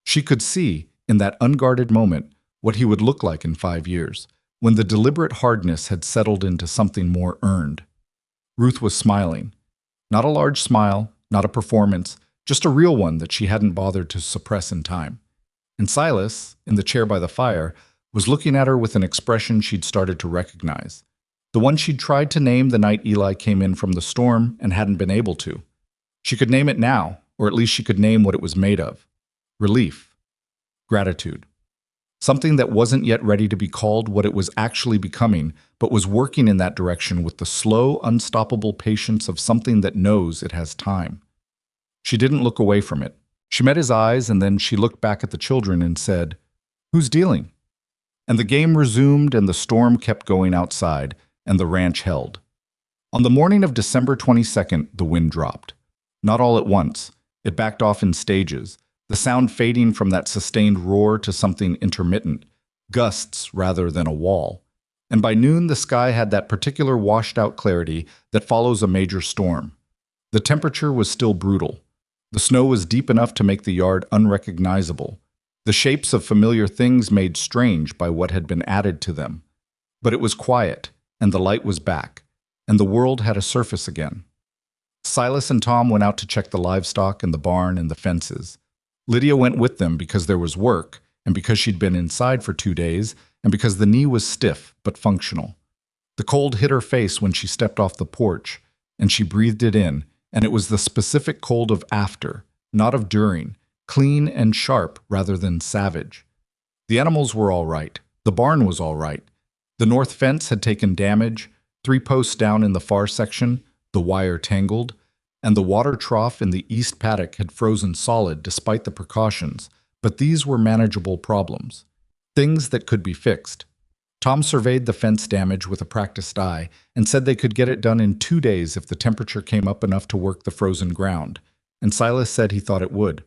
She could see, in that unguarded moment, what he would look like in 5 years, when the deliberate hardness had settled into something more earned. Ruth was smiling. Not a large smile, not a performance, just a real one that she hadn't bothered to suppress in time. And Silas, in the chair by the fire, was looking at her with an expression she'd started to recognize. The one she'd tried to name the night Eli came in from the storm and hadn't been able to. She could name it now, or at least she could name what it was made of. Relief. Gratitude. Something that wasn't yet ready to be called what it was actually becoming, but was working in that direction with the slow, unstoppable patience of something that knows it has time. She didn't look away from it. She met his eyes, and then she looked back at the children and said, "Who's dealing?" And the game resumed, and the storm kept going outside, and the ranch held. On the morning of December 22nd, the wind dropped. Not all at once. It backed off in stages, the sound fading from that sustained roar to something intermittent, gusts rather than a wall. And by noon, the sky had that particular washed-out clarity that follows a major storm. The temperature was still brutal. The snow was deep enough to make the yard unrecognizable. The shapes of familiar things made strange by what had been added to them. But it was quiet, and the light was back, and the world had a surface again. Silas and Tom went out to check the livestock and the barn and the fences. Lydia went with them because there was work, and because she'd been inside for 2 days, and because the knee was stiff but functional. The cold hit her face when she stepped off the porch, and she breathed it in, and it was the specific cold of after, not of during, clean and sharp rather than savage. The animals were all right. The barn was all right. The north fence had taken damage, 3 posts down in the far section, the wire tangled, and the water trough in the east paddock had frozen solid despite the precautions, but these were manageable problems. Things that could be fixed. Tom surveyed the fence damage with a practiced eye and said they could get it done in 2 days if the temperature came up enough to work the frozen ground, and Silas said he thought it would.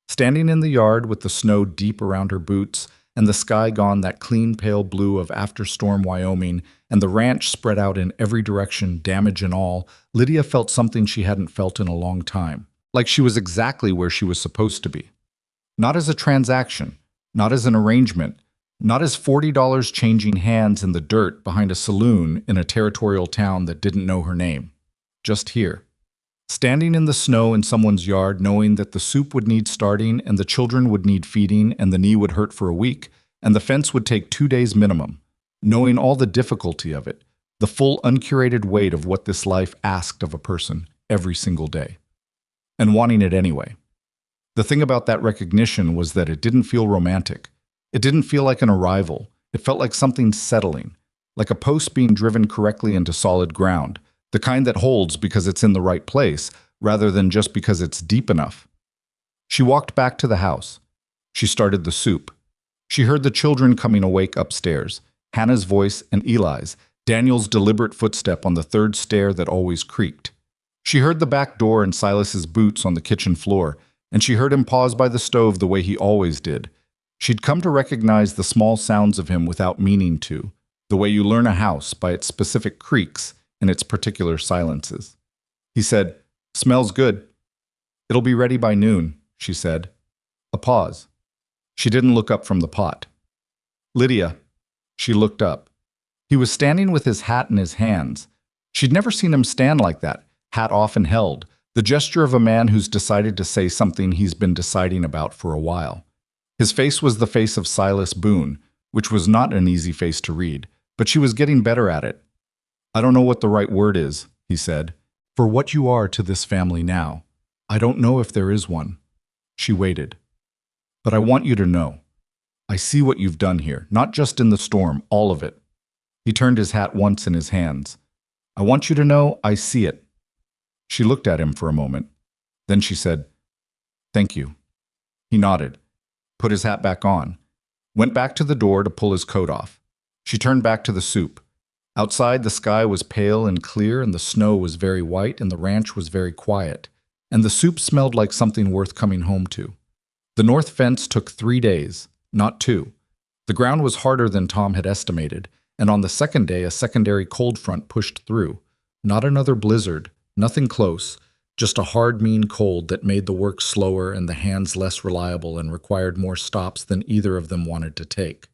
Standing in the yard with the snow deep around her boots and the sky gone that clean pale blue of after-storm Wyoming and the ranch spread out in every direction, damage and all, Lydia felt something she hadn't felt in a long time, like she was exactly where she was supposed to be. Not as a transaction, not as an arrangement, not as $40 changing hands in the dirt behind a saloon in a territorial town that didn't know her name. Just here. Standing in the snow in someone's yard knowing that the soup would need starting and the children would need feeding and the knee would hurt for a week and the fence would take 2 days minimum. Knowing all the difficulty of it, the full uncurated weight of what this life asked of a person every single day. And wanting it anyway. The thing about that recognition was that it didn't feel romantic. It didn't feel like an arrival. It felt like something settling, like a post being driven correctly into solid ground, the kind that holds because it's in the right place, rather than just because it's deep enough. She walked back to the house. She started the soup. She heard the children coming awake upstairs, Hannah's voice and Eli's, Daniel's deliberate footstep on the third stair that always creaked. She heard the back door and Silas's boots on the kitchen floor, and she heard him pause by the stove the way he always did. She'd come to recognize the small sounds of him without meaning to, the way you learn a house by its specific creaks and its particular silences. He said, "Smells good." "It'll be ready by noon," she said. A pause. She didn't look up from the pot. "Lydia." She looked up. He was standing with his hat in his hands. She'd never seen him stand like that, hat often held, the gesture of a man who's decided to say something he's been deciding about for a while. His face was the face of Silas Boone, which was not an easy face to read, but she was getting better at it. "I don't know what the right word is," he said, "for what you are to this family now. I don't know if there is one." She waited. "But I want you to know. I see what you've done here, not just in the storm, all of it." He turned his hat once in his hands. "I want you to know I see it." She looked at him for a moment. Then she said, "Thank you." He nodded, put his hat back on, went back to the door to pull his coat off. She turned back to the soup. Outside, the sky was pale and clear, and the snow was very white, and the ranch was very quiet, and the soup smelled like something worth coming home to. The north fence took 3 days, not 2. The ground was harder than Tom had estimated, and on the second day a secondary cold front pushed through. Not another blizzard, nothing close, just a hard, mean cold that made the work slower and the hands less reliable and required more stops than either of them wanted to take.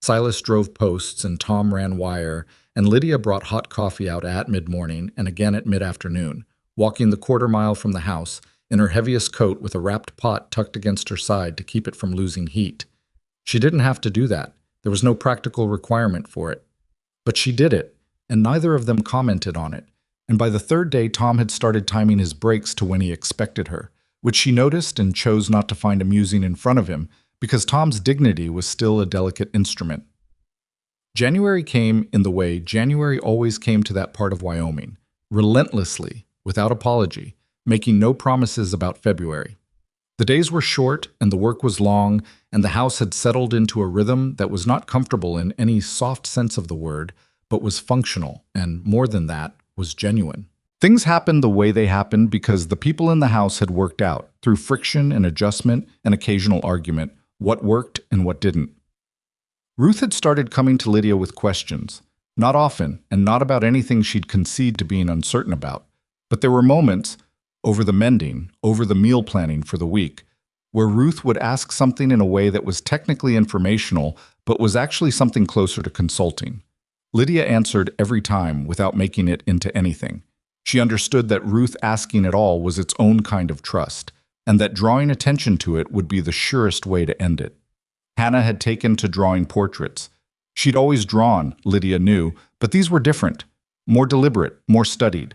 Silas drove posts and Tom ran wire, and Lydia brought hot coffee out at mid-morning and again at mid-afternoon, walking the quarter-mile from the house in her heaviest coat with a wrapped pot tucked against her side to keep it from losing heat. She didn't have to do that. There was no practical requirement for it. But she did it, and neither of them commented on it. And by the third day, Tom had started timing his breaks to when he expected her, which she noticed and chose not to find amusing in front of him, because Tom's dignity was still a delicate instrument. January came in the way January always came to that part of Wyoming, relentlessly, without apology, making no promises about February. The days were short and the work was long, and the house had settled into a rhythm that was not comfortable in any soft sense of the word, but was functional, and more than that, was genuine. Things happened the way they happened because the people in the house had worked out, through friction and adjustment and occasional argument, what worked and what didn't. Ruth had started coming to Lydia with questions, not often, and not about anything she'd concede to being uncertain about, but there were moments, over the mending, over the meal planning for the week, where Ruth would ask something in a way that was technically informational, but was actually something closer to consulting. Lydia answered every time without making it into anything. She understood that Ruth asking at all was its own kind of trust, and that drawing attention to it would be the surest way to end it. Hannah had taken to drawing portraits. She'd always drawn, Lydia knew, but these were different, more deliberate, more studied.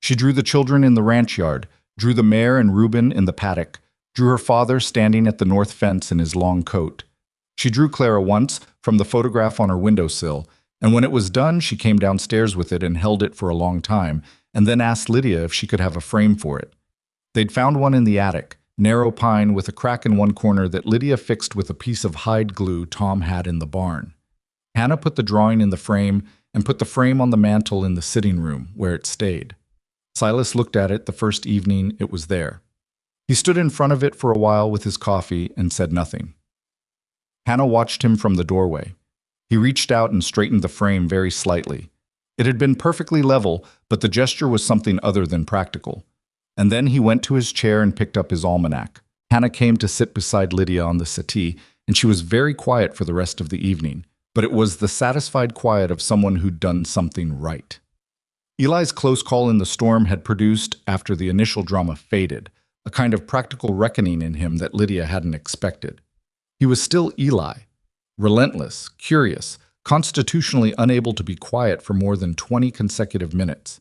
She drew the children in the ranch yard, drew the mare and Reuben in the paddock, drew her father standing at the north fence in his long coat. She drew Clara once from the photograph on her windowsill, and when it was done, she came downstairs with it and held it for a long time, and then asked Lydia if she could have a frame for it. They'd found one in the attic, narrow pine with a crack in one corner that Lydia fixed with a piece of hide glue Tom had in the barn. Hannah put the drawing in the frame and put the frame on the mantel in the sitting room, where it stayed. Silas looked at it the first evening it was there. He stood in front of it for a while with his coffee and said nothing. Hannah watched him from the doorway. He reached out and straightened the frame very slightly. It had been perfectly level, but the gesture was something other than practical. And then he went to his chair and picked up his almanac. Hannah came to sit beside Lydia on the settee, and she was very quiet for the rest of the evening, but it was the satisfied quiet of someone who'd done something right. Eli's close call in the storm had produced, after the initial drama faded, a kind of practical reckoning in him that Lydia hadn't expected. He was still Eli, relentless, curious, constitutionally unable to be quiet for more than 20 consecutive minutes.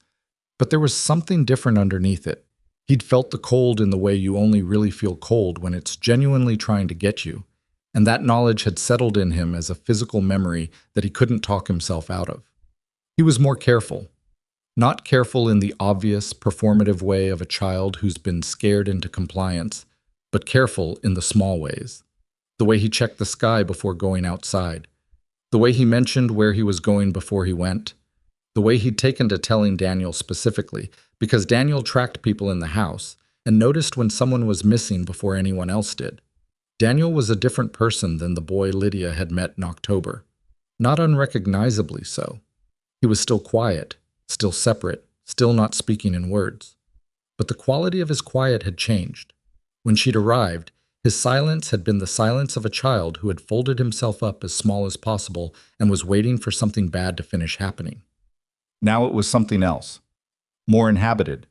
But there was something different underneath it. He'd felt the cold in the way you only really feel cold when it's genuinely trying to get you, and that knowledge had settled in him as a physical memory that he couldn't talk himself out of. He was more careful. Not careful in the obvious, performative way of a child who's been scared into compliance, but careful in the small ways. The way he checked the sky before going outside. The way he mentioned where he was going before he went. The way he'd taken to telling Daniel specifically, because Daniel tracked people in the house and noticed when someone was missing before anyone else did. Daniel was a different person than the boy Lydia had met in October. Not unrecognizably so. He was still quiet, still separate, still not speaking in words. But the quality of his quiet had changed. When she'd arrived, his silence had been the silence of a child who had folded himself up as small as possible and was waiting for something bad to finish happening. Now it was something else. More inhabited.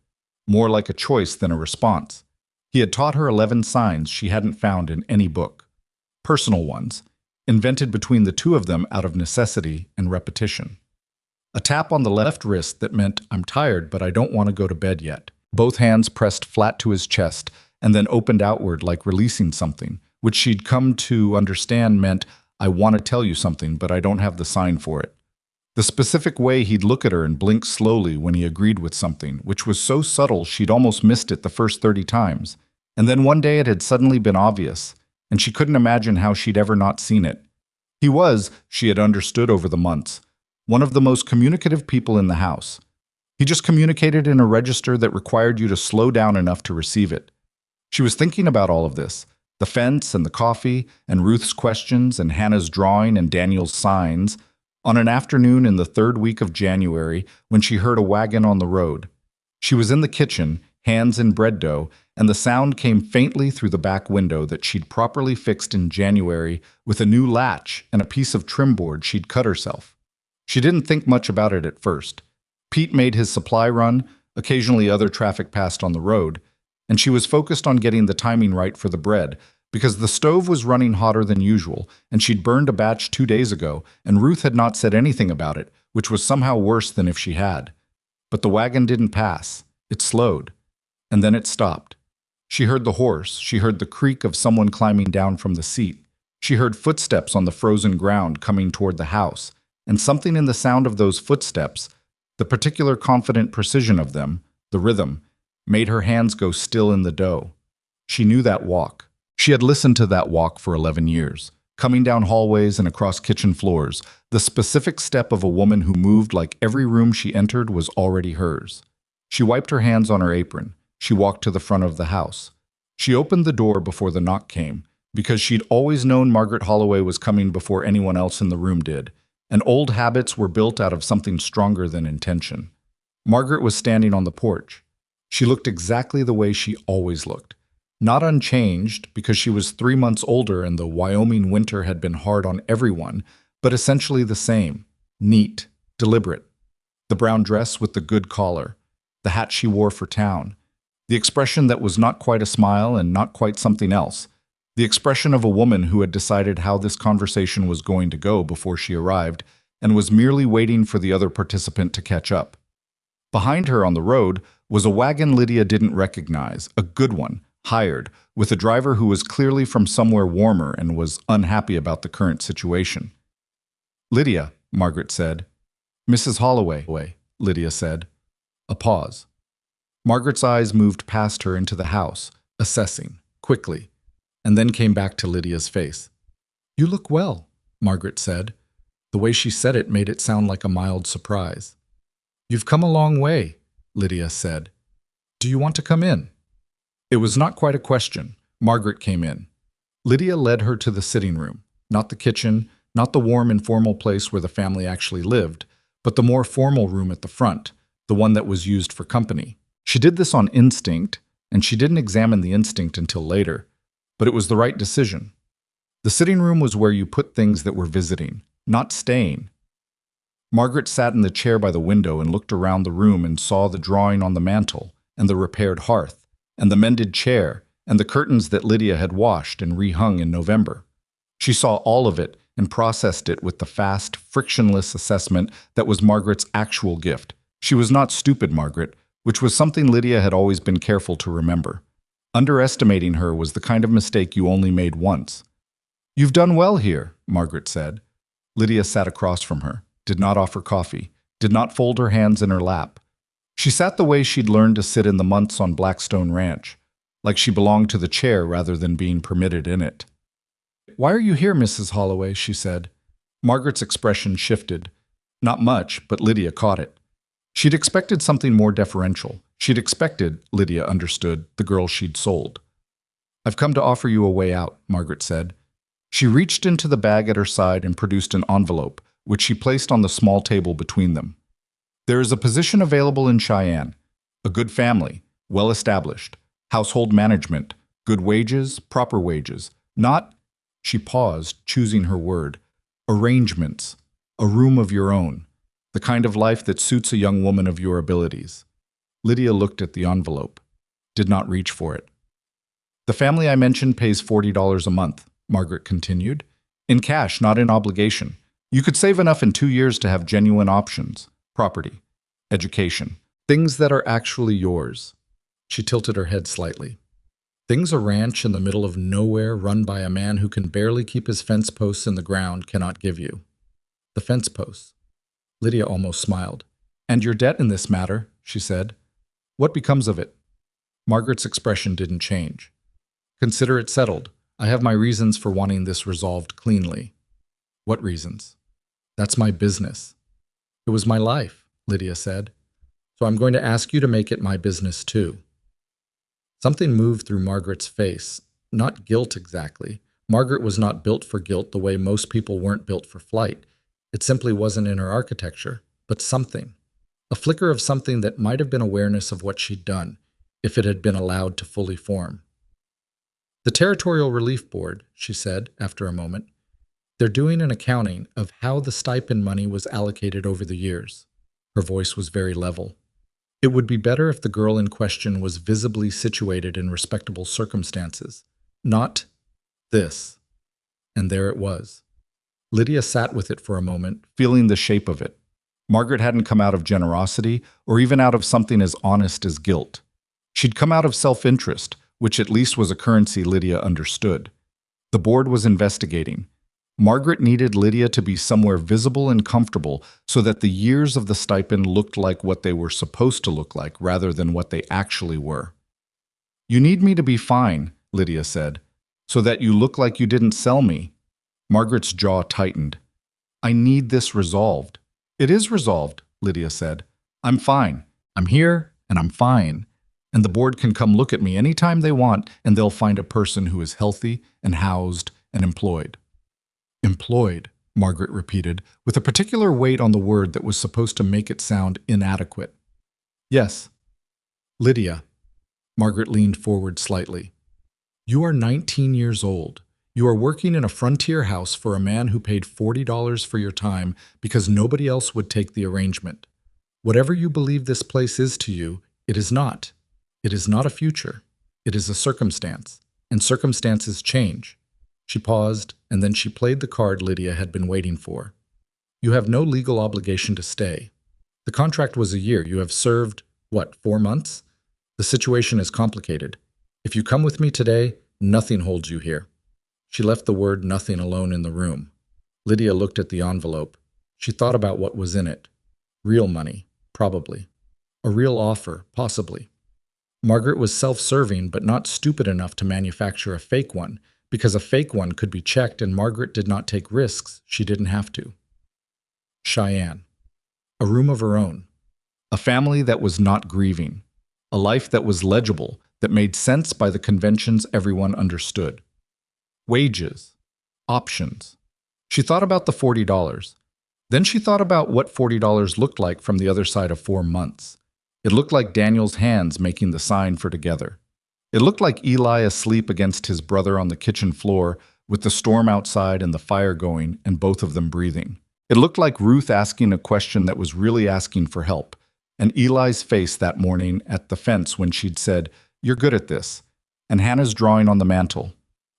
More like a choice than a response. He had taught her 11 signs she hadn't found in any book. Personal ones, invented between the two of them out of necessity and repetition. A tap on the left wrist that meant, "I'm tired, but I don't want to go to bed yet." Both hands pressed flat to his chest and then opened outward like releasing something, which she'd come to understand meant, "I want to tell you something, but I don't have the sign for it." The specific way he'd look at her and blink slowly when he agreed with something, which was so subtle she'd almost missed it the first 30 times. And then one day it had suddenly been obvious, and she couldn't imagine how she'd ever not seen it. He was, she had understood over the months, one of the most communicative people in the house. He just communicated in a register that required you to slow down enough to receive it. She was thinking about all of this, the fence and the coffee, and Ruth's questions and Hannah's drawing and Daniel's signs, on an afternoon in the 3rd week of January when she heard a wagon on the road. She was in the kitchen, hands in bread dough, and the sound came faintly through the back window that she'd properly fixed in January with a new latch and a piece of trim board she'd cut herself. She didn't think much about it at first. Pete made his supply run, occasionally other traffic passed on the road, and she was focused on getting the timing right for the bread, because the stove was running hotter than usual, and she'd burned a batch 2 days ago, and Ruth had not said anything about it, which was somehow worse than if she had. But the wagon didn't pass. It slowed. And then it stopped. She heard the horse. She heard the creak of someone climbing down from the seat. She heard footsteps on the frozen ground coming toward the house, and something in the sound of those footsteps, the particular confident precision of them, the rhythm, made her hands go still in the dough. She knew that walk. She had listened to that walk for 11 years, coming down hallways and across kitchen floors, the specific step of a woman who moved like every room she entered was already hers. She wiped her hands on her apron. She walked to the front of the house. She opened the door before the knock came, because she'd always known Margaret Holloway was coming before anyone else in the room did, and old habits were built out of something stronger than intention. Margaret was standing on the porch. She looked exactly the way she always looked. Not unchanged, because she was 3 months older and the Wyoming winter had been hard on everyone, but essentially the same. Neat, deliberate. The brown dress with the good collar, the hat she wore for town, the expression that was not quite a smile and not quite something else, the expression of a woman who had decided how this conversation was going to go before she arrived and was merely waiting for the other participant to catch up. Behind her on the road was a wagon Lydia didn't recognize, a good one, hired, with a driver who was clearly from somewhere warmer and was unhappy about the current situation. "Lydia," Margaret said. "Mrs. Holloway," Lydia said. A pause. Margaret's eyes moved past her into the house, assessing, quickly, and then came back to Lydia's face. "You look well," Margaret said. The way she said it made it sound like a mild surprise. "You've come a long way," Lydia said. "Do you want to come in?" It was not quite a question. Margaret came in. Lydia led her to the sitting room, not the kitchen, not the warm, informal place where the family actually lived, but the more formal room at the front, the one that was used for company. She did this on instinct, and she didn't examine the instinct until later, but it was the right decision. The sitting room was where you put things that were visiting, not staying. Margaret sat in the chair by the window and looked around the room and saw the drawing on the mantel, and the repaired hearth, and the mended chair, and the curtains that Lydia had washed and rehung in November. She saw all of it and processed it with the fast, frictionless assessment that was Margaret's actual gift. She was not stupid, Margaret, which was something Lydia had always been careful to remember. Underestimating her was the kind of mistake you only made once. "You've done well here," Margaret said. Lydia sat across from her, did not offer coffee, did not fold her hands in her lap. She sat the way she'd learned to sit in the months on Blackstone Ranch, like she belonged to the chair rather than being permitted in it. "Why are you here, Mrs. Holloway?" she said. Margaret's expression shifted. Not much, but Lydia caught it. She'd expected something more deferential. She'd expected, Lydia understood, the girl she'd sold. I've come to offer you a way out, Margaret said. She reached into the bag at her side and produced an envelope, which she placed on the small table between them. There is a position available in Cheyenne. A good family, well established, household management, good wages, proper wages, not, she paused, choosing her word, arrangements, a room of your own, the kind of life that suits a young woman of your abilities. Lydia looked at the envelope, did not reach for it. The family I mentioned pays $40 a month, Margaret continued, in cash, not in obligation. You could save enough in 2 years to have genuine options, property, education, things that are actually yours. She tilted her head slightly. Things a ranch in the middle of nowhere run by a man who can barely keep his fence posts in the ground cannot give you. The fence posts. Lydia almost smiled. And your debt in this matter, she said. What becomes of it? Margaret's expression didn't change. Consider it settled. I have my reasons for wanting this resolved cleanly. What reasons? That's my business. It was my life, Lydia said. So I'm going to ask you to make it my business too. Something moved through Margaret's face. Not guilt exactly. Margaret was not built for guilt the way most people weren't built for flight. It simply wasn't in her architecture, but something. A flicker of something that might have been awareness of what she'd done, if it had been allowed to fully form. The Territorial Relief Board, she said after a moment, they're doing an accounting of how the stipend money was allocated over the years. Her voice was very level. It would be better if the girl in question was visibly situated in respectable circumstances, not this. And there it was. Lydia sat with it for a moment, feeling the shape of it. Margaret hadn't come out of generosity or even out of something as honest as guilt. She'd come out of self-interest, which at least was a currency Lydia understood. The board was investigating. Margaret needed Lydia to be somewhere visible and comfortable so that the years of the stipend looked like what they were supposed to look like rather than what they actually were. You need me to be fine, Lydia said, so that you look like you didn't sell me. Margaret's jaw tightened. I need this resolved. It is resolved, Lydia said. I'm fine. I'm here and I'm fine. And the board can come look at me anytime they want and they'll find a person who is healthy and housed and employed. Employed, Margaret repeated, with a particular weight on the word that was supposed to make it sound inadequate. Yes. Lydia. Margaret leaned forward slightly. You are 19 years old. You are working in a frontier house for a man who paid $40 for your time because nobody else would take the arrangement. Whatever you believe this place is to you, it is not. It is not a future. It is a circumstance, and circumstances change. She paused, and then she played the card Lydia had been waiting for. You have no legal obligation to stay. The contract was a year. You have served, 4 months? The situation is complicated. If you come with me today, nothing holds you here. She left the word nothing alone in the room. Lydia looked at the envelope. She thought about what was in it. Real money, probably. A real offer, possibly. Margaret was self-serving but not stupid enough to manufacture a fake one, because a fake one could be checked and Margaret did not take risks she didn't have to. Cheyenne. A room of her own. A family that was not grieving. A life that was legible, that made sense by the conventions everyone understood. Wages. Options. She thought about the $40. Then she thought about what $40 looked like from the other side of 4 months. It looked like Daniel's hands making the sign for together. It looked like Eli asleep against his brother on the kitchen floor with the storm outside and the fire going and both of them breathing. It looked like Ruth asking a question that was really asking for help, and Eli's face that morning at the fence when she'd said, "You're good at this," and Hannah's drawing on the mantel.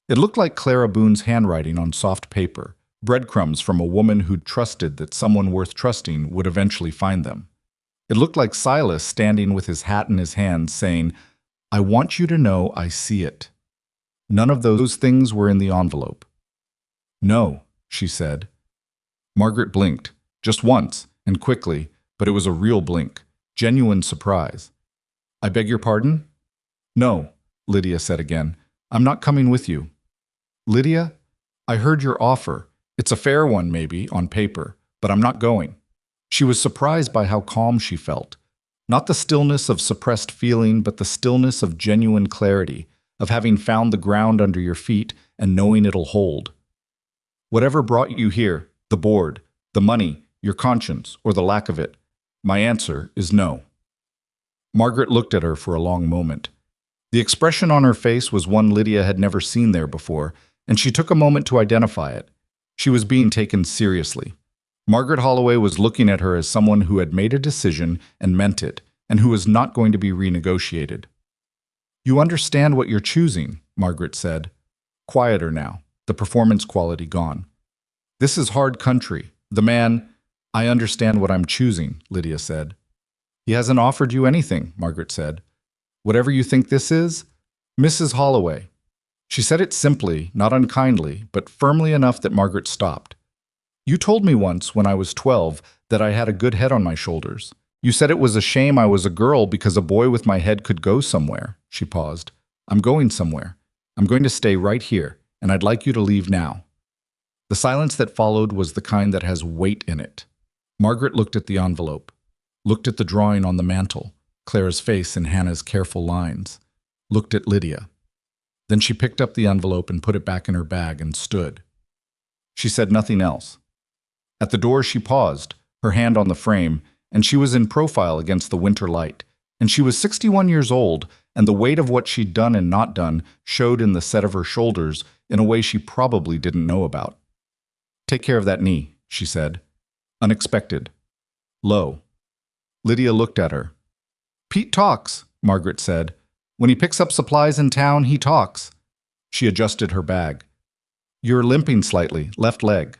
It looked like Clara Boone's handwriting on soft paper, breadcrumbs from a woman who'd trusted that someone worth trusting would eventually find them. It looked like Silas standing with his hat in his hand saying, I want you to know I see it. None of those things were in the envelope. No, she said. Margaret blinked, just once, and quickly, but it was a real blink, genuine surprise. I beg your pardon? No, Lydia said again. I'm not coming with you. Lydia, I heard your offer. It's a fair one, maybe, on paper, but I'm not going. She was surprised by how calm she felt. Not the stillness of suppressed feeling, but the stillness of genuine clarity, of having found the ground under your feet and knowing it'll hold. Whatever brought you here, the board, the money, your conscience, or the lack of it, my answer is no. Margaret looked at her for a long moment. The expression on her face was one Lydia had never seen there before, and she took a moment to identify it. She was being taken seriously. Margaret Holloway was looking at her as someone who had made a decision and meant it, and who was not going to be renegotiated. You understand what you're choosing, Margaret said. Quieter now, the performance quality gone. This is hard country. The man, I understand what I'm choosing, Lydia said. He hasn't offered you anything, Margaret said. Whatever you think this is, Mrs. Holloway. She said it simply, not unkindly, but firmly enough that Margaret stopped. You told me once, when I was 12, that I had a good head on my shoulders. You said it was a shame I was a girl because a boy with my head could go somewhere. She paused. I'm going somewhere. I'm going to stay right here, and I'd like you to leave now. The silence that followed was the kind that has weight in it. Margaret looked at the envelope, looked at the drawing on the mantel, Clara's face in Hannah's careful lines, looked at Lydia. Then she picked up the envelope and put it back in her bag and stood. She said nothing else. At the door she paused, her hand on the frame, and she was in profile against the winter light. And she was 61 years old, and the weight of what she'd done and not done showed in the set of her shoulders in a way she probably didn't know about. Take care of that knee, she said. Unexpected. Low. Lydia looked at her. Pete talks, Margaret said. When he picks up supplies in town, he talks. She adjusted her bag. You're limping slightly, left leg.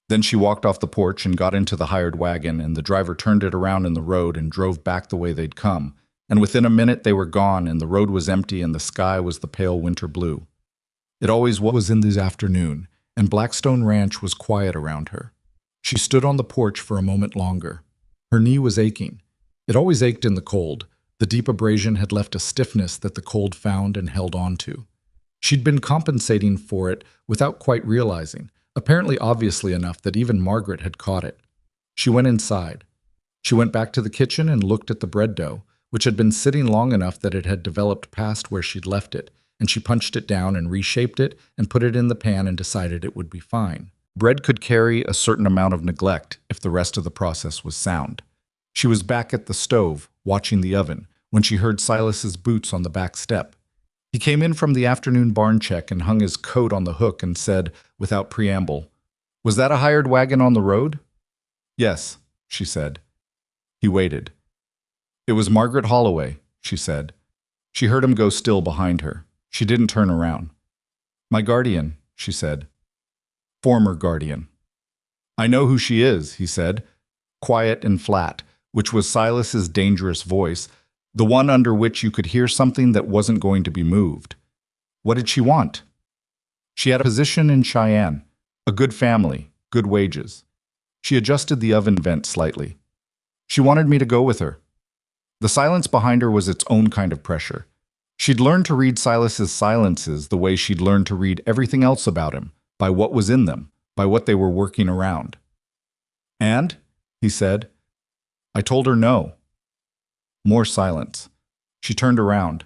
Then she walked off the porch and got into the hired wagon, and the driver turned it around in the road and drove back the way they'd come. And within a minute they were gone, and the road was empty, and the sky was the pale winter blue. It always was in this afternoon, and Blackstone Ranch was quiet around her. She stood on the porch for a moment longer. Her knee was aching. It always ached in the cold. The deep abrasion had left a stiffness that the cold found and held on to. She'd been compensating for it without quite realizing, apparently obviously enough that even Margaret had caught it. She went inside. She went back to the kitchen and looked at the bread dough, which had been sitting long enough that it had developed past where she'd left it, and she punched it down and reshaped it and put it in the pan and decided it would be fine. Bread could carry a certain amount of neglect if the rest of the process was sound. She was back at the stove, watching the oven, when she heard Silas's boots on the back step. He came in from the afternoon barn check and hung his coat on the hook and said, without preamble, Was that a hired wagon on the road? Yes, she said. He waited. It was Margaret Holloway, she said. She heard him go still behind her. She didn't turn around. My guardian, she said. Former guardian. I know who she is, he said, quiet and flat, which was Silas's dangerous voice, the one under which you could hear something that wasn't going to be moved. What did she want? She had a position in Cheyenne, a good family, good wages. She adjusted the oven vent slightly. She wanted me to go with her. The silence behind her was its own kind of pressure. She'd learned to read Silas's silences the way she'd learned to read everything else about him, by what was in them, by what they were working around. And, he said, I told her no. More silence. She turned around.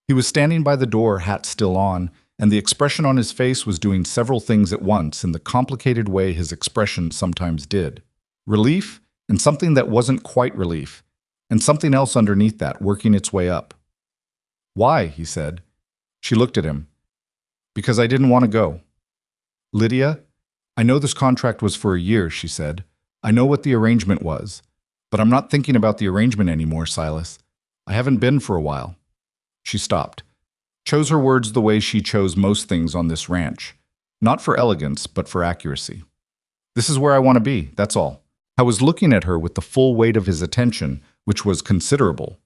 He was standing by the door, hat still on, and the expression on his face was doing several things at once in the complicated way his expression sometimes did. Relief, and something that wasn't quite relief, and something else underneath that working its way up. Why? He said. She looked at him. Because I didn't want to go. Lydia, I know this contract was for a year, she said. I know what the arrangement was. But I'm not thinking about the arrangement anymore, Silas. I haven't been for a while. She stopped. Chose her words the way she chose most things on this ranch. Not for elegance, but for accuracy. This is where I want to be, that's all. I was looking at her with the full weight of his attention, which was considerable.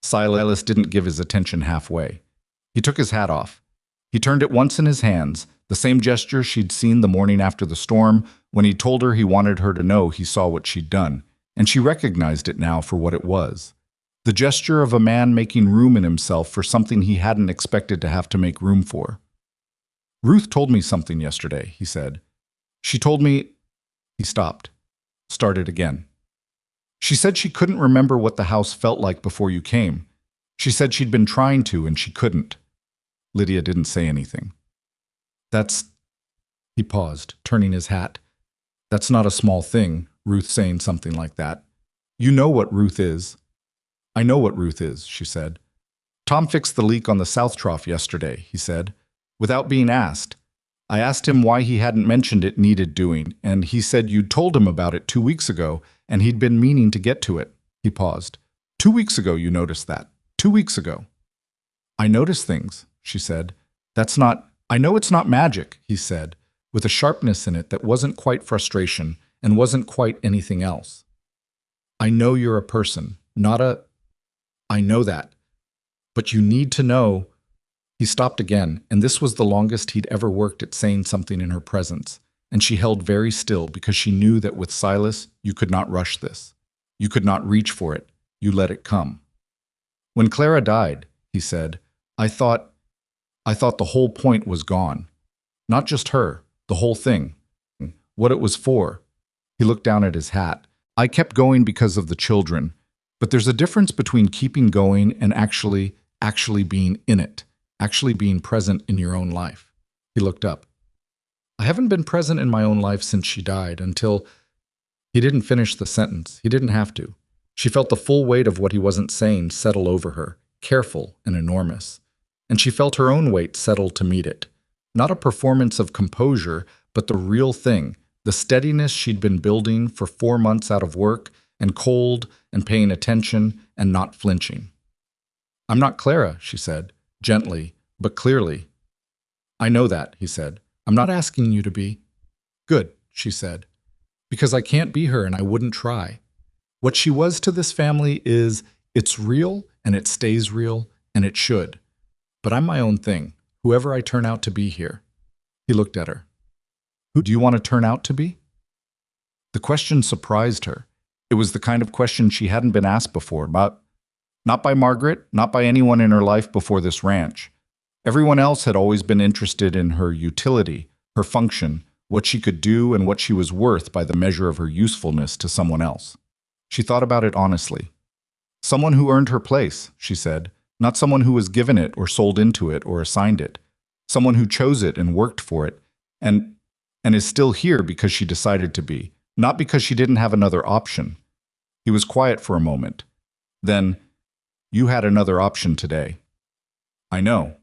Silas didn't give his attention halfway. He took his hat off. He turned it once in his hands, the same gesture she'd seen the morning after the storm, when he told her he wanted her to know he saw what she'd done. And she recognized it now for what it was. The gesture of a man making room in himself for something he hadn't expected to have to make room for. Ruth told me something yesterday, he said. She told me... He stopped. Started again. She said she couldn't remember what the house felt like before you came. She said she'd been trying to and she couldn't. Lydia didn't say anything. That's... He paused, turning his hat. That's not a small thing, Ruth saying something like that. You know what Ruth is. I know what Ruth is, she said. Tom fixed the leak on the south trough yesterday, he said, without being asked. I asked him why he hadn't mentioned it needed doing, and he said you'd told him about it 2 weeks ago, and he'd been meaning to get to it. He paused. 2 weeks ago you noticed that. 2 weeks ago. I notice things, she said. That's not... I know it's not magic, he said, with a sharpness in it that wasn't quite frustration and wasn't quite anything else. I know you're a person, not a... I know that. But you need to know... He stopped again, and this was the longest he'd ever worked at saying something in her presence, and she held very still because she knew that with Silas, you could not rush this. You could not reach for it. You let it come. When Clara died, he said, I thought the whole point was gone. Not just her, the whole thing. What it was for. He looked down at his hat. I kept going because of the children, but there's a difference between keeping going and actually being in it. Actually being present in your own life. He looked up. I haven't been present in my own life since she died until... He didn't finish the sentence. He didn't have to. She felt the full weight of what he wasn't saying settle over her, careful and enormous. And she felt her own weight settle to meet it. Not a performance of composure, but the real thing, the steadiness she'd been building for 4 months out of work and cold and paying attention and not flinching. I'm not Clara, she said. Gently, but clearly. I know that, he said. I'm not asking you to be. Good, she said. Because I can't be her and I wouldn't try. What she was to this family is, it's real and it stays real and it should. But I'm my own thing, whoever I turn out to be here. He looked at her. Who do you want to turn out to be? The question surprised her. It was the kind of question she hadn't been asked before, but not by Margaret, not by anyone in her life before this ranch. Everyone else had always been interested in her utility, her function, what she could do and what she was worth by the measure of her usefulness to someone else. She thought about it honestly. Someone who earned her place, she said, not someone who was given it or sold into it or assigned it. Someone who chose it and worked for it and is still here because she decided to be, not because she didn't have another option. He was quiet for a moment. Then, you had another option today. I know.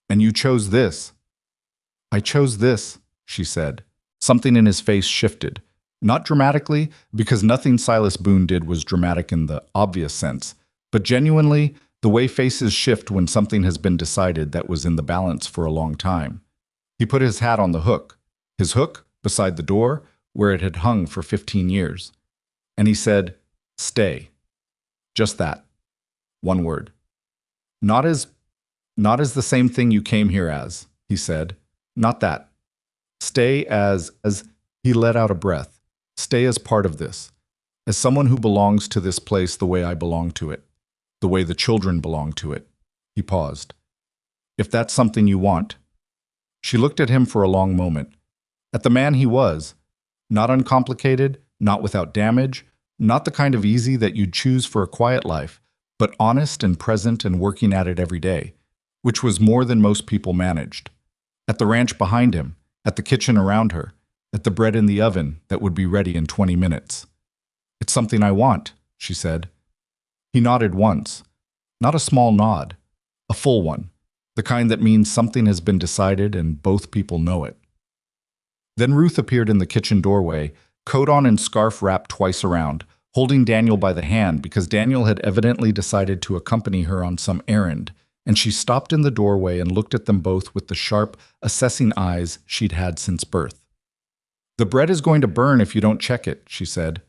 And you chose this. I chose this, she said. Something in his face shifted. Not dramatically, because nothing Silas Boone did was dramatic in the obvious sense, but genuinely, the way faces shift when something has been decided that was in the balance for a long time. He put his hat on the hook. His hook, beside the door, where it had hung for 15 years. And he said, stay. Just that. One word. Not as the same thing you came here as, he said. Not that. Stay as he let out a breath. Stay as part of this. As someone who belongs to this place the way I belong to it. The way the children belong to it. He paused. If that's something you want. She looked at him for a long moment. At the man he was. Not uncomplicated, not without damage, not the kind of easy that you'd choose for a quiet life, but honest and present and working at it every day, which was more than most people managed. At the ranch behind him, at the kitchen around her, at the bread in the oven that would be ready in 20 minutes. It's something I want, she said. He nodded once. Not a small nod, a full one, the kind that means something has been decided and both people know it. Then Ruth appeared in the kitchen doorway, coat on and scarf wrapped twice around, holding Daniel by the hand because Daniel had evidently decided to accompany her on some errand, and she stopped in the doorway and looked at them both with the sharp, assessing eyes she'd had since birth. The bread is going to burn if you don't check it, she said.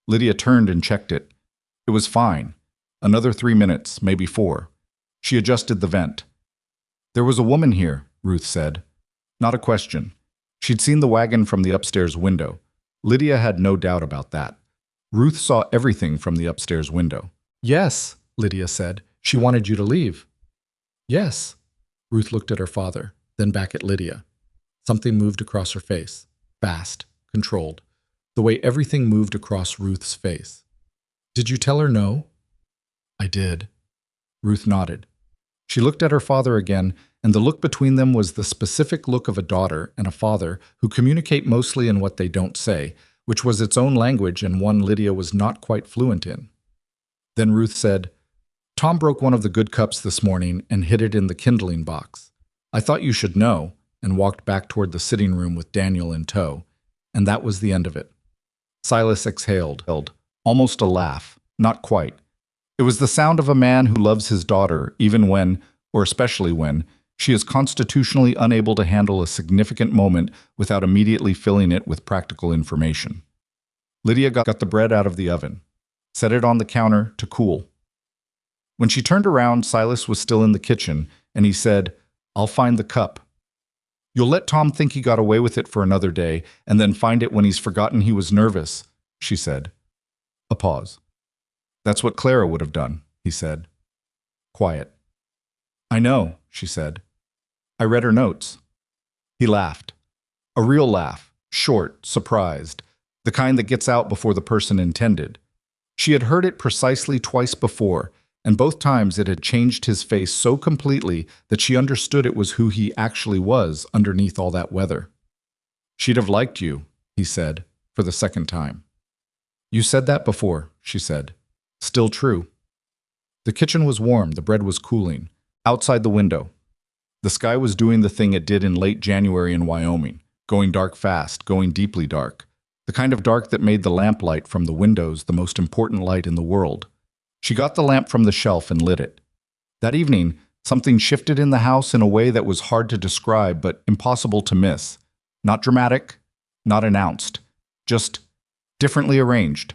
Lydia turned and checked it. It was fine. Another 3 minutes, maybe 4. She adjusted the vent. There was a woman here, Ruth said. Not a question. She'd seen the wagon from the upstairs window. Lydia had no doubt about that. Ruth saw everything from the upstairs window. Yes, Lydia said. She wanted you to leave. Yes. Ruth looked at her father, then back at Lydia. Something moved across her face. Fast, controlled. The way everything moved across Ruth's face. Did you tell her no? I did. Ruth nodded. She looked at her father again, and the look between them was the specific look of a daughter and a father who communicate mostly in what they don't say, which was its own language and one Lydia was not quite fluent in. Then Ruth said, "Tom broke one of the good cups this morning and hid it in the kindling box. I thought you should know," and walked back toward the sitting room with Daniel in tow. And that was the end of it. Silas exhaled, almost a laugh, not quite. It was the sound of a man who loves his daughter, even when, or especially when, she is constitutionally unable to handle a significant moment without immediately filling it with practical information. Lydia got the bread out of the oven, set it on the counter to cool. When she turned around, Silas was still in the kitchen, and he said, "I'll find the cup." "You'll let Tom think he got away with it for another day, and then find it when he's forgotten he was nervous," she said. A pause. "That's what Clara would have done," he said. Quiet. "I know," she said. "I read her notes." He laughed. A real laugh, short, surprised, the kind that gets out before the person intended. She had heard it precisely twice before, and both times it had changed his face so completely that she understood it was who he actually was underneath all that weather. "She'd have liked you," he said, for the second time. "You said that before," she said. "Still true." The kitchen was warm, the bread was cooling. Outside the window, the sky was doing the thing it did in late January in Wyoming, going dark fast, going deeply dark. The kind of dark that made the lamplight from the windows the most important light in the world. She got the lamp from the shelf and lit it. That evening, something shifted in the house in a way that was hard to describe but impossible to miss. Not dramatic, not announced, just differently arranged.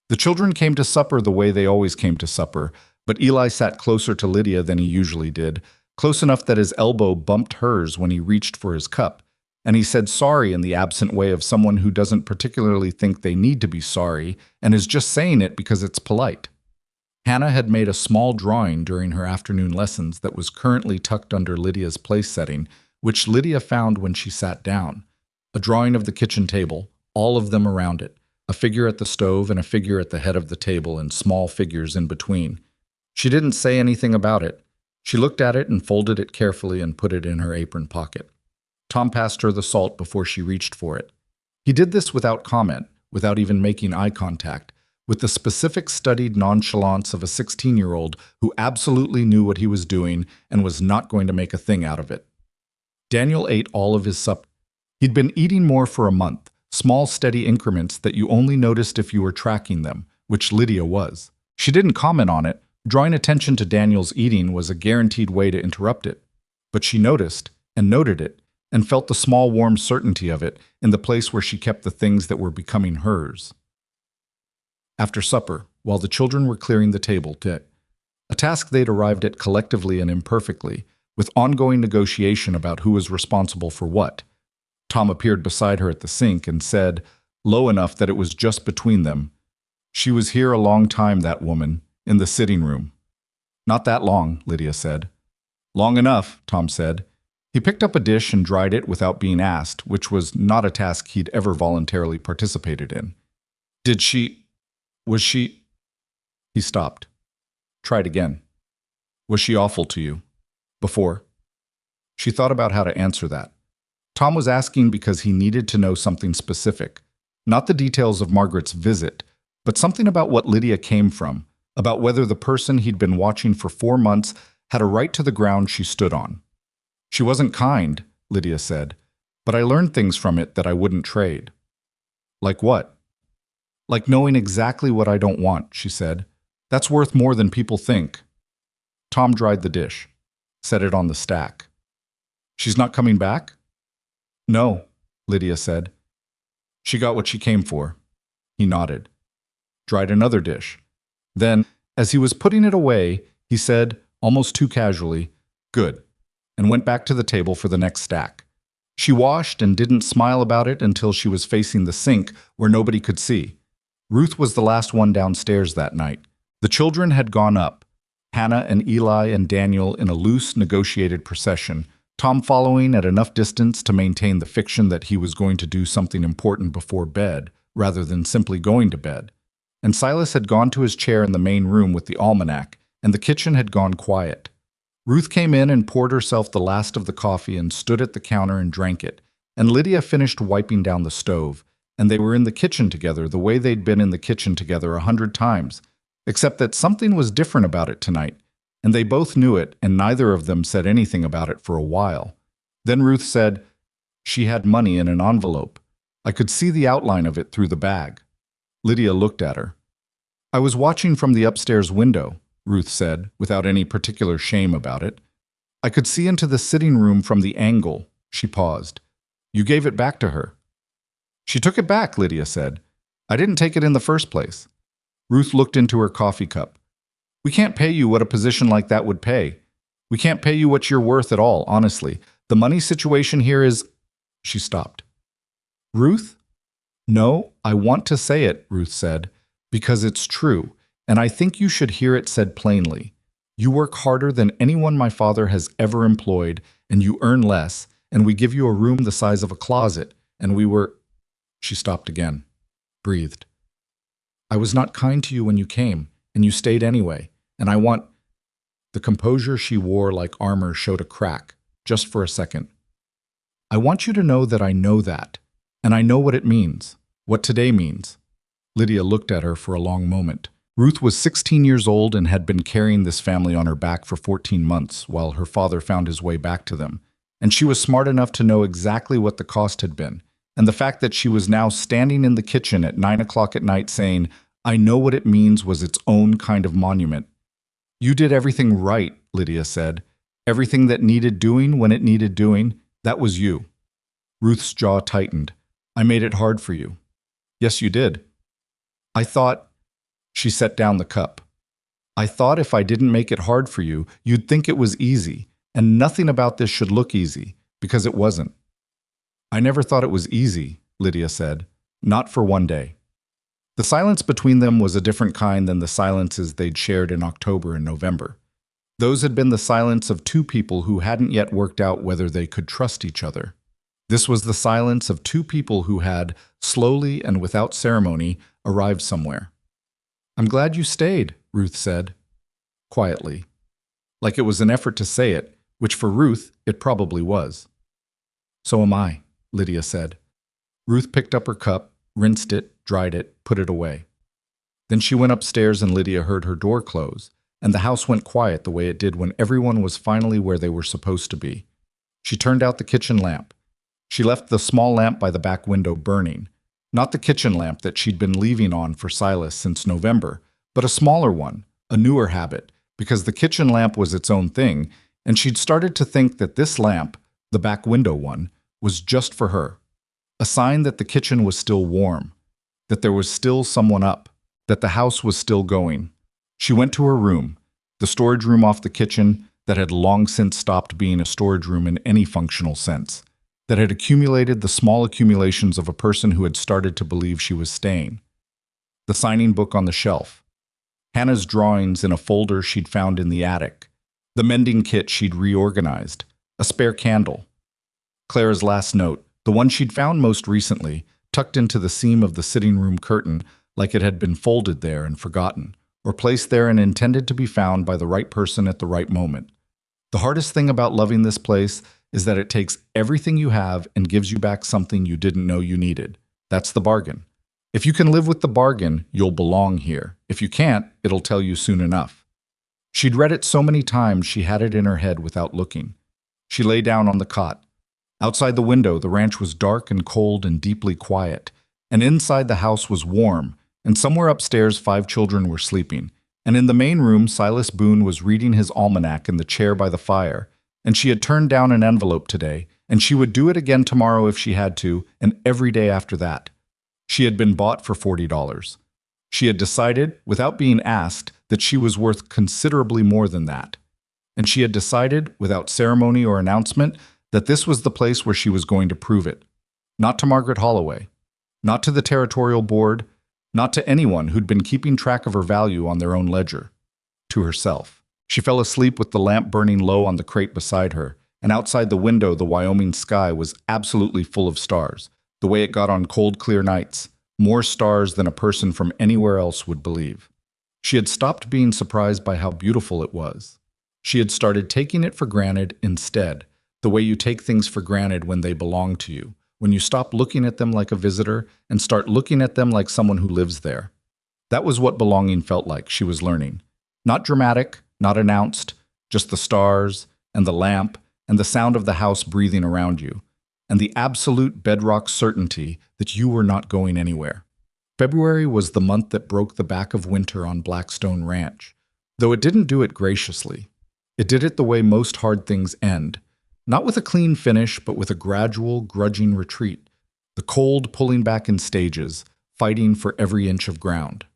The children came to supper the way they always came to supper, but Eli sat closer to Lydia than he usually did, close enough that his elbow bumped hers when he reached for his cup, and he said sorry in the absent way of someone who doesn't particularly think they need to be sorry and is just saying it because it's polite. Hannah had made a small drawing during her afternoon lessons that was currently tucked under Lydia's place setting, which Lydia found when she sat down. A drawing of the kitchen table, all of them around it, a figure at the stove and a figure at the head of the table and small figures in between. She didn't say anything about it. She looked at it and folded it carefully and put it in her apron pocket. Tom passed her the salt before she reached for it. He did this without comment, without even making eye contact, with the specific studied nonchalance of a 16-year-old who absolutely knew what he was doing and was not going to make a thing out of it. Daniel ate all of his supper. He'd been eating more for a month, small steady increments that you only noticed if you were tracking them, which Lydia was. She didn't comment on it. Drawing attention to Daniel's eating was a guaranteed way to interrupt it. But she noticed and noted it and felt the small warm certainty of it in the place where she kept the things that were becoming hers. After supper, while the children were clearing the table, a task they'd arrived at collectively and imperfectly, with ongoing negotiation about who was responsible for what, Tom appeared beside her at the sink and said, low enough that it was just between them, "She was here a long time, that woman, in the sitting room." "Not that long," Lydia said. "Long enough," Tom said. He picked up a dish and dried it without being asked, which was not a task he'd ever voluntarily participated in. Was she... He stopped. Tried again. "Was she awful to you? Before?" She thought about how to answer that. Tom was asking because he needed to know something specific. Not the details of Margaret's visit, but something about what Lydia came from, about whether the person he'd been watching for 4 months had a right to the ground she stood on. "She wasn't kind," Lydia said, "but I learned things from it that I wouldn't trade." "Like what?" "Like knowing exactly what I don't want," she said. "That's worth more than people think." Tom dried the dish, set it on the stack. "She's not coming back?" "No," Lydia said. "She got what she came for." He nodded. Dried another dish. Then, as he was putting it away, he said, almost too casually, "Good," and went back to the table for the next stack. She washed and didn't smile about it until she was facing the sink where nobody could see. Ruth was the last one downstairs that night. The children had gone up, Hannah and Eli and Daniel in a loose, negotiated procession, Tom following at enough distance to maintain the fiction that he was going to do something important before bed, rather than simply going to bed. And Silas had gone to his chair in the main room with the almanac, and the kitchen had gone quiet. Ruth came in and poured herself the last of the coffee and stood at the counter and drank it, and Lydia finished wiping down the stove, and they were in the kitchen together the way they'd been in the kitchen together 100 times, except that something was different about it tonight, and they both knew it, and neither of them said anything about it for a while. Then Ruth said, "She had money in an envelope. I could see the outline of it through the bag." Lydia looked at her. "I was watching from the upstairs window," Ruth said, without any particular shame about it. "I could see into the sitting room from the angle." She paused. "You gave it back to her." "She took it back," Lydia said. "I didn't take it in the first place." Ruth looked into her coffee cup. "We can't pay you what a position like that would pay. We can't pay you what you're worth at all, honestly. The money situation here is—" She stopped. "Ruth?" "No, I want to say it," Ruth said, "because it's true, and I think you should hear it said plainly. You work harder than anyone my father has ever employed, and you earn less, and we give you a room the size of a closet, and we were—" She stopped again, breathed. "I was not kind to you when you came, and you stayed anyway, and I want—" The composure she wore like armor showed a crack, just for a second. "I want you to know that I know that, and I know what it means, what today means." Lydia looked at her for a long moment. Ruth was 16 years old and had been carrying this family on her back for 14 months while her father found his way back to them, and she was smart enough to know exactly what the cost had been, and the fact that she was now standing in the kitchen at 9 o'clock at night saying, "I know what it means," was its own kind of monument. "You did everything right," Lydia said. "Everything that needed doing when it needed doing, that was you." Ruth's jaw tightened. "I made it hard for you." "Yes, you did." "I thought—" She set down the cup. "I thought if I didn't make it hard for you, you'd think it was easy, and nothing about this should look easy, because it wasn't." "I never thought it was easy," Lydia said. "Not for one day." The silence between them was a different kind than the silences they'd shared in October and November. Those had been the silence of two people who hadn't yet worked out whether they could trust each other. This was the silence of two people who had, slowly and without ceremony, arrived somewhere. "I'm glad you stayed," Ruth said, quietly, like it was an effort to say it, which for Ruth it probably was. "So am I," Lydia said. Ruth picked up her cup, rinsed it, dried it, put it away. Then she went upstairs and Lydia heard her door close, and the house went quiet the way it did when everyone was finally where they were supposed to be. She turned out the kitchen lamp. She left the small lamp by the back window burning. Not the kitchen lamp that she'd been leaving on for Silas since November, but a smaller one, a newer habit, because the kitchen lamp was its own thing, and she'd started to think that this lamp, the back window one, was just for her. A sign that the kitchen was still warm, that there was still someone up, that the house was still going. She went to her room, the storage room off the kitchen that had long since stopped being a storage room in any functional sense, that had accumulated the small accumulations of a person who had started to believe she was staying. The signing book on the shelf. Hannah's drawings in a folder she'd found in the attic. The mending kit she'd reorganized. A spare candle. Clara's last note, the one she'd found most recently, tucked into the seam of the sitting room curtain like it had been folded there and forgotten, or placed there and intended to be found by the right person at the right moment. The hardest thing about loving this place is that it takes everything you have and gives you back something you didn't know you needed. That's the bargain. If you can live with the bargain, you'll belong here. If you can't, it'll tell you soon enough. She'd read it so many times she had it in her head without looking. She lay down on the cot. Outside the window, the ranch was dark and cold and deeply quiet, and inside the house was warm, and somewhere upstairs 5 children were sleeping, and in the main room Silas Boone was reading his almanac in the chair by the fire, and she had turned down an envelope today, and she would do it again tomorrow if she had to, and every day after that. She had been bought for $40. She had decided, without being asked, that she was worth considerably more than that. And she had decided, without ceremony or announcement, that this was the place where she was going to prove it. Not to Margaret Holloway, not to the territorial board, not to anyone who'd been keeping track of her value on their own ledger. To herself. She fell asleep with the lamp burning low on the crate beside her, and outside the window the Wyoming sky was absolutely full of stars, the way it got on cold, clear nights, more stars than a person from anywhere else would believe. She had stopped being surprised by how beautiful it was. She had started taking it for granted instead, the way you take things for granted when they belong to you, when you stop looking at them like a visitor and start looking at them like someone who lives there. That was what belonging felt like, she was learning. Not dramatic, not announced, just the stars and the lamp and the sound of the house breathing around you, and the absolute bedrock certainty that you were not going anywhere. February was the month that broke the back of winter on Blackstone Ranch, though it didn't do it graciously. It did it the way most hard things end, not with a clean finish, but with a gradual, grudging retreat, the cold pulling back in stages, fighting for every inch of ground.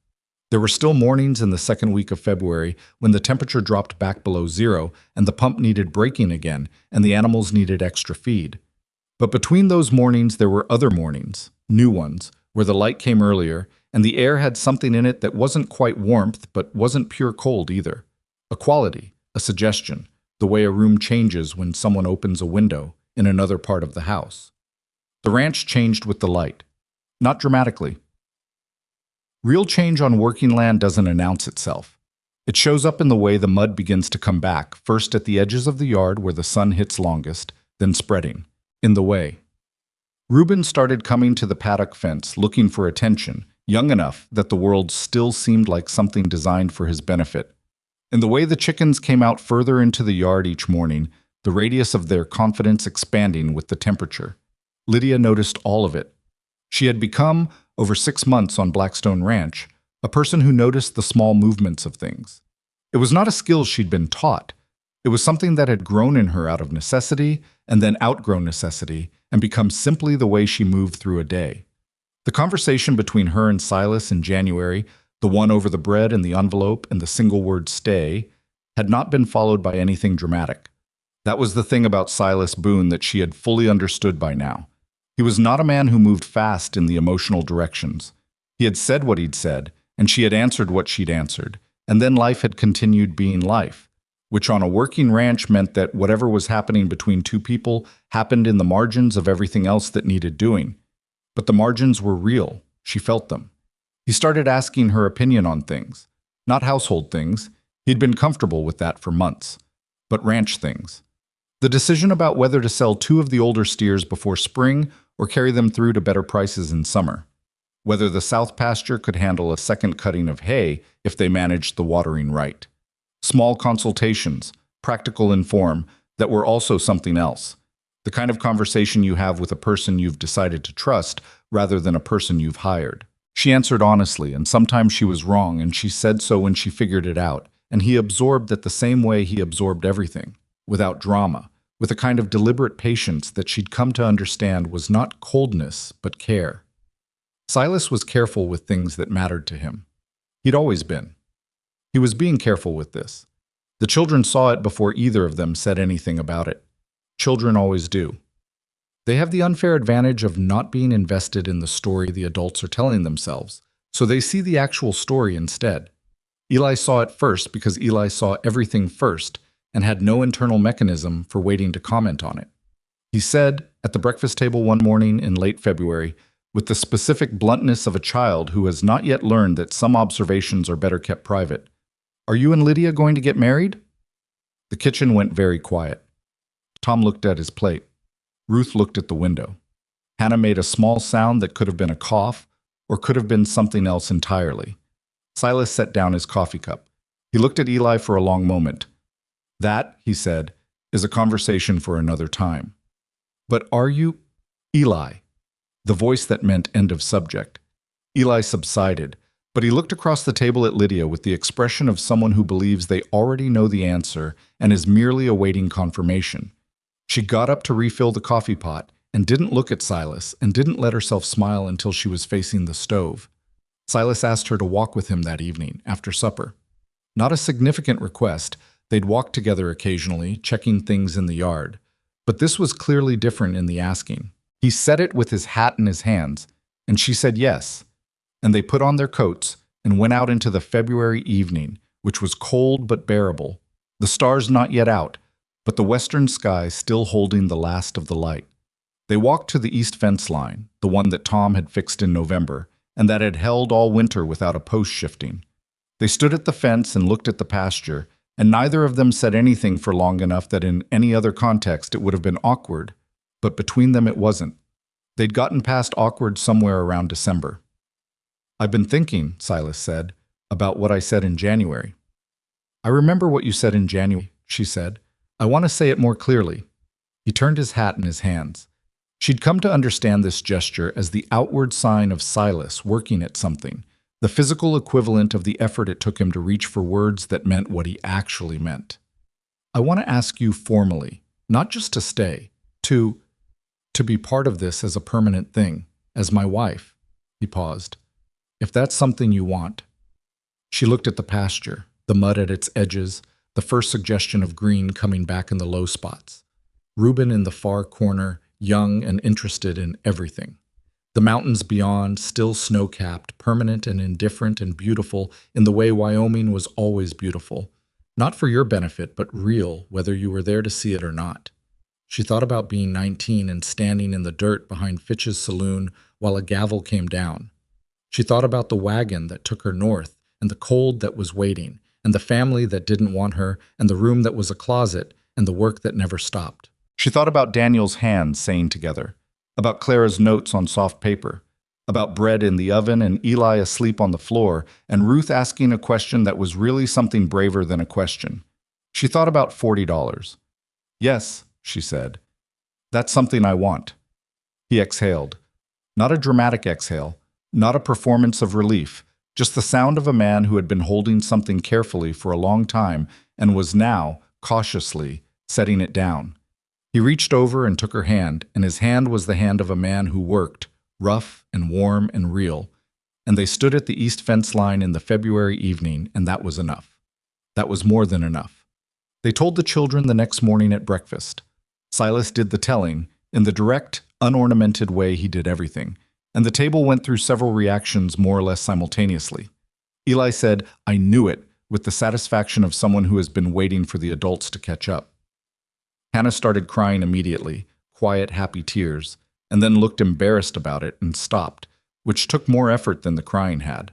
There were still mornings in the second week of February when the temperature dropped back below zero and the pump needed braking again and the animals needed extra feed. But between those mornings there were other mornings, new ones, where the light came earlier and the air had something in it that wasn't quite warmth but wasn't pure cold either. A quality, a suggestion, the way a room changes when someone opens a window in another part of the house. The ranch changed with the light. Not dramatically. Real change on working land doesn't announce itself. It shows up in the way the mud begins to come back, first at the edges of the yard where the sun hits longest, then spreading. In the way. Reuben started coming to the paddock fence looking for attention, young enough that the world still seemed like something designed for his benefit. In the way the chickens came out further into the yard each morning, the radius of their confidence expanding with the temperature. Lydia noticed all of it. She had become, over 6 months on Blackstone Ranch, a person who noticed the small movements of things. It was not a skill she'd been taught. It was something that had grown in her out of necessity and then outgrown necessity and become simply the way she moved through a day. The conversation between her and Silas in January, the one over the bread and the envelope and the single word stay, had not been followed by anything dramatic. That was the thing about Silas Boone that she had fully understood by now. He was not a man who moved fast in the emotional directions. He had said what he'd said, and she had answered what she'd answered, and then life had continued being life, which on a working ranch meant that whatever was happening between two people happened in the margins of everything else that needed doing. But the margins were real. She felt them. He started asking her opinion on things. Not household things. He'd been comfortable with that for months. But ranch things. The decision about whether to sell 2 of the older steers before spring or carry them through to better prices in summer. Whether the south pasture could handle a second cutting of hay if they managed the watering right. Small consultations, practical in form, that were also something else. The kind of conversation you have with a person you've decided to trust rather than a person you've hired. She answered honestly, and sometimes she was wrong, and she said so when she figured it out, and he absorbed that the same way he absorbed everything, without drama, with a kind of deliberate patience that she'd come to understand was not coldness, but care. Silas was careful with things that mattered to him. He'd always been. He was being careful with this. The children saw it before either of them said anything about it. Children always do. They have the unfair advantage of not being invested in the story the adults are telling themselves, so they see the actual story instead. Eli saw it first because Eli saw everything first and had no internal mechanism for waiting to comment on it. He said, at the breakfast table one morning in late February, with the specific bluntness of a child who has not yet learned that some observations are better kept private, "Are you and Lydia going to get married?" The kitchen went very quiet. Tom looked at his plate. Ruth looked at the window. Hannah made a small sound that could have been a cough or could have been something else entirely. Silas set down his coffee cup. He looked at Eli for a long moment. "That," he said, "is a conversation for another time." "But are you—" "Eli." The voice that meant end of subject. Eli subsided, but he looked across the table at Lydia with the expression of someone who believes they already know the answer and is merely awaiting confirmation. She got up to refill the coffee pot and didn't look at Silas and didn't let herself smile until she was facing the stove. Silas asked her to walk with him that evening, after supper. Not a significant request. They'd walk together occasionally, checking things in the yard. But this was clearly different in the asking. He said it with his hat in his hands, and she said yes. And they put on their coats and went out into the February evening, which was cold but bearable, the stars not yet out, but the western sky still holding the last of the light. They walked to the east fence line, the one that Tom had fixed in November, and that had held all winter without a post shifting. They stood at the fence and looked at the pasture, and neither of them said anything for long enough that in any other context it would have been awkward, but between them it wasn't. They'd gotten past awkward somewhere around December. "I've been thinking," Silas said, "about what I said in January." "I remember what you said in January," she said. "I want to say it more clearly." He turned his hat in his hands. She'd come to understand this gesture as the outward sign of Silas working at something, the physical equivalent of the effort it took him to reach for words that meant what he actually meant. "I want to ask you formally, not just to stay, to be part of this as a permanent thing, as my wife." He paused. "If that's something you want." She looked at the pasture, the mud at its edges, the first suggestion of green coming back in the low spots. Reuben in the far corner, young and interested in everything. The mountains beyond, still snow-capped, permanent and indifferent and beautiful in the way Wyoming was always beautiful. Not for your benefit, but real, whether you were there to see it or not. She thought about being 19 and standing in the dirt behind Fitch's saloon while a gavel came down. She thought about the wagon that took her north, and the cold that was waiting, and the family that didn't want her, and the room that was a closet, and the work that never stopped. She thought about Daniel's hands saying together, about Clara's notes on soft paper, about bread in the oven and Eli asleep on the floor, and Ruth asking a question that was really something braver than a question. She thought about $40. "Yes," she said. "That's something I want." He exhaled. Not a dramatic exhale, not a performance of relief, just the sound of a man who had been holding something carefully for a long time and was now, cautiously, setting it down. He reached over and took her hand, and his hand was the hand of a man who worked, rough and warm and real, and they stood at the east fence line in the February evening, and that was enough. That was more than enough. They told the children the next morning at breakfast. Silas did the telling, in the direct, unornamented way he did everything, and the table went through several reactions more or less simultaneously. Eli said, "I knew it," with the satisfaction of someone who has been waiting for the adults to catch up. Hannah started crying immediately, quiet, happy tears, and then looked embarrassed about it and stopped, which took more effort than the crying had.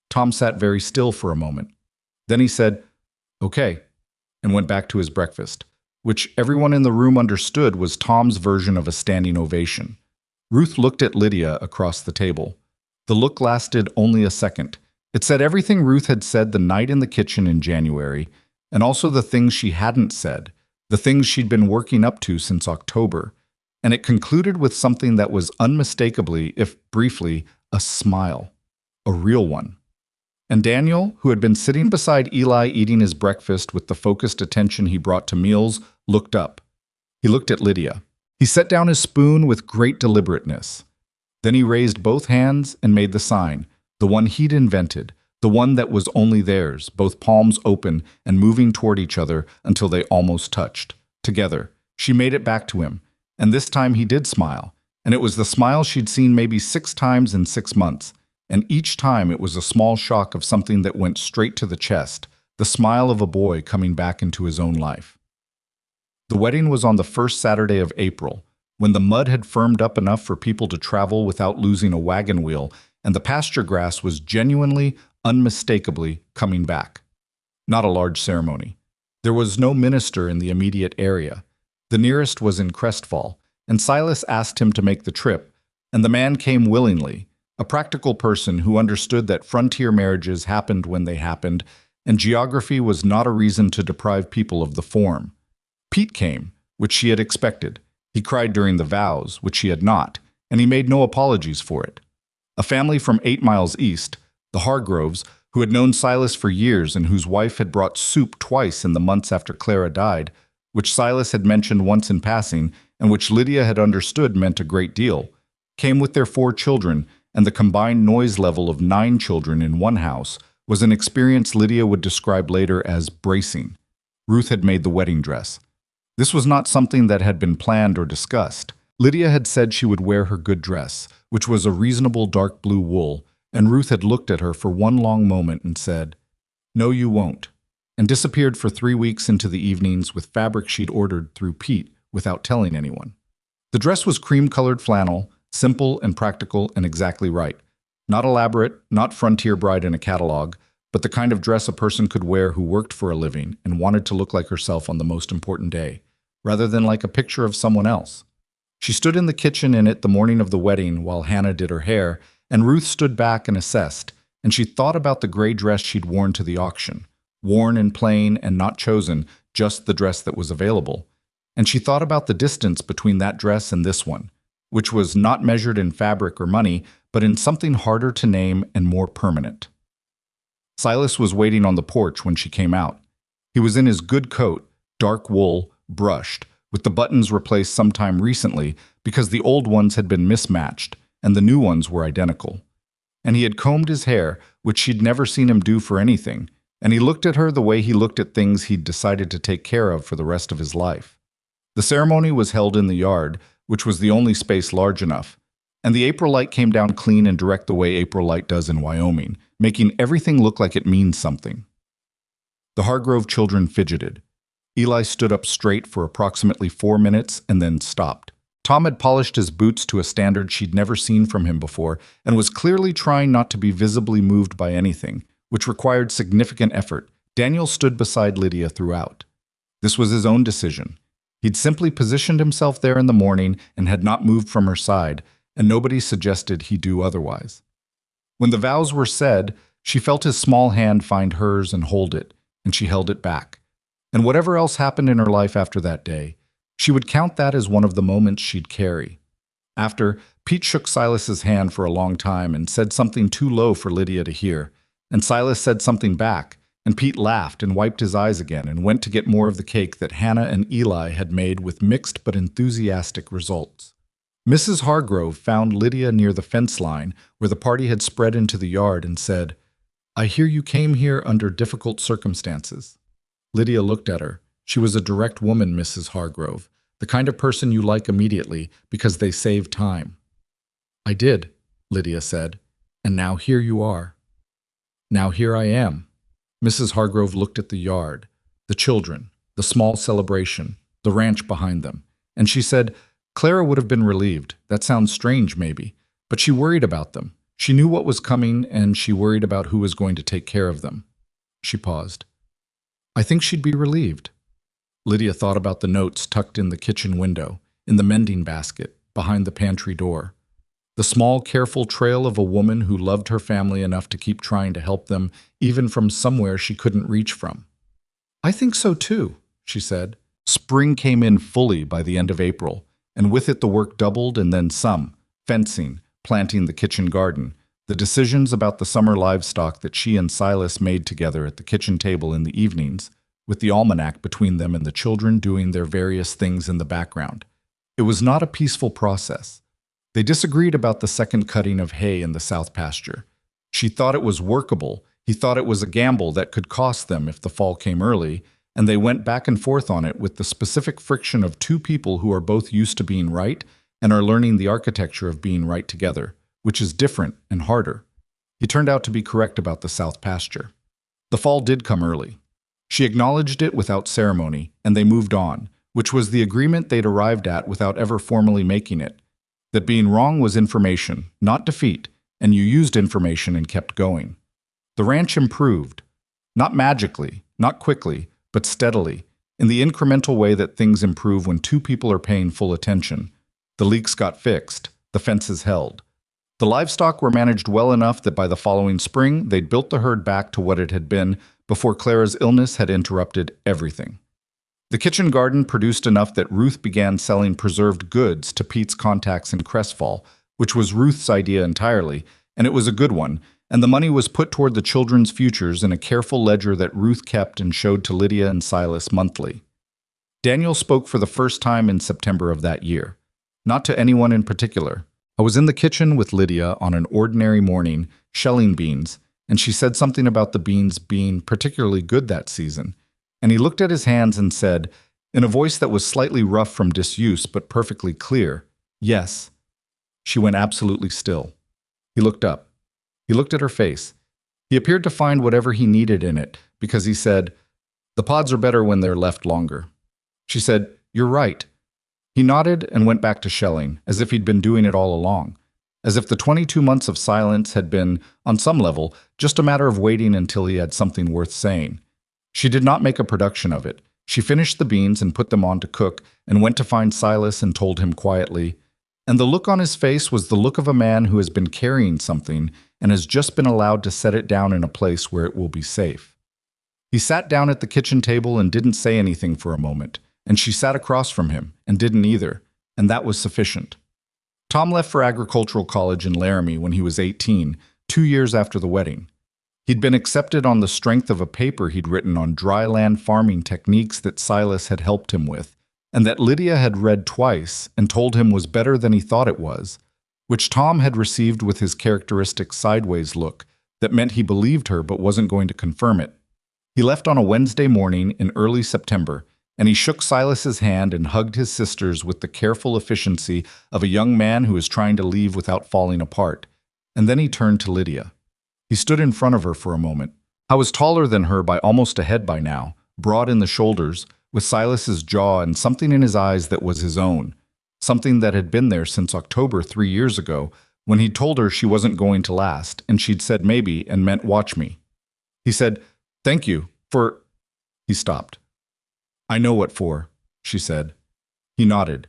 Tom sat very still for a moment. Then he said, "Okay," and went back to his breakfast, which everyone in the room understood was Tom's version of a standing ovation. Ruth looked at Lydia across the table. The look lasted only a second. It said everything Ruth had said the night in the kitchen in January, and also the things she hadn't said, the things she'd been working up to since October, and it concluded with something that was unmistakably, if briefly, a smile. A real one. And Daniel, who had been sitting beside Eli eating his breakfast with the focused attention he brought to meals, looked up. He looked at Lydia. He set down his spoon with great deliberateness. Then he raised both hands and made the sign, the one he'd invented, the one that was only theirs, both palms open and moving toward each other until they almost touched. Together, she made it back to him, and this time he did smile, and it was the smile she'd seen maybe 6 times in 6 months, and each time it was a small shock of something that went straight to the chest, the smile of a boy coming back into his own life. The wedding was on the first Saturday of April, when the mud had firmed up enough for people to travel without losing a wagon wheel, and the pasture grass was genuinely, unmistakably coming back. Not a large ceremony. There was no minister in the immediate area. The nearest was in Crestfall, and Silas asked him to make the trip, and the man came willingly, a practical person who understood that frontier marriages happened when they happened, and geography was not a reason to deprive people of the form. Pete came, which she had expected. He cried during the vows, which she had not, and he made no apologies for it. A family from 8 miles east, the Hargroves, who had known Silas for years and whose wife had brought soup twice in the months after Clara died, which Silas had mentioned once in passing and which Lydia had understood meant a great deal, came with their 4 children, and the combined noise level of 9 children in one house was an experience Lydia would describe later as bracing. Ruth had made the wedding dress. This was not something that had been planned or discussed. Lydia had said she would wear her good dress, which was a reasonable dark blue wool, and Ruth had looked at her for one long moment and said, "No, you won't," and disappeared for 3 weeks into the evenings with fabric she'd ordered through Pete without telling anyone. The dress was cream-colored flannel, simple and practical and exactly right. Not elaborate, not frontier bride in a catalog, but the kind of dress a person could wear who worked for a living and wanted to look like herself on the most important day, rather than like a picture of someone else. She stood in the kitchen in it the morning of the wedding while Hannah did her hair, and Ruth stood back and assessed, and she thought about the gray dress she'd worn to the auction, worn and plain and not chosen, just the dress that was available. And she thought about the distance between that dress and this one, which was not measured in fabric or money, but in something harder to name and more permanent. Silas was waiting on the porch when she came out. He was in his good coat, dark wool, brushed, with the buttons replaced sometime recently because the old ones had been mismatched and the new ones were identical. And he had combed his hair, which she'd never seen him do for anything, and he looked at her the way he looked at things he'd decided to take care of for the rest of his life. The ceremony was held in the yard, which was the only space large enough, and the April light came down clean and direct the way April light does in Wyoming, making everything look like it means something. The Hargrove children fidgeted. Eli stood up straight for approximately 4 minutes and then stopped. Tom had polished his boots to a standard she'd never seen from him before and was clearly trying not to be visibly moved by anything, which required significant effort. Daniel stood beside Lydia throughout. This was his own decision. He'd simply positioned himself there in the morning and had not moved from her side, and nobody suggested he do otherwise. When the vows were said, she felt his small hand find hers and hold it, and she held it back. And whatever else happened in her life after that day, she would count that as one of the moments she'd carry. After, Pete shook Silas's hand for a long time and said something too low for Lydia to hear, and Silas said something back, and Pete laughed and wiped his eyes again and went to get more of the cake that Hannah and Eli had made with mixed but enthusiastic results. Mrs. Hargrove found Lydia near the fence line where the party had spread into the yard and said, "I hear you came here under difficult circumstances." Lydia looked at her. She was a direct woman, Mrs. Hargrove, the kind of person you like immediately because they save time. "I did," Lydia said, "and now here you are." "Now here I am." Mrs. Hargrove looked at the yard, the children, the small celebration, the ranch behind them, and she said, Clara would have been relieved. That sounds strange, maybe, but she worried about them. She knew what was coming, and she worried about who was going to take care of them. She paused. "I think she'd be relieved." Lydia thought about the notes tucked in the kitchen window, in the mending basket, behind the pantry door. The small, careful trail of a woman who loved her family enough to keep trying to help them, even from somewhere she couldn't reach from. "I think so too," she said. Spring came in fully by the end of April, and with it the work doubled and then some: fencing, planting the kitchen garden, the decisions about the summer livestock that she and Silas made together at the kitchen table in the evenings, with the almanac between them and the children doing their various things in the background. It was not a peaceful process. They disagreed about the second cutting of hay in the south pasture. She thought it was workable. He thought it was a gamble that could cost them if the fall came early, and they went back and forth on it with the specific friction of two people who are both used to being right and are learning the architecture of being right together, which is different and harder. He turned out to be correct about the south pasture. The fall did come early. She acknowledged it without ceremony, and they moved on, which was the agreement they'd arrived at without ever formally making it. That being wrong was information, not defeat, and you used information and kept going. The ranch improved. Not magically, not quickly, but steadily, in the incremental way that things improve when two people are paying full attention. The leaks got fixed, the fences held. The livestock were managed well enough that by the following spring, they'd built the herd back to what it had been before Clara's illness had interrupted everything. The kitchen garden produced enough that Ruth began selling preserved goods to Pete's contacts in Crestfall, which was Ruth's idea entirely, and it was a good one, and the money was put toward the children's futures in a careful ledger that Ruth kept and showed to Lydia and Silas monthly. Daniel spoke for the first time in September of that year. Not to anyone in particular. I was in the kitchen with Lydia on an ordinary morning, shelling beans, and she said something about the beans being particularly good that season. And he looked at his hands and said, in a voice that was slightly rough from disuse but perfectly clear, "Yes." She went absolutely still. He looked up. He looked at her face. He appeared to find whatever he needed in it, because he said, "The pods are better when they're left longer." She said, "You're right." He nodded and went back to shelling, as if he'd been doing it all along. as if the 22 months of silence had been, on some level, just a matter of waiting until he had something worth saying. She did not make a production of it. She finished the beans and put them on to cook, and went to find Silas and told him quietly. And the look on his face was the look of a man who has been carrying something and has just been allowed to set it down in a place where it will be safe. He sat down at the kitchen table and didn't say anything for a moment, and she sat across from him and didn't either, and that was sufficient. Tom left for agricultural college in Laramie when he was 18, 2 years after the wedding. He'd been accepted on the strength of a paper he'd written on dry land farming techniques that Silas had helped him with, and that Lydia had read twice and told him was better than he thought it was, which Tom had received with his characteristic sideways look that meant he believed her but wasn't going to confirm it. He left on a Wednesday morning in early September, and he shook Silas's hand and hugged his sisters with the careful efficiency of a young man who is trying to leave without falling apart. And then he turned to Lydia. He stood in front of her for a moment. I was taller than her by almost a head by now, broad in the shoulders, with Silas's jaw and something in his eyes that was his own, something that had been there since October 3 years ago, when he told her she wasn't going to last, and she'd said maybe and meant watch me. He said, "Thank you for—" He stopped. "I know what for," she said. He nodded.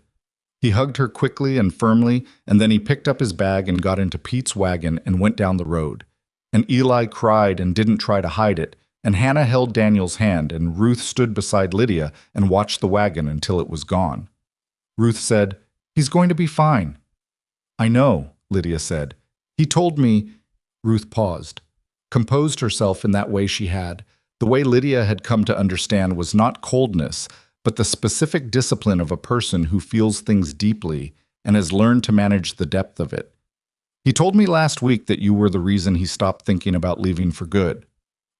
He hugged her quickly and firmly, and then he picked up his bag and got into Pete's wagon and went down the road. And Eli cried and didn't try to hide it, and Hannah held Daniel's hand, and Ruth stood beside Lydia and watched the wagon until it was gone. Ruth said, "He's going to be fine." "I know," Lydia said. "He told me—" Ruth paused, composed herself in that way she had. The way Lydia had come to understand was not coldness, but the specific discipline of a person who feels things deeply and has learned to manage the depth of it. "He told me last week that you were the reason he stopped thinking about leaving for good.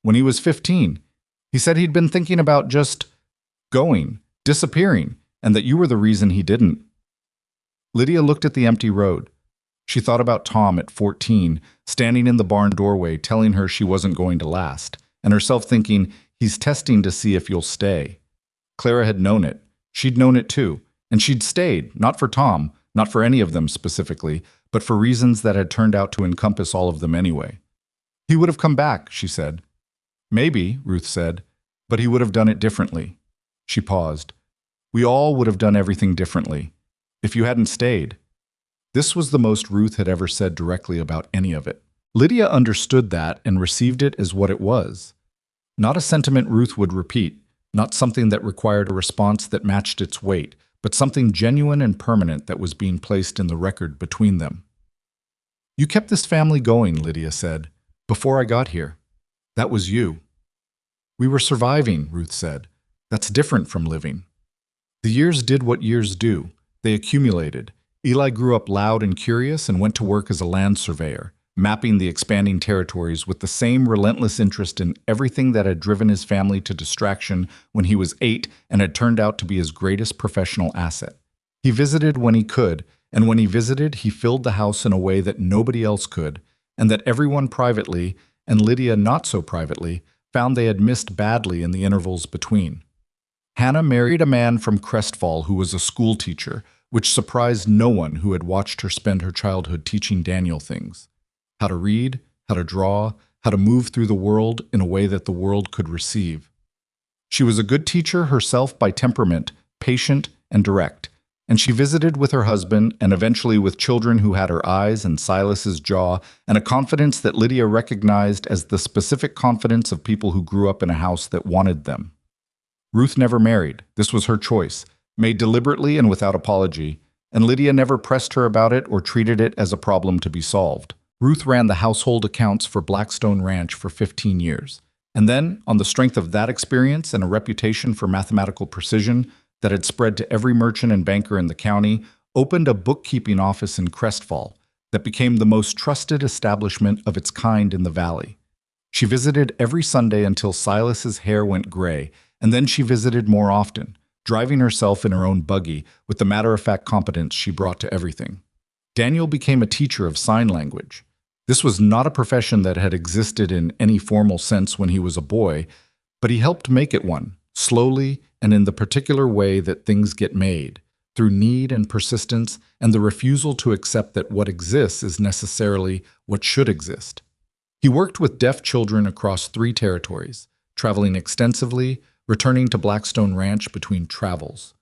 When he was 15, he said he'd been thinking about just going, disappearing, and that you were the reason he didn't." Lydia looked at the empty road. She thought about Tom at 14, standing in the barn doorway telling her she wasn't going to last, and herself thinking, he's testing to see if you'll stay. Clara had known it. She'd known it too, and she'd stayed, not for Tom, not for any of them specifically, but for reasons that had turned out to encompass all of them anyway. "He would have come back," she said. "Maybe," Ruth said, "but he would have done it differently." She paused. "We all would have done everything differently. If you hadn't stayed." This was the most Ruth had ever said directly about any of it. Lydia understood that and received it as what it was. Not a sentiment Ruth would repeat, not something that required a response that matched its weight, but something genuine and permanent that was being placed in the record between them. "You kept this family going," Lydia said, "before I got here. That was you." "We were surviving," Ruth said. "That's different from living." The years did what years do. They accumulated. Eli grew up loud and curious and went to work as a land surveyor, mapping the expanding territories with the same relentless interest in everything that had driven his family to distraction when he was 8 and had turned out to be his greatest professional asset. He visited when he could, and when he visited, he filled the house in a way that nobody else could, and that everyone privately, and Lydia not so privately, found they had missed badly in the intervals between. Hannah married a man from Crestfall who was a school teacher, which surprised no one who had watched her spend her childhood teaching Daniel things. How to read, how to draw, how to move through the world in a way that the world could receive. She was a good teacher herself by temperament, patient and direct, and she visited with her husband and eventually with children who had her eyes and Silas's jaw and a confidence that Lydia recognized as the specific confidence of people who grew up in a house that wanted them. Ruth never married. This was her choice, made deliberately and without apology, and Lydia never pressed her about it or treated it as a problem to be solved. Ruth ran the household accounts for Blackstone Ranch for 15 years, and then, on the strength of that experience and a reputation for mathematical precision that had spread to every merchant and banker in the county, opened a bookkeeping office in Crestfall that became the most trusted establishment of its kind in the valley. She visited every Sunday until Silas's hair went gray, and then she visited more often, driving herself in her own buggy with the matter-of-fact competence she brought to everything. Daniel became a teacher of sign language. This was not a profession that had existed in any formal sense when he was a boy, but he helped make it one, slowly and in the particular way that things get made, through need and persistence and the refusal to accept that what exists is necessarily what should exist. He worked with deaf children across 3 territories, traveling extensively, returning to Blackstone Ranch between travels.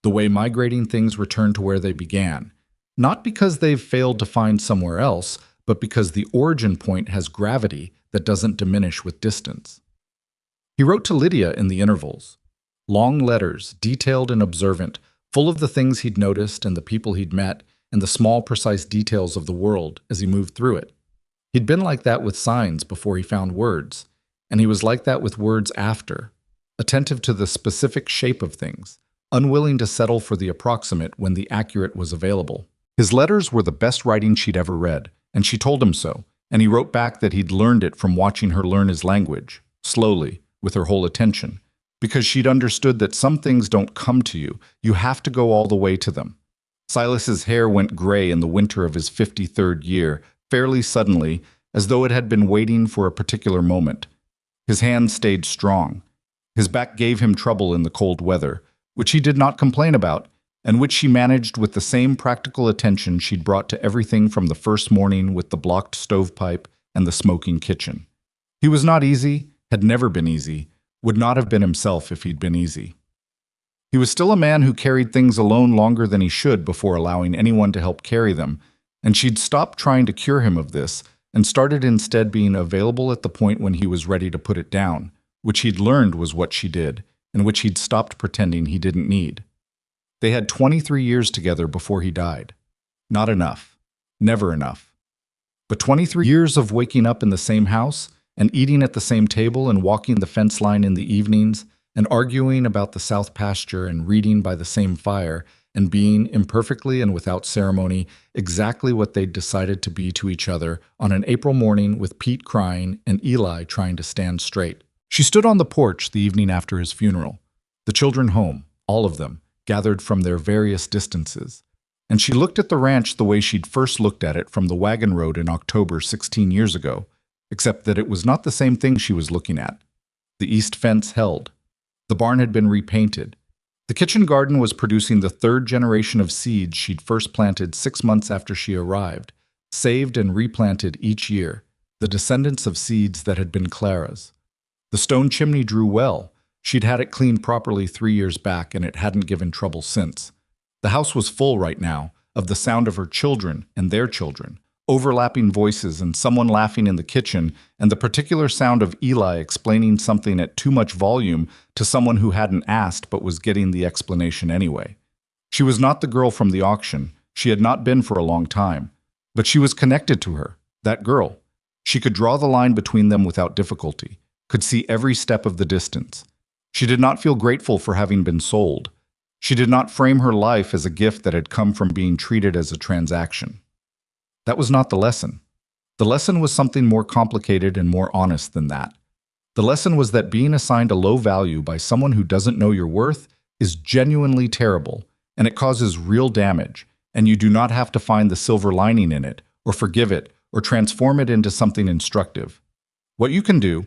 The way migrating things return to where they began, not because they've failed to find somewhere else, but because the origin point has gravity that doesn't diminish with distance. He wrote to Lydia in the intervals. Long letters, detailed and observant, full of the things he'd noticed and the people he'd met and the small, precise details of the world as he moved through it. He'd been like that with signs before he found words, and he was like that with words after, attentive to the specific shape of things, unwilling to settle for the approximate when the accurate was available. His letters were the best writing she'd ever read, and she told him so, and he wrote back that he'd learned it from watching her learn his language, slowly, with her whole attention, because she'd understood that some things don't come to you, you have to go all the way to them. Silas's hair went gray in the winter of his 53rd year, fairly suddenly, as though it had been waiting for a particular moment. His hands stayed strong. His back gave him trouble in the cold weather, which he did not complain about, and which she managed with the same practical attention she'd brought to everything from the first morning with the blocked stovepipe and the smoking kitchen. He was not easy, had never been easy, would not have been himself if he'd been easy. He was still a man who carried things alone longer than he should before allowing anyone to help carry them, and she'd stopped trying to cure him of this and started instead being available at the point when he was ready to put it down, which he'd learned was what she did, and which he'd stopped pretending he didn't need. They had 23 years together before he died. Not enough. Never enough. But 23 years of waking up in the same house, and eating at the same table, and walking the fence line in the evenings, and arguing about the south pasture, and reading by the same fire, and being, imperfectly and without ceremony, exactly what they'd decided to be to each other on an April morning with Pete crying and Eli trying to stand straight. She stood on the porch the evening after his funeral, the children home, all of them, gathered from their various distances, and she looked at the ranch the way she'd first looked at it from the wagon road in October 16 years ago, except that it was not the same thing she was looking at. The east fence held. The barn had been repainted. The kitchen garden was producing the 3rd generation of seeds she'd first planted 6 months after she arrived, saved and replanted each year, the descendants of seeds that had been Clara's. The stone chimney drew well. She'd had it cleaned properly 3 years back, and it hadn't given trouble since. The house was full right now of the sound of her children and their children, overlapping voices and someone laughing in the kitchen, and the particular sound of Eli explaining something at too much volume to someone who hadn't asked but was getting the explanation anyway. She was not the girl from the auction. She had not been for a long time. But she was connected to her, that girl. She could draw the line between them without difficulty, could see every step of the distance. She did not feel grateful for having been sold. She did not frame her life as a gift that had come from being treated as a transaction. That was not the lesson. The lesson was something more complicated and more honest than that. The lesson was that being assigned a low value by someone who doesn't know your worth is genuinely terrible, and it causes real damage, and you do not have to find the silver lining in it, or forgive it, or transform it into something instructive. What you can do,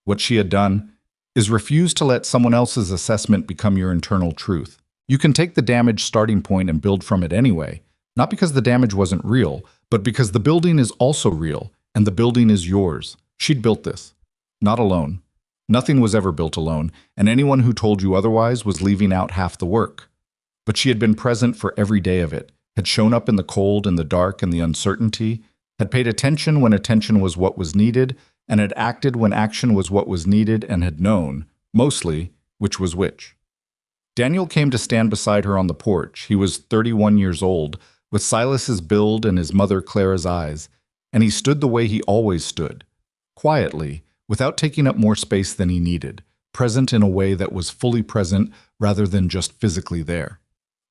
what she had done, is refuse to let someone else's assessment become your internal truth. You can take the damaged starting point and build from it anyway, not because the damage wasn't real, but because the building is also real, and the building is yours. She'd built this. Not alone. Nothing was ever built alone, and anyone who told you otherwise was leaving out half the work. But she had been present for every day of it, had shown up in the cold and the dark and the uncertainty, had paid attention when attention was what was needed, and had acted when action was what was needed, and had known, mostly, which was which. Daniel came to stand beside her on the porch. He was 31 years old, with Silas's build and his mother Clara's eyes, and he stood the way he always stood, quietly, without taking up more space than he needed, present in a way that was fully present rather than just physically there.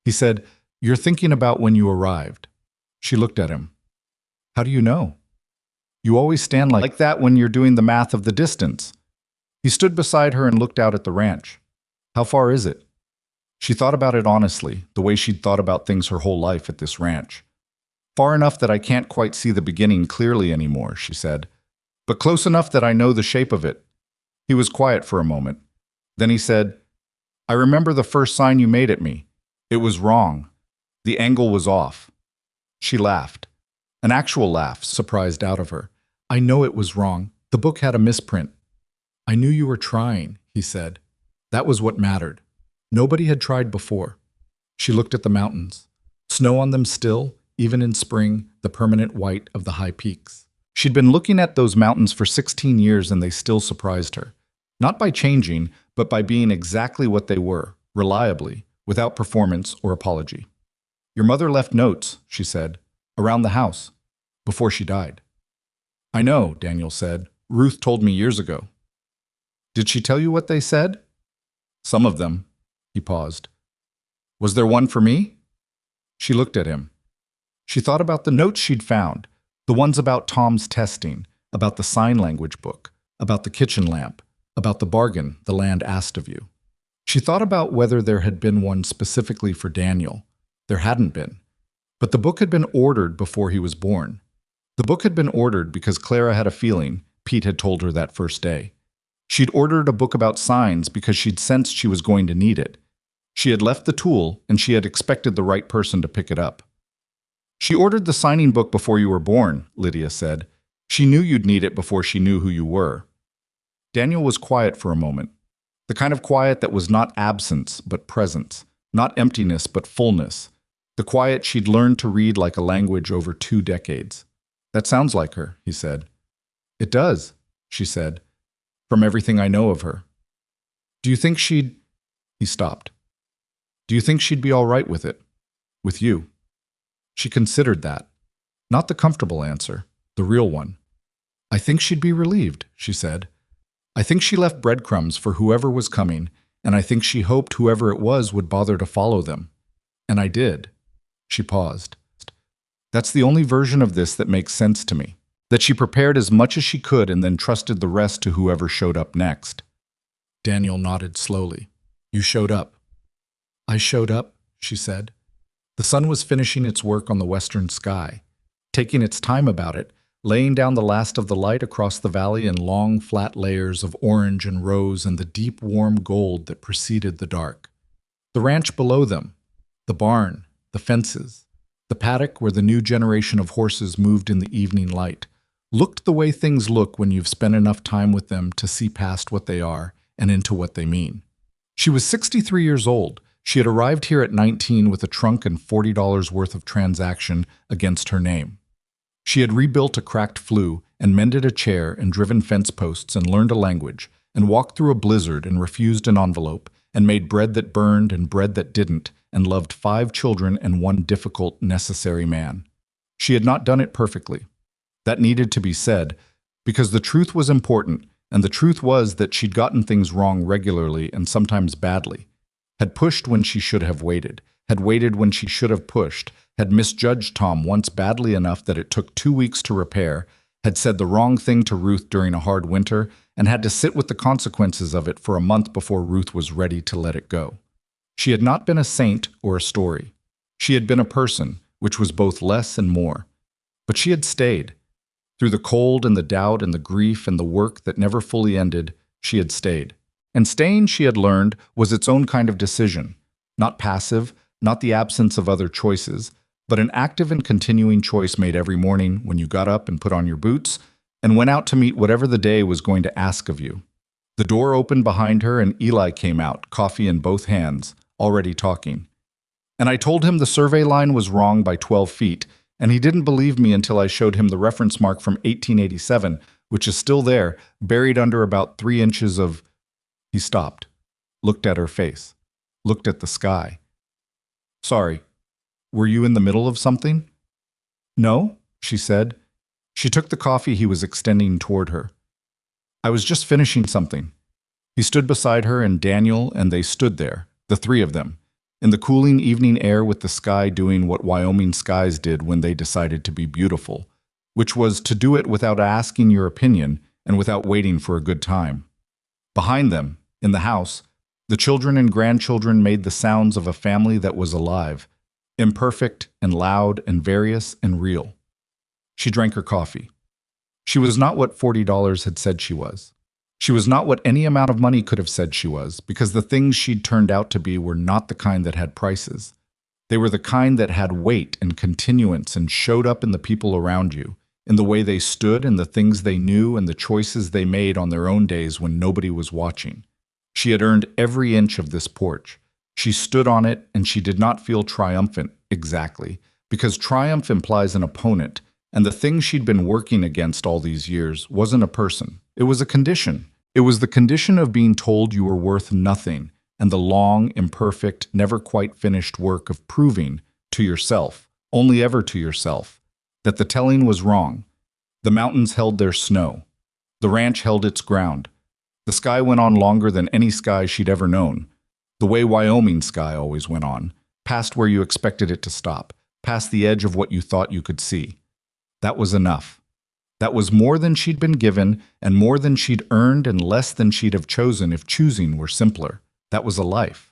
He said, "You're thinking about when you arrived." She looked at him. "How do you know?" "You always stand like that when you're doing the math of the distance." He stood beside her and looked out at the ranch. "How far is it?" She thought about it honestly, the way she'd thought about things her whole life at this ranch. "Far enough that I can't quite see the beginning clearly anymore," she said, "but close enough that I know the shape of it." He was quiet for a moment. Then he said, "I remember the first sign you made at me. It was wrong. The angle was off. She laughed. An actual laugh, surprised out of her. I know it was wrong. The book had a misprint. I knew you were trying, he said. That was what mattered. Nobody had tried before. She looked at the mountains. Snow on them still, even in spring, the permanent white of the high peaks. She'd been looking at those mountains for 16 years and they still surprised her. Not by changing, but by being exactly what they were, reliably, without performance or apology. Your mother left notes, she said, around the house, before she died. I know, Daniel said. Ruth told me years ago. Did she tell you what they said? Some of them. He paused. Was there one for me? She looked at him. She thought about the notes she'd found, the ones about Tom's testing, about the sign language book, about the kitchen lamp, about the bargain the land asked of you. She thought about whether there had been one specifically for Daniel. There hadn't been. But the book had been ordered before he was born. The book had been ordered because Clara had a feeling, Pete had told her that first day. She'd ordered a book about signs because she'd sensed she was going to need it. She had left the tool, and she had expected the right person to pick it up. She ordered the signing book before you were born, Lydia said. She knew you'd need it before she knew who you were. Daniel was quiet for a moment. The kind of quiet that was not absence, but presence. Not emptiness, but fullness. The quiet she'd learned to read like a language over 2 decades. That sounds like her, he said. It does, she said, from everything I know of her. Do you think she'd... He stopped. Do you think she'd be all right with it? With you? She considered that. Not the comfortable answer, the real one. I think she'd be relieved, she said. I think she left breadcrumbs for whoever was coming, and I think she hoped whoever it was would bother to follow them. And I did. She paused. That's the only version of this that makes sense to me. That she prepared as much as she could and then trusted the rest to whoever showed up next. Daniel nodded slowly. You showed up. I showed up, she said. The sun was finishing its work on the western sky, taking its time about it, laying down the last of the light across the valley in long, flat layers of orange and rose and the deep, warm gold that preceded the dark. The ranch below them, the barn, the fences, the paddock where the new generation of horses moved in the evening light, looked the way things look when you've spent enough time with them to see past what they are and into what they mean. She was 63 years old. She had arrived here at 19 with a trunk and $40 worth of transaction against her name. She had rebuilt a cracked flue and mended a chair and driven fence posts and learned a language and walked through a blizzard and refused an envelope and made bread that burned and bread that didn't and loved 5 children and 1 difficult, necessary man. She had not done it perfectly. That needed to be said because the truth was important, and the truth was that she'd gotten things wrong regularly and sometimes badly, had pushed when she should have waited, had waited when she should have pushed, had misjudged Tom once badly enough that it took 2 weeks to repair, had said the wrong thing to Ruth during a hard winter, and had to sit with the consequences of it for a month before Ruth was ready to let it go. She had not been a saint or a story. She had been a person, which was both less and more. But she had stayed. Through the cold and the doubt and the grief and the work that never fully ended, she had stayed. And staying, she had learned, was its own kind of decision. Not passive, not the absence of other choices, but an active and continuing choice made every morning when you got up and put on your boots and went out to meet whatever the day was going to ask of you. The door opened behind her and Eli came out, coffee in both hands, already talking. And I told him the survey line was wrong by 12 feet, and he didn't believe me until I showed him the reference mark from 1887, which is still there, buried under about 3 inches of... He stopped, looked at her face, looked at the sky. Sorry, were you in the middle of something? No, she said. She took the coffee he was extending toward her. I was just finishing something. He stood beside her and Daniel, and they stood there, the 3 of them, in the cooling evening air with the sky doing what Wyoming skies did when they decided to be beautiful, which was to do it without asking your opinion and without waiting for a good time. Behind them, in the house, the children and grandchildren made the sounds of a family that was alive, imperfect and loud and various and real. She drank her coffee. She was not what $40 had said she was. She was not what any amount of money could have said she was, because the things she'd turned out to be were not the kind that had prices. They were the kind that had weight and continuance and showed up in the people around you, in the way they stood and the things they knew and the choices they made on their own days when nobody was watching. She had earned every inch of this porch. She stood on it, and she did not feel triumphant, exactly, because triumph implies an opponent, and the thing she'd been working against all these years wasn't a person. It was a condition. It was the condition of being told you were worth nothing, and the long, imperfect, never quite finished work of proving to yourself, only ever to yourself, that the telling was wrong. The mountains held their snow. The ranch held its ground. The sky went on longer than any sky she'd ever known, the way Wyoming sky always went on, past where you expected it to stop, past the edge of what you thought you could see. That was enough. That was more than she'd been given, and more than she'd earned, and less than she'd have chosen if choosing were simpler. That was a life.